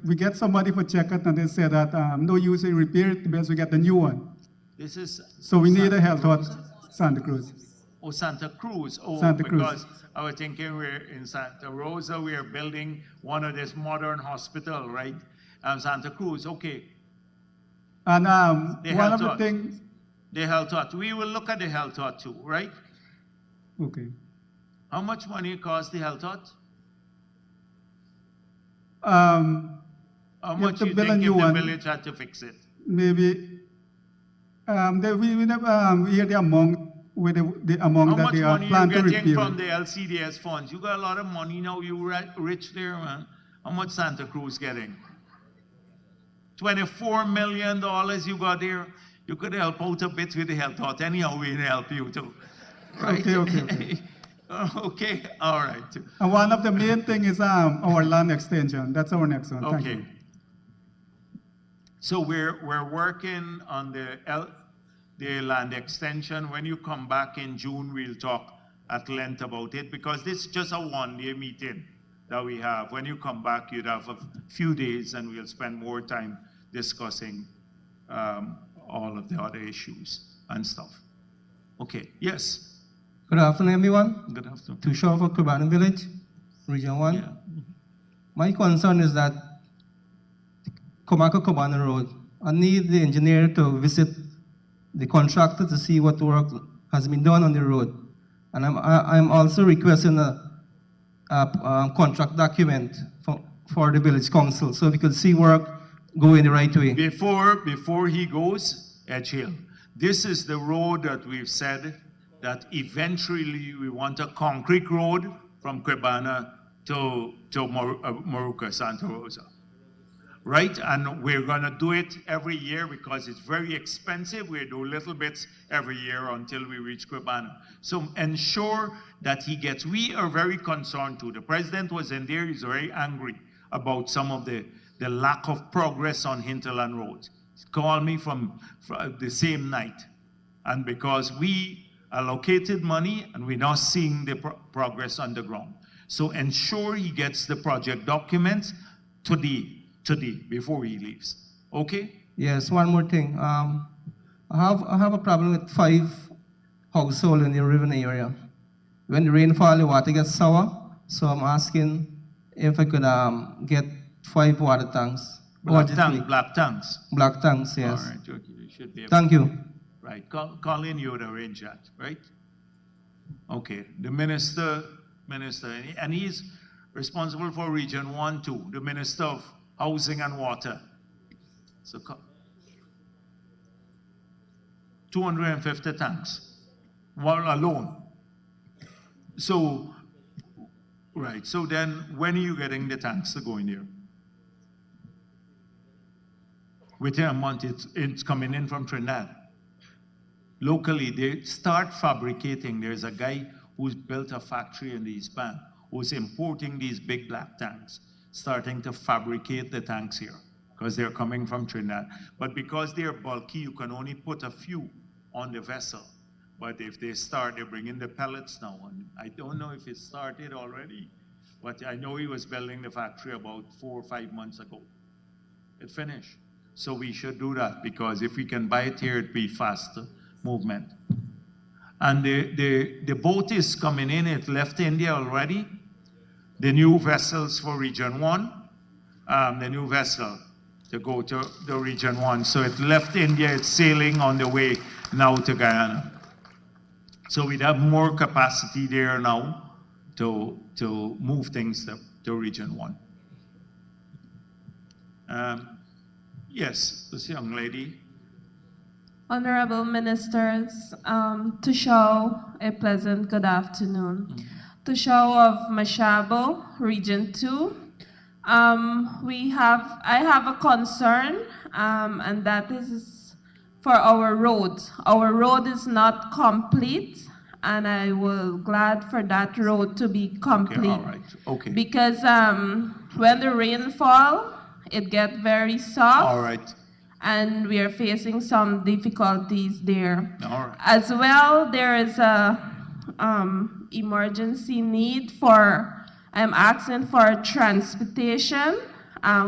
we get somebody for check it and they say that no use in repair it because we get the new one. This is so we need a health hut, Santa Cruz. Oh, Santa Cruz. Oh, Santa because Cruz. I was thinking we're in Santa Rosa, we are building one of this modern hospital, right? Santa Cruz, okay. And The one health of the hut. things. The health hut. We will look at the health hut too, right? Okay. How much money cost the health hut? How much you think if the village had to fix it? Maybe we never hear the amount with the amount that they are planning to How much money you getting repair. from the LCDS funds? You got a lot of money now, you rich there, man. How much Santa Cruz getting? $24 million you got there. You could help out a bit with the health hut. Anyhow, we'll help you too. Right? Okay. Okay, all right. And one of the main thing is our land extension. That's our next one. Thank you. So we're working on the land extension. When you come back in June, we'll talk at length about it because this is just a one-day meeting. that we have. When you come back, you'd have a few days and we'll spend more time discussing all of the other issues and stuff. Okay, yes. Good afternoon, everyone. Good afternoon. To show for Cubana Village, Region 1. Yeah. My concern is that Komaka-Cubana Road, I need the engineer to visit the contractor to see what work has been done on the road. And I'm also requesting a contract document for the village council so we could see work go in the right way. Before he goes, Edge Hill, this is the road that we've said that eventually we want a concrete road from Cubana to Moruca, Santa Rosa. Right? And we're going to do it every year because it's very expensive. We do little bits every year until we reach Cubana. So ensure that he gets, we are very concerned too. The president was in there, he's very angry about some of the lack of progress on Hinterland Road. He called me from the same night. And because we allocated money and we're not seeing the progress on the ground. So ensure he gets the project documents today, before he leaves. Okay? Yes, one more thing. I have a problem with 5 households in the Riven area. When the rainfall, the water gets sour. So I'm asking if I could get 5 water tanks. Black tanks. Black tanks, yes. All right, okay, you should be able. Thank you. Right, Colin, you would arrange that, right? Okay, the minister, and he's responsible for Region 1 too, the Minister of Housing and Water. So 250 tanks, one alone. So, right, so then when are you getting the tanks to go in here? Within a month, it's coming in from Trinidad. Locally, they start fabricating. There's a guy who's built a factory in the East Bank who's importing these big black tanks, starting to fabricate the tanks here because they're coming from Trinidad. But because they're bulky, you can only put a few on the vessel. But if they start, they're bringing the pellets now. And I don't know if it started already, but I know he was building the factory about 4 or 5 months ago. It finished. So we should do that because if we can buy it here, it'd be faster movement. And the boat is coming in. It left India already. The new vessels for Region 1, the new vessel to go to the Region 1. So it left India. It's sailing on the way now to Guyana. So we'd have more capacity there now to move things to Region 1. Yes, this young lady. Honorable Ministers, to show a pleasant good afternoon. To show of Mashabo, Region 2, I have a concern, and that is for our road. Our road is not complete, and I will glad for that road to be complete. Okay, all right. Okay. Because when the rain fall, it gets very soft. All right. And we are facing some difficulties there. All right. As well, there is a emergency need for, I'm asking for transportation,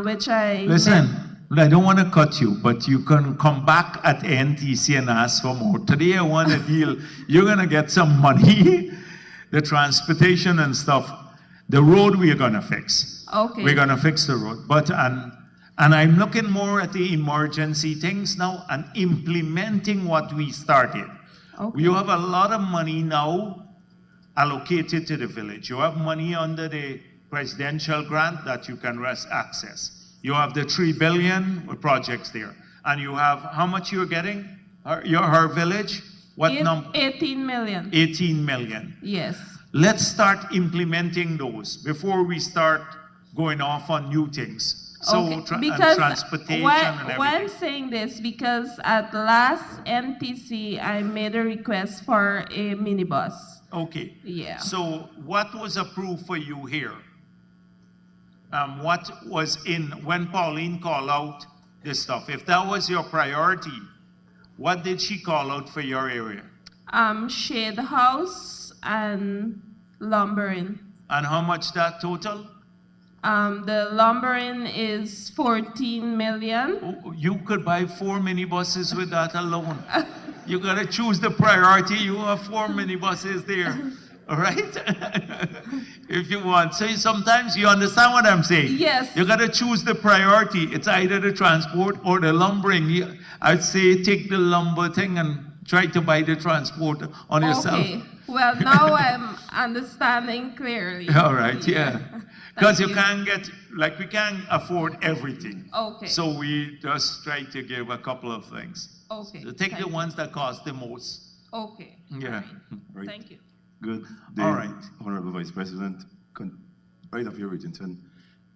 which I... Listen, I don't want to cut you, but you can come back at NTC and ask for more. Today I want to deal, you're going to get some money, the transportation and stuff. The road we're going to fix. Okay. We're going to fix the road. But, and I'm looking more at the emergency things now and implementing what we started. Okay. You have a lot of money now allocated to the village. You have money under the presidential grant that you can access. You have the 3 billion projects there. And you have, how much you're getting? Her village? What number? 18 million. 18 million. Yes. Let's start implementing those before we start going off on new things. So, okay. and transportation and everything. Why I'm saying this, because at last NTC, I made a request for a minibus. Okay. Yeah. So what was approved for you here? What was in, when Pauline called out this stuff? If that was your priority, what did she call out for your area? Shade house and lumbering. And how much that total? The lumbering is 14 million. Oh, you could buy 4 minibuses with that alone. You gotta choose the priority. You have 4 minibuses there, all right? If you want. So sometimes you understand what I'm saying? Yes. You gotta choose the priority. It's either the transport or the lumbering. I'd say take the lumber thing and try to buy the transport on yourself. Okay. Well, now I'm understanding clearly. All right, yeah. Because Thank you can't get, like, we can't afford everything. Okay. So we just try to give a couple of things. Okay. So take the Thank you. ones that cost the most. Okay. Yeah. Right. Thank you. Good day, All right. Honorable Vice President. Right up here, Regentton.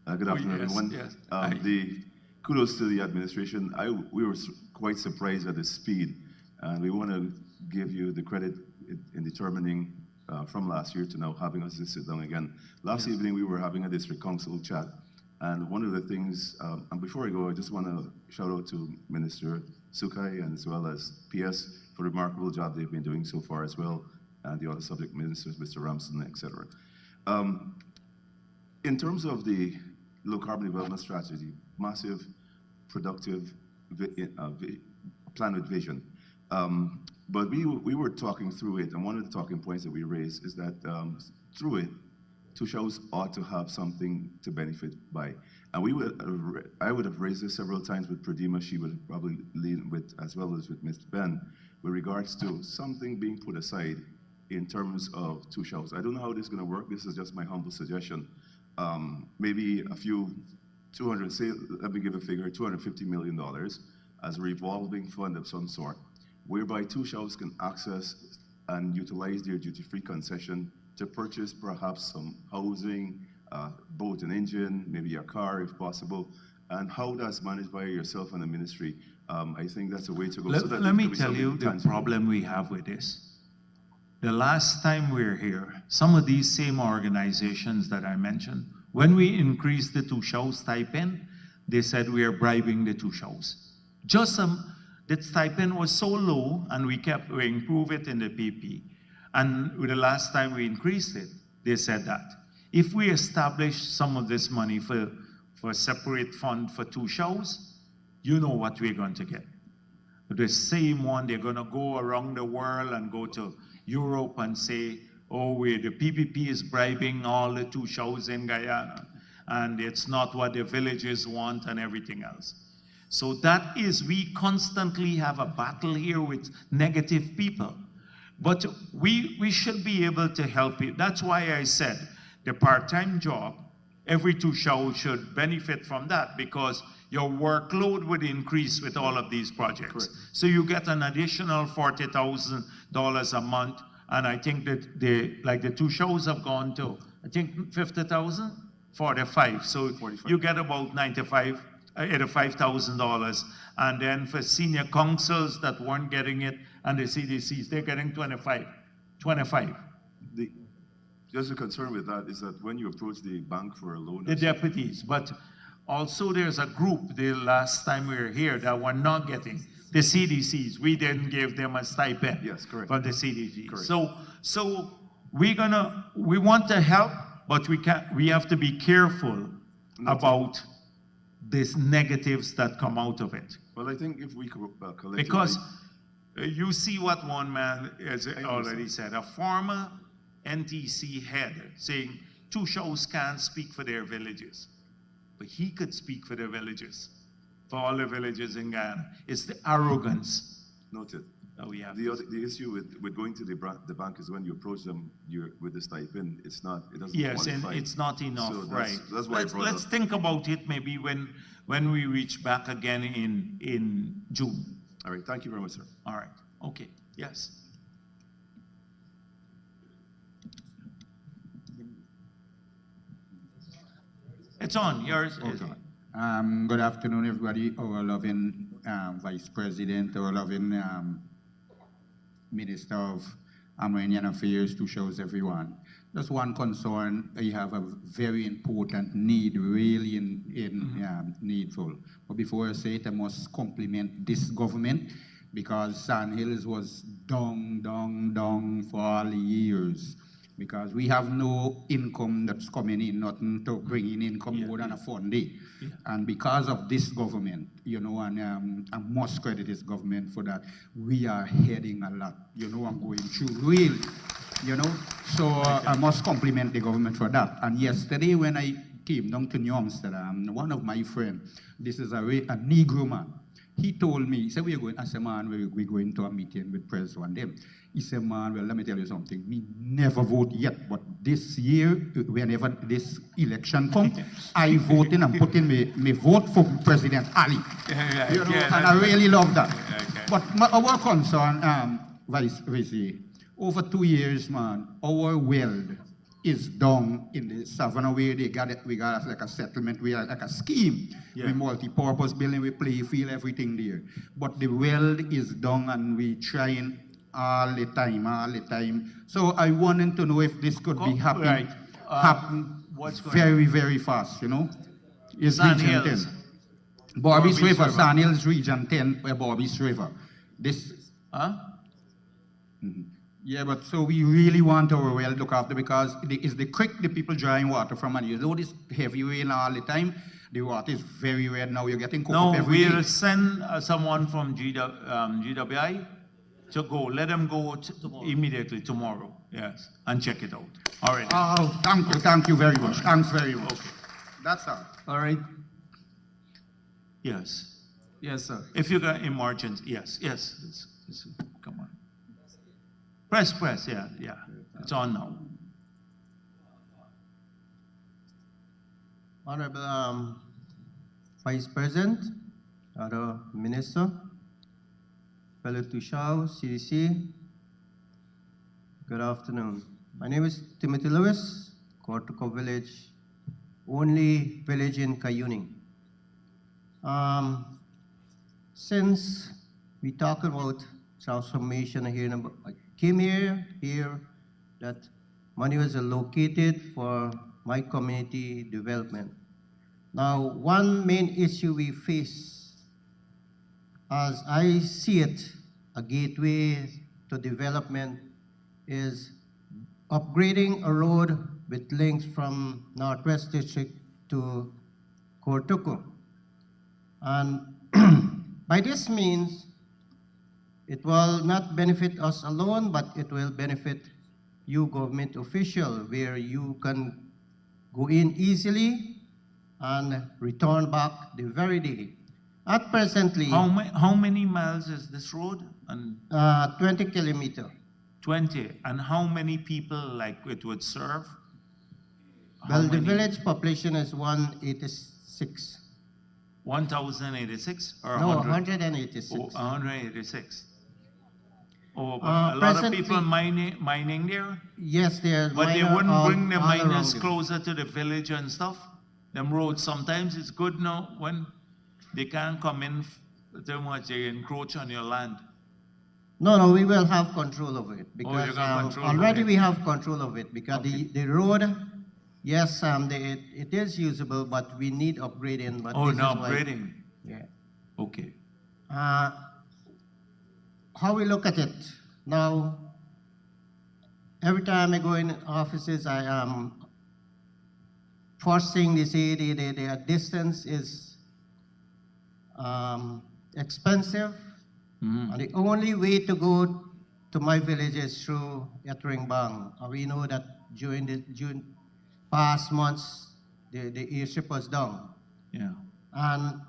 Good Oh, afternoon, yes, everyone. yes. The kudos to the administration. We were quite surprised at the speed, and we want to give you the credit in determining from last year to now having us to sit down again. Last evening, we were having a district council chat, and one of the things, and before I go, I just want to shout out to Minister Sukai and as well as PS for the remarkable job they've been doing so far as well, and the other subject ministers, Mr. Ramsden, etc. In terms of the low carbon development strategy, massive, productive plan with vision. But we were talking through it, and one of the talking points that we raised is that through it, Tushos ought to have something to benefit by. And I would have raised this several times with Pradima. She would probably lean with, as well as with Mr. Ben, with regards to something being put aside in terms of Tushos. I don't know how this is going to work. This is just my humble suggestion. Maybe a few 200, say, let me give a figure, $250 million as a revolving fund of some sort, whereby Tushos can access and utilize their duty-free concession to purchase perhaps some housing, boat and engine, maybe a car if possible. And how that's managed by yourself and the ministry, I think that's a way to go. Let me tell you the problem we have with this. The last time we were here, some of these same organizations that I mentioned, when we increased the Tushos stipend, they said we are bribing the Tushos. The stipend was so low, and we improved it in the PP. And with the last time we increased it, they said that if we establish some of this money for a separate fund for Tushos, you know what we're going to get. The same one, they're going to go around the world and go to Europe and say, oh, the PPP is bribing all the Tushos in Guyana, and it's not what the villages want and everything else. So that is, we constantly have a battle here with negative people. But we should be able to help you. That's why I said the part-time job, every Tushao should benefit from that, because your workload would increase with all of these projects. Correct. So you get an additional $40,000 a month, and I think that the Tushos have gone to, I think, 50,000, 45. So 45. You get about $85,000, and then for senior councils that weren't getting it, and the CDCs, they're getting 25. Just a concern with that is that when you approach the bank for a loan, The deputies, but also there's a group, the last time we were here, that were not getting, the CDCs, we didn't give them a stipend. Yes, correct. From the CDCs. Correct. So we want to help, but we have to be careful about these negatives that come out of it. well, I think if we could collectively... Because you see what one man has already said, a former NTC head saying Tushos can't speak for their villages, but he could speak for their villages, for all the villages in Guyana. It's the arrogance. Noted. that we have. The issue with going to the bank is when you approach them with the stipend, it doesn't Yes, qualify. and it's not enough, So right? that's why Let's think about it maybe when we reach back again in June. All right, thank you very much, sir. All right, okay, yes. It's on, yours is Okay. on. Good afternoon, everybody. Our loving Vice President, our loving Minister of Amerindian Affairs, to show everyone. Just one concern, you have a very important need, really needful. But before I say it, I must compliment this government, because Sand Hills was down for all the years. because we have no income that's coming in, nothing to bring in income more than a Sunday. And because of this government, you know, and I must credit this government for that, we are heading a lot, you know, and going through really, you know. So I must compliment the government for that. And yesterday when I came down to New Amsterdam, one of my friends, this is a Negro man, he told me, he said, we're going, I said, man, we're going to a meeting with President Hon. He said, man, well, let me tell you something. Me never vote yet, but this year, whenever this election comes, I vote in and put in my vote for President Ali. You know, and I really love that. But our concern, Vice President, over 2 years, man, our wealth is down in the savannah where they got it. We got like a settlement, we are like a scheme. We multi-purpose building, we play field, everything there. But the wealth is down and we trying all the time. So I wanted to know if this could be happen very, very fast, you know. It's Region 10. Bobby's River, Sand Hills Region 10, Bobby's River. This, Yeah, but so we really want our well looked after because it's the creek the people drawing water from, and you know this heavy rain all the time. The water is very red now. You're getting cooked up every day. We'll send someone from GWI to go. Let them go immediately tomorrow. Yes, and check it out. All right. Oh, thank you very much. Thanks very much. Okay. That's all. All right. Yes. Yes, sir. If you got emergency, yes. Come on. Press, yeah. It's on now. Honorable Vice President, other Minister, fellow Tushao, CDC, good afternoon. My name is Timothy Lewis, Kortoko Village, only village in Cayuning. Since we talk about transformation here, I came here that money was allocated for my community development. Now, one main issue we face, as I see it, a gateway to development is upgrading a road with links from Northwest District to Kortoko. And by this means, it will not benefit us alone, but it will benefit you government official, where you can go in easily and return back the very day. At presently, how many miles is this road? And 20 kilometers. 20. And how many people like it would serve? Well, the village population is 186. 1,086 or no, 100? 186. Oh, 186. Oh, but a lot of people mining there? Yes, there. But they wouldn't bring the miners closer to the village and stuff? Them roads, sometimes it's good now when they can't come in too much, they encroach on your land. No, we will have control of it because you got control already of it. we have control of it because the road, yes, it is usable, but we need upgrading. But Oh, this no, is why- upgrading. Yeah. Okay. How we look at it now, every time I go in offices, I am first thing they say their distance is expensive, and the only way to go to my village is through Ettringbang. And we know that during the past months, the airstrip was down. Yeah. And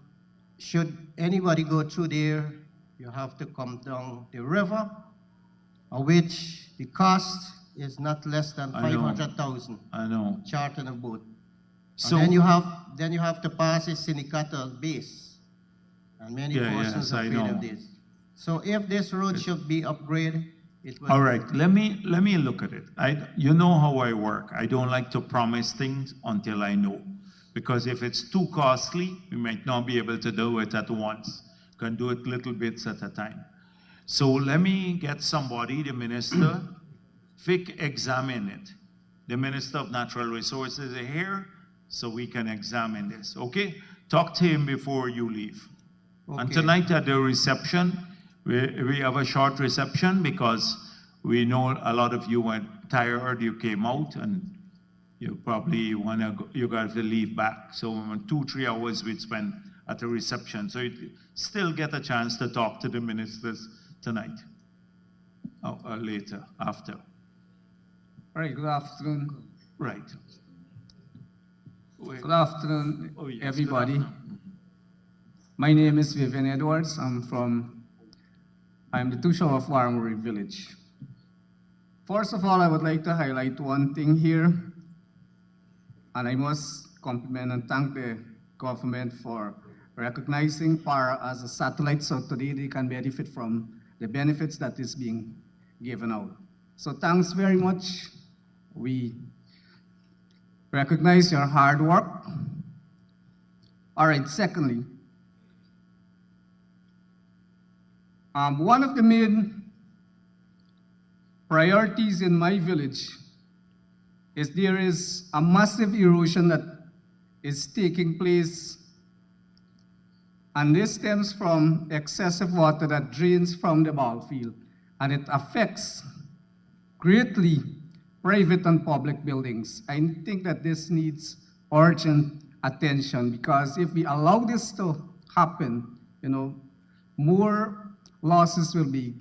should anybody go through there, you have to come down the river, which the cost is not less than 500,000. I know. Chartering a boat. So And then you have to pass a syndicatal base, and many persons are afraid of this. So if this road should be upgraded, it will. All right, let me look at it. You know how I work. I don't like to promise things until I know, because if it's too costly, we might not be able to do it at once. Can do it little bits at a time. So let me get somebody, the minister, Vic, examine it. The Minister of Natural Resources is here, so we can examine this, okay? Talk to him before you leave. Okay. And tonight at the reception, we have a short reception because We know a lot of you went tired, you came out, and you probably you got to leave back. So 2-3 hours we'd spend at the reception. So you still get a chance to talk to the ministers tonight, or later, after. All right, good afternoon. Right. Good afternoon, Oh, yes, everybody. good afternoon. My name is Vivian Edwards. I'm the Tushaw of Warmori Village. First of all, I would like to highlight one thing here, and I must compliment and thank the government for recognizing PARA as a satellite, so today they can benefit from the benefits that is being given out. So thanks very much. We recognize your hard work. All right, secondly, one of the main priorities in my village is there is a massive erosion that is taking place, and this stems from excessive water that drains from the ball field, and it affects greatly private and public buildings. I think that this needs urgent attention, because if we allow this to happen, more losses will be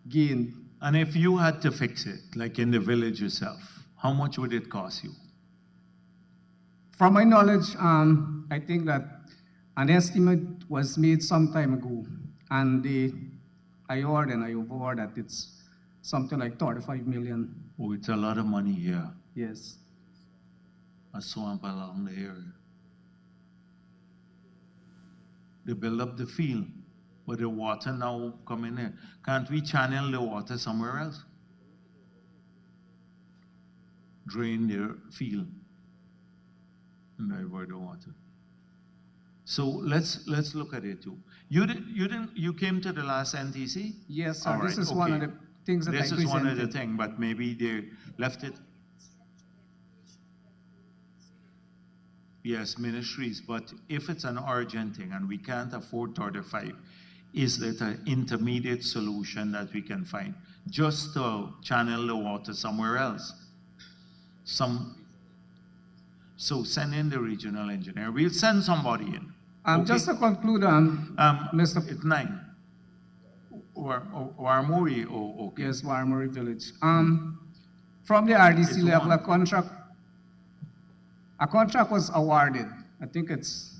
gained. And if you had to fix it, like in the village yourself, how much would it cost you? From my knowledge, I think that an estimate was made some time ago, and I heard and I overheard that it's something like 35 million. Oh, it's a lot of money here. Yes. A swamp along the area. They build up the field, but the water now come in here. Can't we channel the water somewhere else? Drain their field and divert the water. So let's look at it too. You came to the last NTC? Yes, sir. All This right, is one of okay. the things that I This presented. is one of the things, but maybe they left it. Yes, ministries, but if it's an urgent thing and we can't afford 35, is there an intermediate solution that we can find just to channel the water somewhere else? So send in the regional engineer. We'll send somebody in. Okay? Just to conclude, Mr. It's 9. Warmori, oh, okay. Yes, Warmori Village. From the RDC It's level, one. a contract was awarded. I think it's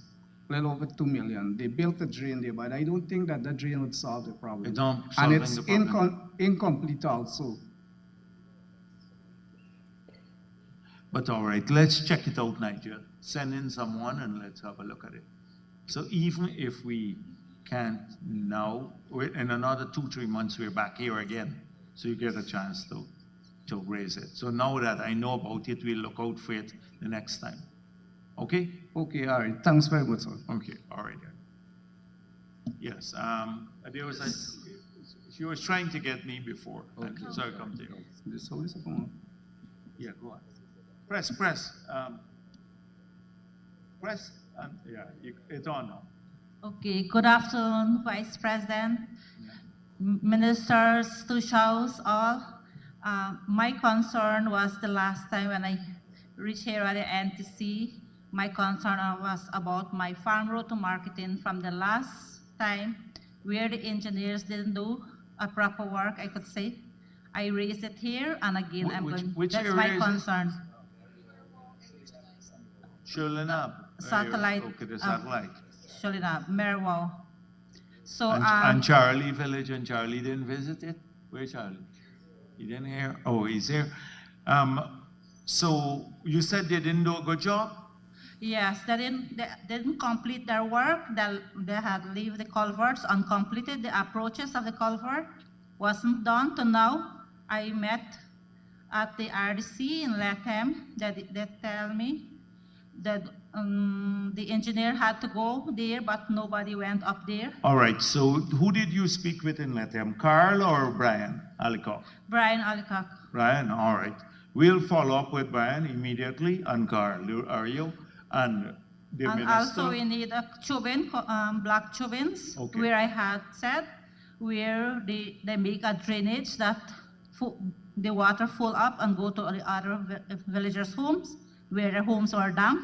a little over 2 million. They built a drain there, but I don't think that the drain would solve the problem. It's not And solving it's the problem. incomplete also. But all right, let's check it out, Nigel. Send in someone and let's have a look at it. So even if we can't now, in another 2-3 months, we're back here again. So you get a chance to raise it. So now that I know about it, we'll look out for it the next time. Okay? Okay, all right. Thanks very much, sir. Okay, all right. Yes, there was she was trying to get me before. Okay. So I come to you. This whole is on. Yeah, go on. Press. Yeah, it's on now. Okay, good afternoon, Vice President, ministers, Tushaws, all. My concern was the last time when I reached here at the NTC, my concern was about my farm road to marketing from the last time where the engineers didn't do a proper work, I could say. I raised it here, and again, that's my concern. Suriname. Satellite. Okay, the satellite. Suriname, Merwau. So, and Charlie Village, and Charlie didn't visit it? Where's Charlie? He didn't hear? Oh, he's here. So you said they didn't do a good job? Yes, they didn't complete their work. They had left the culverts uncompleted. The approaches of the culvert wasn't done to now. I met at the RDC in Latham. They tell me that the engineer had to go there, but nobody went up there. All right, so who did you speak with in Latham, Carl or Brian Alicock? Brian Alicock. Brian, all right. We'll follow up with Brian immediately, and Carl, are you? And the And minister? also we need a chubin, black chubins, Okay. where I had said, where they make a drainage that the water full up and go to the other villagers' homes where their homes were down.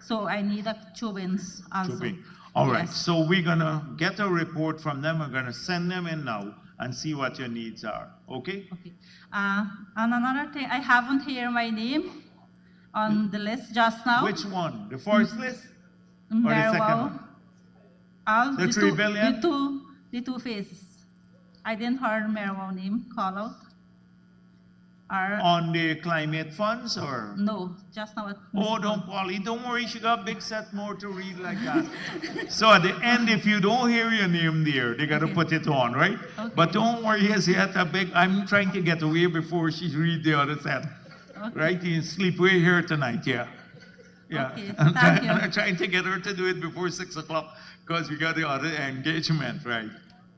So I need a tubings also. Tubing. All right, Yes. so we're gonna get a report from them. We're gonna send them in now and see what your needs are, okay? Okay. And another thing, I haven't heard my name on the list just now. Which one? The first list? Or the Very second well. one? The 3 billion? The two phases. I didn't hear Merwa name call out. On the climate funds or? No, just now. Oh, don't, Polly, don't worry, she got big set more to read like that. So at the end, if you don't hear your name there, they gotta put it on, right? Okay. But don't worry, yes, you had a big, I'm trying to get away before she read the other set. Okay. Right, you sleep way here tonight, yeah. Yeah, Okay, I'm, thank you. I'm trying to get her to do it before 6 o'clock because we got the other engagement, right?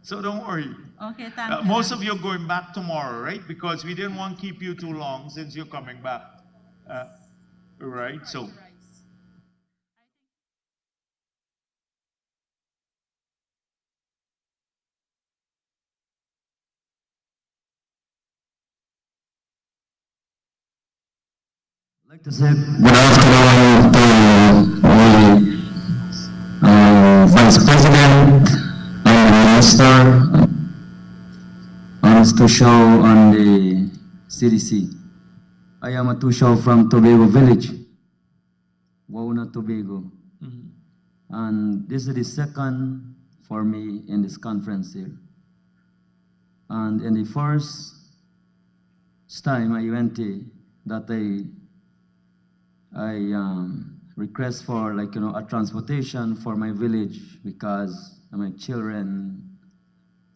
So don't worry. Okay, thank you. Most of you are going back tomorrow, right? Because we didn't want to keep you too long since you're coming back. Right, so. I'd like to say good afternoon to the Vice President and the Minister on his to show on the CDC. I am a to show from Tobago Village, Guyana, Tobago. And this is the second for me in this conference here. And in the first time I went to, that I request for a transportation for my village because my children,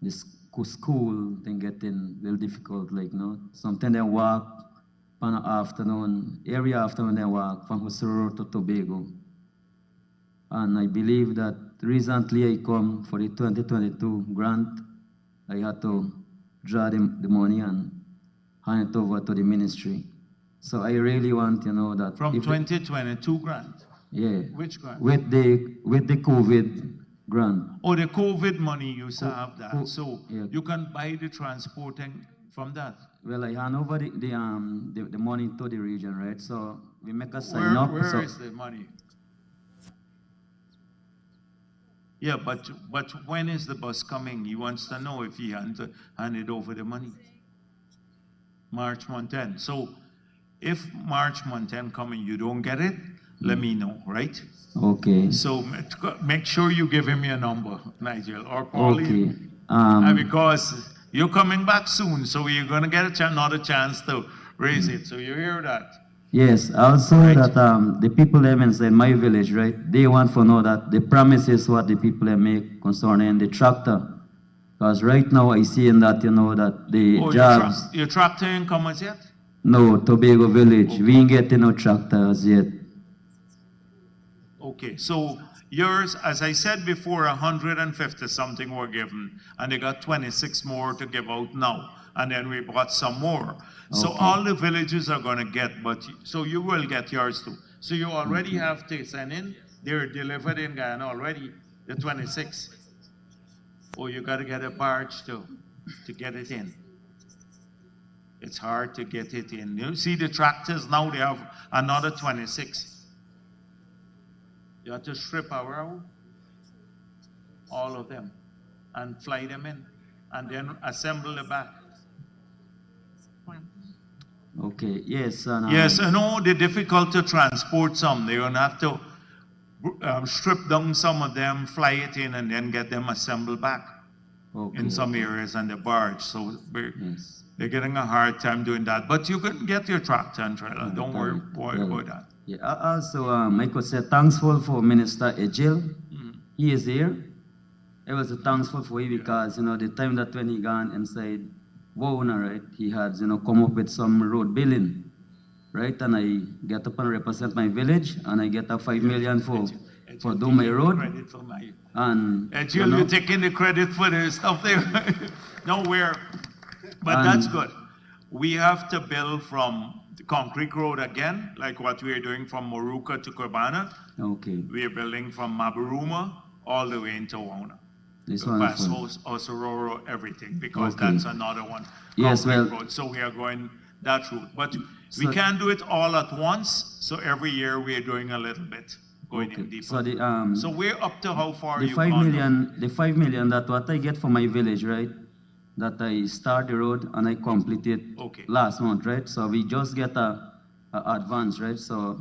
this school, they getting real difficult, sometimes they walk on the afternoon, every afternoon they walk from Husserl to Tobago. And I believe that recently I come for the 2022 grant, I had to draw the money and hand it over to the ministry. So I really want to know that From 2022 grant? Yeah. Which grant? With the COVID grant. Oh, the COVID money, you still have that. So you can buy the transporting from that. Well, I hand over the money to the region, right? So we make a sign up. Where is the money? Yeah, but when is the bus coming? He wants to know if he handed over the money. March month 10. So if March month 10 coming, you don't get it, let me know, right? Okay. So make sure you give him your number, Nigel, or Pauline. Okay. Because you're coming back soon, so you're going to get another chance to raise it. So you hear that? Yes, also that the people them inside my village, right, they want to know that the promises what the people they make concerning the tractor. Because right now I see in that, that the jobs... Your tractor ain't come as yet? No, Tobago village. Okay. We ain't getting no tractors yet. Okay, so yours, as I said before, 150 something were given, and they got 26 more to give out now. And then we bought some more. Okay. So all the villages are going to get, so you will get yours too. So you already have to send in. They're delivered in Guyana already, the 26. Or you got to get a barge to get it in. It's hard to get it in. You see the tractors now, they have another 26. You have to strip out all of them and fly them in and then assemble the back. Okay, yes. Yes, I know they're difficult to transport some. They're going to have to strip down some of them, fly it in, and then get them assembled back in some areas on the barge. So they're getting a hard time doing that. But you can get your tractor and trailer. Don't worry about that. Yeah, also, I could say thankful for Minister Ejil. He is here. I was thankful for him because, the time that when he gone inside Guyana, right, he had, come up with some road building, right? And I get up and represent my village, and I get a 5 million for do my road. And Ejil, you're taking the credit for the stuff there. But that's good. We have to build from the concrete road again, like what we are doing from Moruca to Cabana. Okay. We are building from Mabaruma all the way into Guyana. This Go one past full. Osororo, everything, because Okay. that's another one. Yes, concrete well- road. So we are going that route. But we So- can't do it all at once, so every year we are doing a little bit, going in deeper. So the So we're up to how far the you 5 gone now? million, the 5 million that what I get for my village, right? That I start the road and I complete it last month, right? So we just get a advance, right? So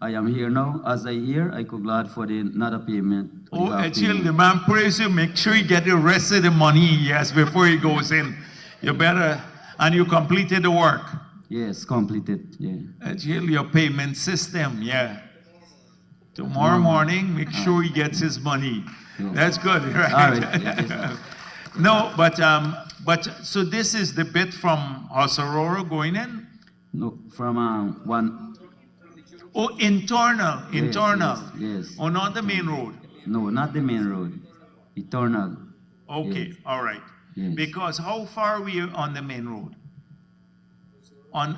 I am here now. As I hear, I could glad for the another payment. for the Oh, half Etiel, payment. the man prays you, make sure you get the rest of the money he has before he goes in. You better, and you completed the work. Yes, completed, yeah. Etiel, your payment system, yeah. Tomorrow morning, make sure he gets his money. That's good, right? All right, yes. No, but so this is the bit from Osororo going in? No, from one. Oh, internal. Yes. Oh, not the main road. No, not the main road. Eternal. Okay, Yes. all right. Yes. Because how far are we on the main road? On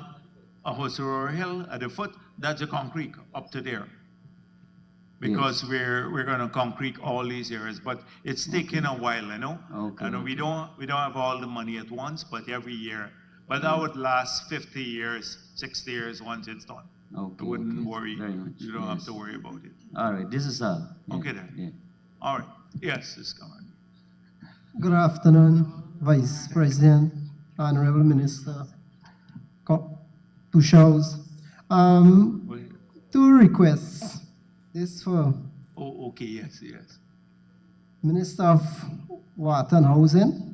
Osororo Hill at the foot, that's a concrete up to there. Because we're gonna concrete all these areas, but it's taking a while, you know? Okay, And we don't have all the money at once, but every year. But that would last 50 years, 60 years once it's done. Okay. You wouldn't okay. worry. Very much. You don't have yes. to worry about it. All right, this is all. Yeah, Okay then. Yeah. All right. Yes, it's coming. Good afternoon, Vice President, Honorable Minister, two shows. Two requests. This for Oh, okay, yes. Minister of Water and Housing.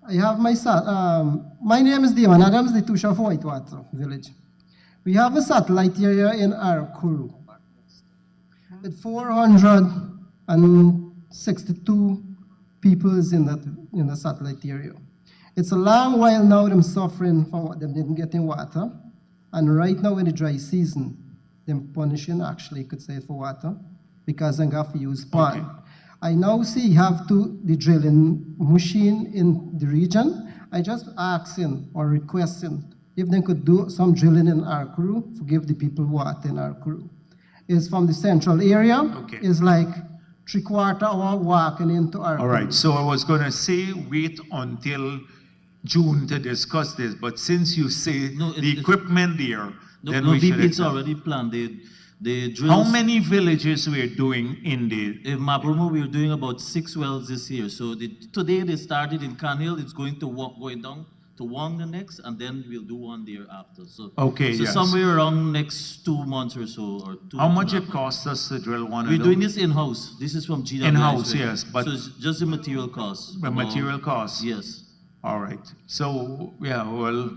I have my name is Damon Adams, the Tusha of Whitewater Village. We have a satellite area in Arakuru with 462 people in the satellite area. It's a long while now them suffering from what them didn't get in water. And right now in the dry season, them punishing actually, you could say, for water because they have to use pond. Okay. I now see you have the drilling machine in the region. I just asking or requesting if they could do some drilling in Arakuru to give the people water in Arakuru. It's from the central area. Okay. It's like 3/4 hour walking into Arakuru. All right, so I was gonna say wait until June to discuss this, but since you say the equipment there, then we should. It's already planned. The drills. How many villages we are doing in the? In Mabrumo, we are doing about 6 wells this year. So today they started in Canhill. It's going down to Wong the next, and then we'll do one there after. So Okay, so yes. somewhere around next 2 months or so, or two. How much it costs us to drill one? We're doing this in-house. This is from GWI. In-house, yes, but so it's just the material costs. the material costs. Yes. All right. So yeah, well,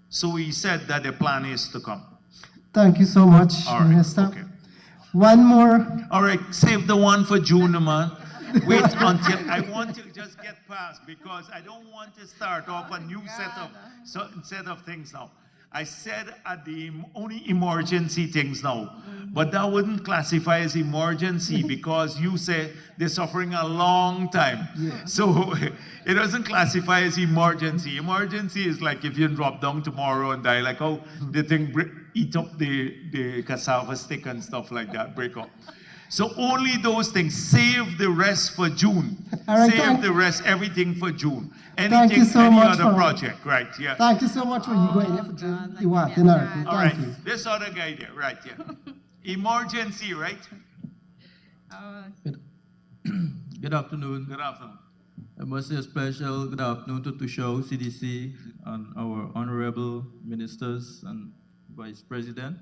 so we said that the plan is to come. Thank you so much, All right, Minister. okay. One more. All right, save the one for June, man. Wait until I want to just get past because I don't want to start off a new set of things now. I said at the only emergency things now, but that wouldn't classify as emergency because you say they're suffering a long time. Yeah. So it doesn't classify as emergency. Emergency is like if you drop down tomorrow and die, like oh, the thing eat up the cassava stick and stuff like that, break up. So only those things. Save the rest for June. All right, Save the rest, everything for June. Thank Anything, you so any much other for- project, right? Yeah. Thank you so much for you going there for the water in Arakuru. All right. Thank you. This other guy there, right? Yeah. Emergency, right? Good afternoon. Good afternoon. I must say a special good afternoon to Tushao, CDC, and our honorable ministers and Vice President.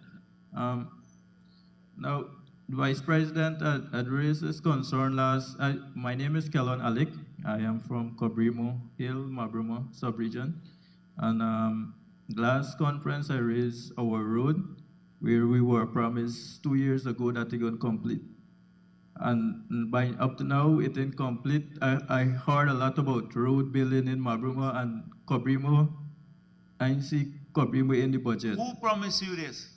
Now, the Vice President had raised this concern last. My name is Kellon Alec. I am from Cobrimo Hill, Mabrumo sub-region. And last conference, I raised our road where we were promised 2 years ago that it would complete. And by up to now, it ain't complete. I heard a lot about road building in Mabrumo and Cobrimo. I didn't see Cobrimo in the budget. Who promised you this?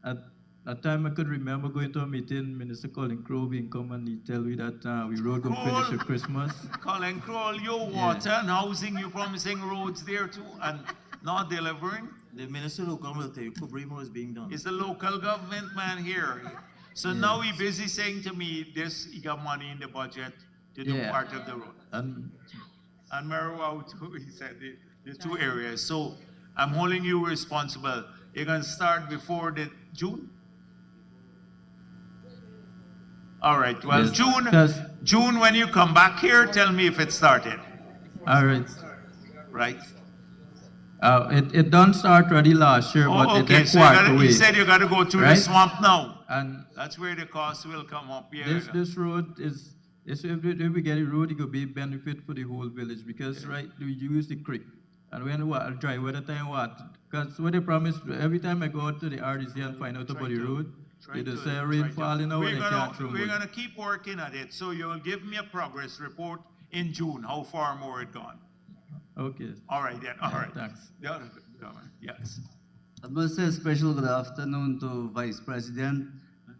At that time, I could remember going to a meeting, Minister Colin Crowe come and he tell me that we road going to finish at Christmas. Colin Kroll, your water and housing, you promising roads there too and not delivering? The minister will come will tell you Cobrimo is being done. It's the local government man here. So now he busy saying to me, this, he got money in the budget to do Yeah. part of the road. And Meru, he said the two areas. So I'm holding you responsible. You're going to start before the June? All right. Well, Yes, June, when you come back here, tell me if it started. all right. Right? It done start already last year, but it okay. had So quite away. you said you got to go through Right? the swamp now. And That's where the cost will come up. Yeah. this road is if we get a road, it could be a benefit for the whole village because right we use the creek. And when water dry weather time because what they promise every time I go out to the RDC and find out about the road, they just say rain falling now and they can't throw We're mud. going to keep working at it. So you'll give me a progress report in June, how far more it gone. Okay. All right then. All right. Thanks. The other government. Yes. I must say a special good afternoon to Vice President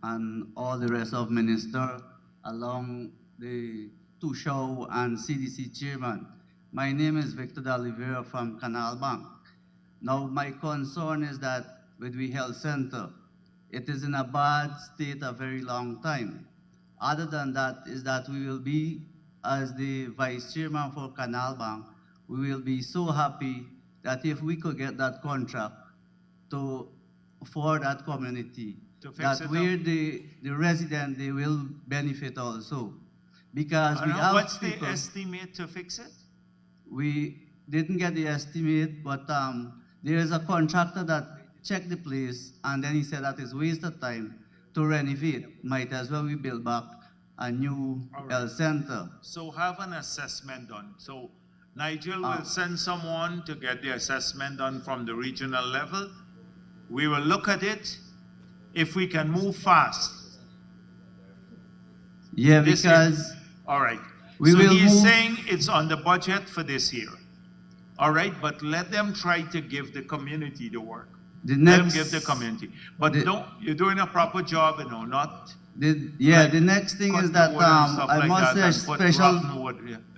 and all the rest of Minister along the Tushao and CDC Chairman. My name is Victor D'Oliveira from Canal Bank. Now my concern is that with the health center, it is in a bad state a very long time. Other than that is that we will be, as the Vice Chairman for Canal Bank, we will be so happy that if we could get that contract for that community, that where the resident, they will benefit also. Because we have what's the people, estimate to fix it? we didn't get the estimate, but there is a contractor that checked the place, and then he said that it's waste of time to renovate. Might as well we build back a new health center. So have an assessment done. So Nigel will send someone to get the assessment done from the regional level. We will look at it. If we can move fast. Yeah, this because year. All right. we so will he's move- saying it's on the budget for this year. All right, but let them try to give the community the work. The Let them next- give the community. But you're doing a proper job, not. the next thing is that I must say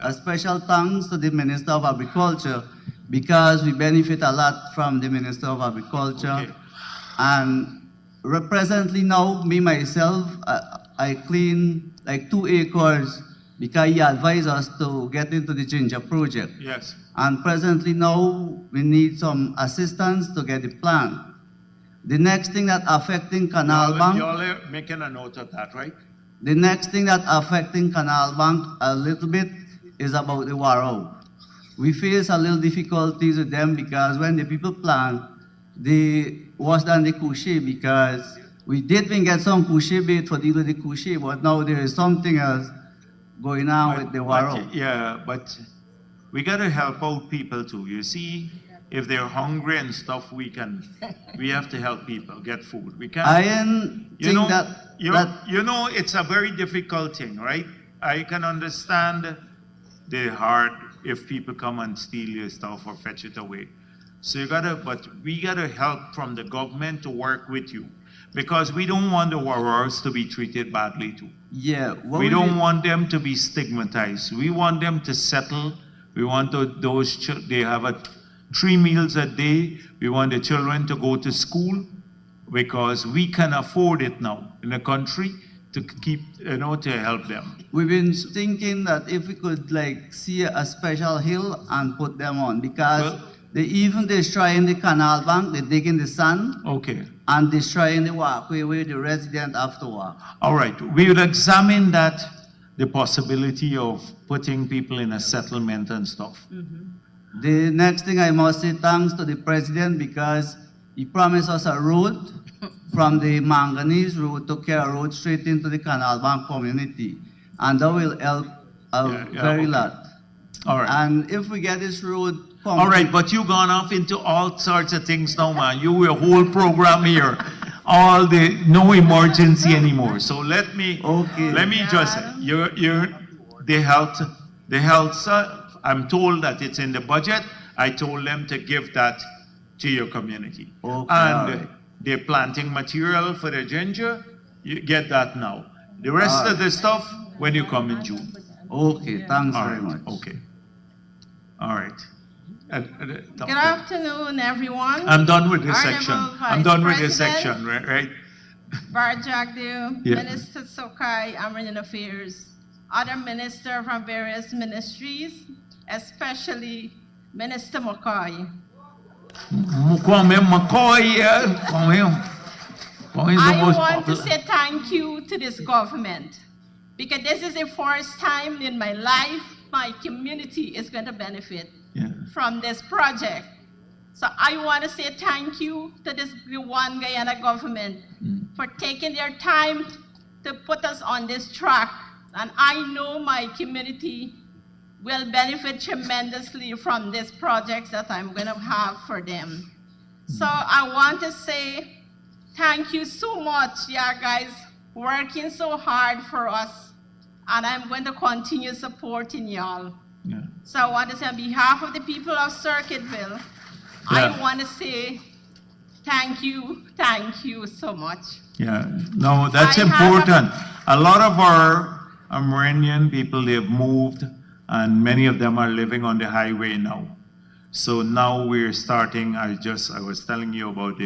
a special thanks to the Minister of Agriculture because we benefit a lot from the Minister of Agriculture. And presently now, me myself, I clean like 2 acres because he advised us to get into the ginger project. Yes. And presently now, we need some assistance to get the plant. The next thing that affecting Canal Bank, You're making a note of that, right? the next thing that affecting Canal Bank a little bit is about the Warrow. We face a little difficulties with them because when the people plant, they was done the couche because we did get some couche bait for deal with the couche, but now there is something else going on with the Warrow. But we got to help out people too. You see, if they're hungry and stuff, we have to help people get food. We can't. It's a very difficult thing, right? I can understand the hard if people come and steal your stuff or fetch it away. So but we gotta help from the government to work with you, because we don't want the warriors to be treated badly too. Yeah. We don't want them to be stigmatized. We want them to settle. We want they have 3 meals a day. We want the children to go to school because we can afford it now in the country to keep, to help them. We've been thinking that if we could see a special hill and put them on because they even destroying the canal bank, they dig in the sand. Okay. And destroying the walkway where the resident have to walk. All right, we will examine that, the possibility of putting people in a settlement and stuff. The next thing I must say thanks to the president because he promised us a road from the Manganese Road to Kara Road straight into the Canal Bank community. And that will help a very lot. All right. And if we get this road all right, but you've gone off into all sorts of things now, man. You a whole program here. No emergency anymore. So let me just the health, I'm told that it's in the budget. I told them to give that to your community. And they're planting material for the ginger, you get that now. The rest of the stuff when you come in June. Okay, thanks very much. Okay. All right. Good afternoon, everyone. I'm done with this Honorable section. Vice I'm done with this President, section, right? Bharrat Jagdeo, Yeah. Minister Sokai, Amerindian Affairs, other ministers from various ministries, especially Minister McCoy. I want to say thank you to this government because this is the first time in my life my community is going to benefit from this project. So I want to say thank you to this One Guyana government for taking their time to put us on this track. And I know my community will benefit tremendously from this project that I'm going to have for them. So I want to say thank you so much, yeah, guys, working so hard for us. And I'm going to continue supporting y'all. So I want to say on behalf of the people of Circuitville, I want to say thank you so much. Yeah, no, that's important. A lot of our Amerindian people, they've moved, and many of them are living on the highway now. So now we're starting, I was telling you about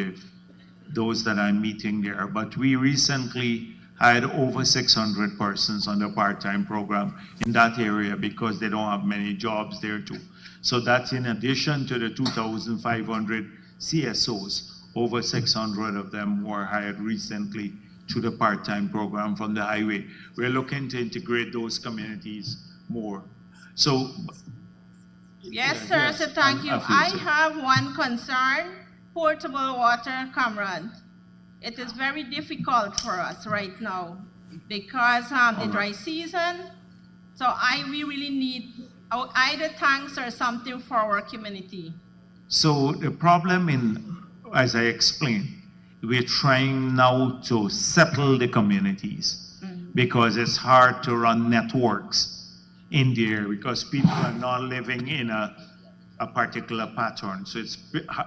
those that I'm meeting there, but we recently had over 600 persons on the part-time program in that area because they don't have many jobs there too. So that's in addition to the 2,500 CSOs, over 600 of them were hired recently through the part-time program from the highway. We're looking to integrate those communities more. So, yes, sir, so thank you. I have one concern, portable water, comrade. It is very difficult for us right now because the dry season, so we really need either tanks or something for our community. So the problem as I explained, we're trying now to settle the communities because it's hard to run networks in there because people are not living in a particular pattern. So it's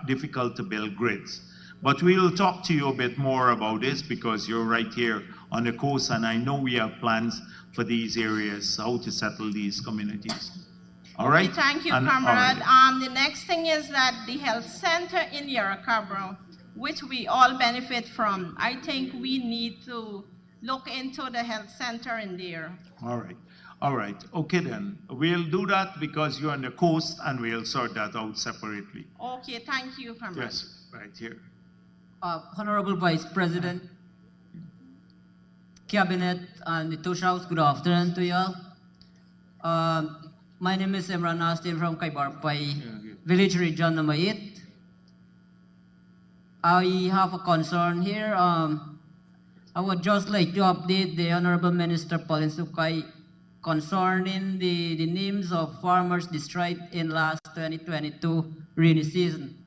difficult to build grids. But we'll talk to you a bit more about this because you're right here on the coast, and I know we have plans for these areas, how to settle these communities. All right? Okay, thank you, comrade. The next thing is that the health center in Yarracabro, which we all benefit from, I think we need to look into the health center in there. All right. All right. Okay, then. We'll do that because you're on the coast, and we'll sort that out separately. Okay, thank you, comrade. Yes, right here. Honorable Vice President, Cabinet, and the Tush House, good afternoon to you all. My name is Imran Nastin from Kaibarpai Village Region number 8. I have a concern here. I would just like to update the Honorable Minister Pauline Sukai concerning the names of farmers destroyed in last 2022 rainy season.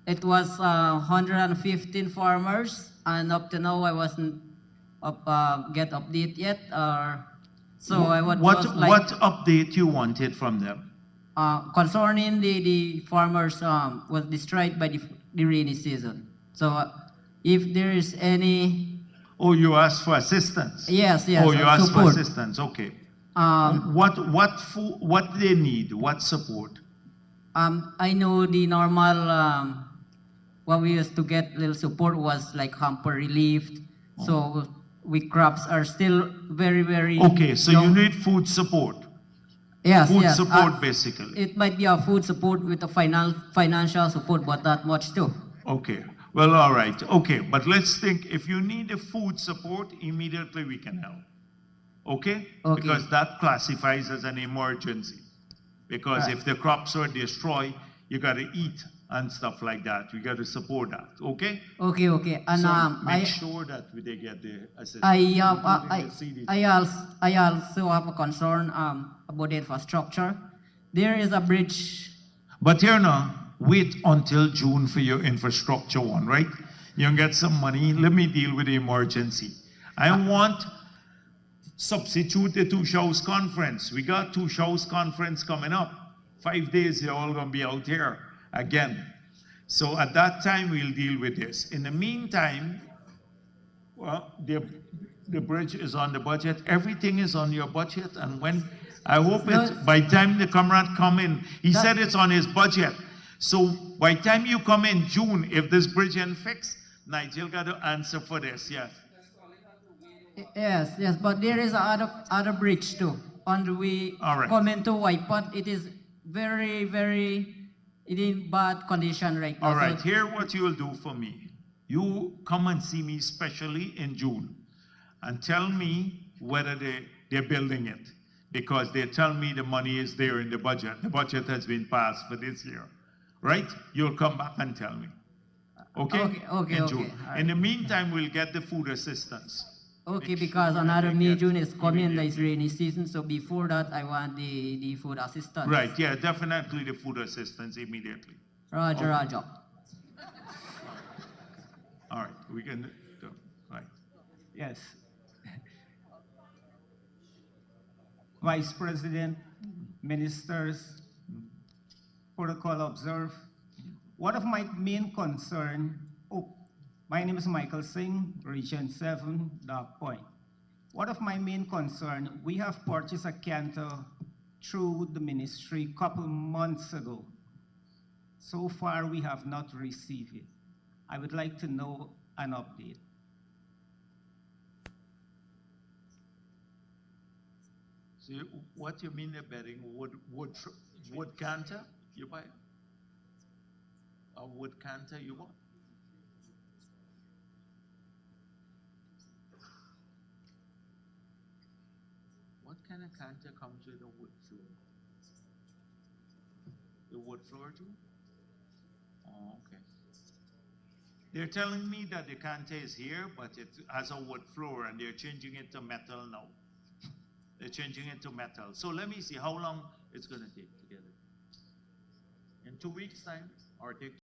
It was 115 farmers, and up to now I wasn't get update yet. So I would just like what update you wanted from them? Concerning the farmers was destroyed by the rainy season. So if there is any. Oh, you asked for assistance. Yes, yes. Oh, you asked support. for assistance. Okay. What they need? What support? I know the normal. What we used to get little support was like hamper relief. So crops are still very, very. Okay, so young. you need food support. Yes, food yes. support basically. It might be a food support with a financial support, but not much too. Okay. Well, all right. Okay, but let's think. If you need the food support, immediately we can help. Okay? Okay. Because that classifies as an emergency. Because if the crops are destroyed, you got to eat and stuff like that. We got to support that. Okay? Okay, okay. And so make sure that they get the assistance. I also have a concern about the infrastructure. There is a bridge. But here now, wait until June for your infrastructure one, right? You can get some money. Let me deal with the emergency. I want substitute the Two Shows Conference. We got Two Shows Conference coming up. 5 days, you're all going to be out here again. So at that time, we'll deal with this. In the meantime, well, the bridge is on the budget. Everything is on your budget. And when, I hope by the time the comrade come in, he said it's on his budget. So by the time you come in June, if this bridge ain't fixed, Nigel got to answer for this, yes. Yes, but there is other bridge too. On the way coming to Waipot, it is very in bad condition right now. All right, here what you'll do for me. You come and see me especially in June and tell me whether they're building it, because they tell me the money is there in the budget. The budget has been passed for this year, right? You'll come back and tell me. Okay? In June. Right. In the meantime, we'll get the food assistance. Okay, because another May, June is coming, it's rainy season, so before that, I want the food assistance. Right, yeah, definitely the food assistance immediately. Roger. All right, we can go. Right. Yes. Vice President, ministers, protocol observed. One of my main concern, my name is Michael Singh, Region 7, Dark Point. One of my main concern, we have purchased a canter through the ministry a couple months ago. So far, we have not received it. I would like to know an update. So what you mean they're betting wood canter you buy? A wood canter you want? What kind of canter comes with a wood floor? The wood floor too? Oh, okay. They're telling me that the canter is here, but it has a wood floor and they're changing it to metal now. They're changing it to metal. So let me see how long it's going to take to get it. In 2 weeks' time, or take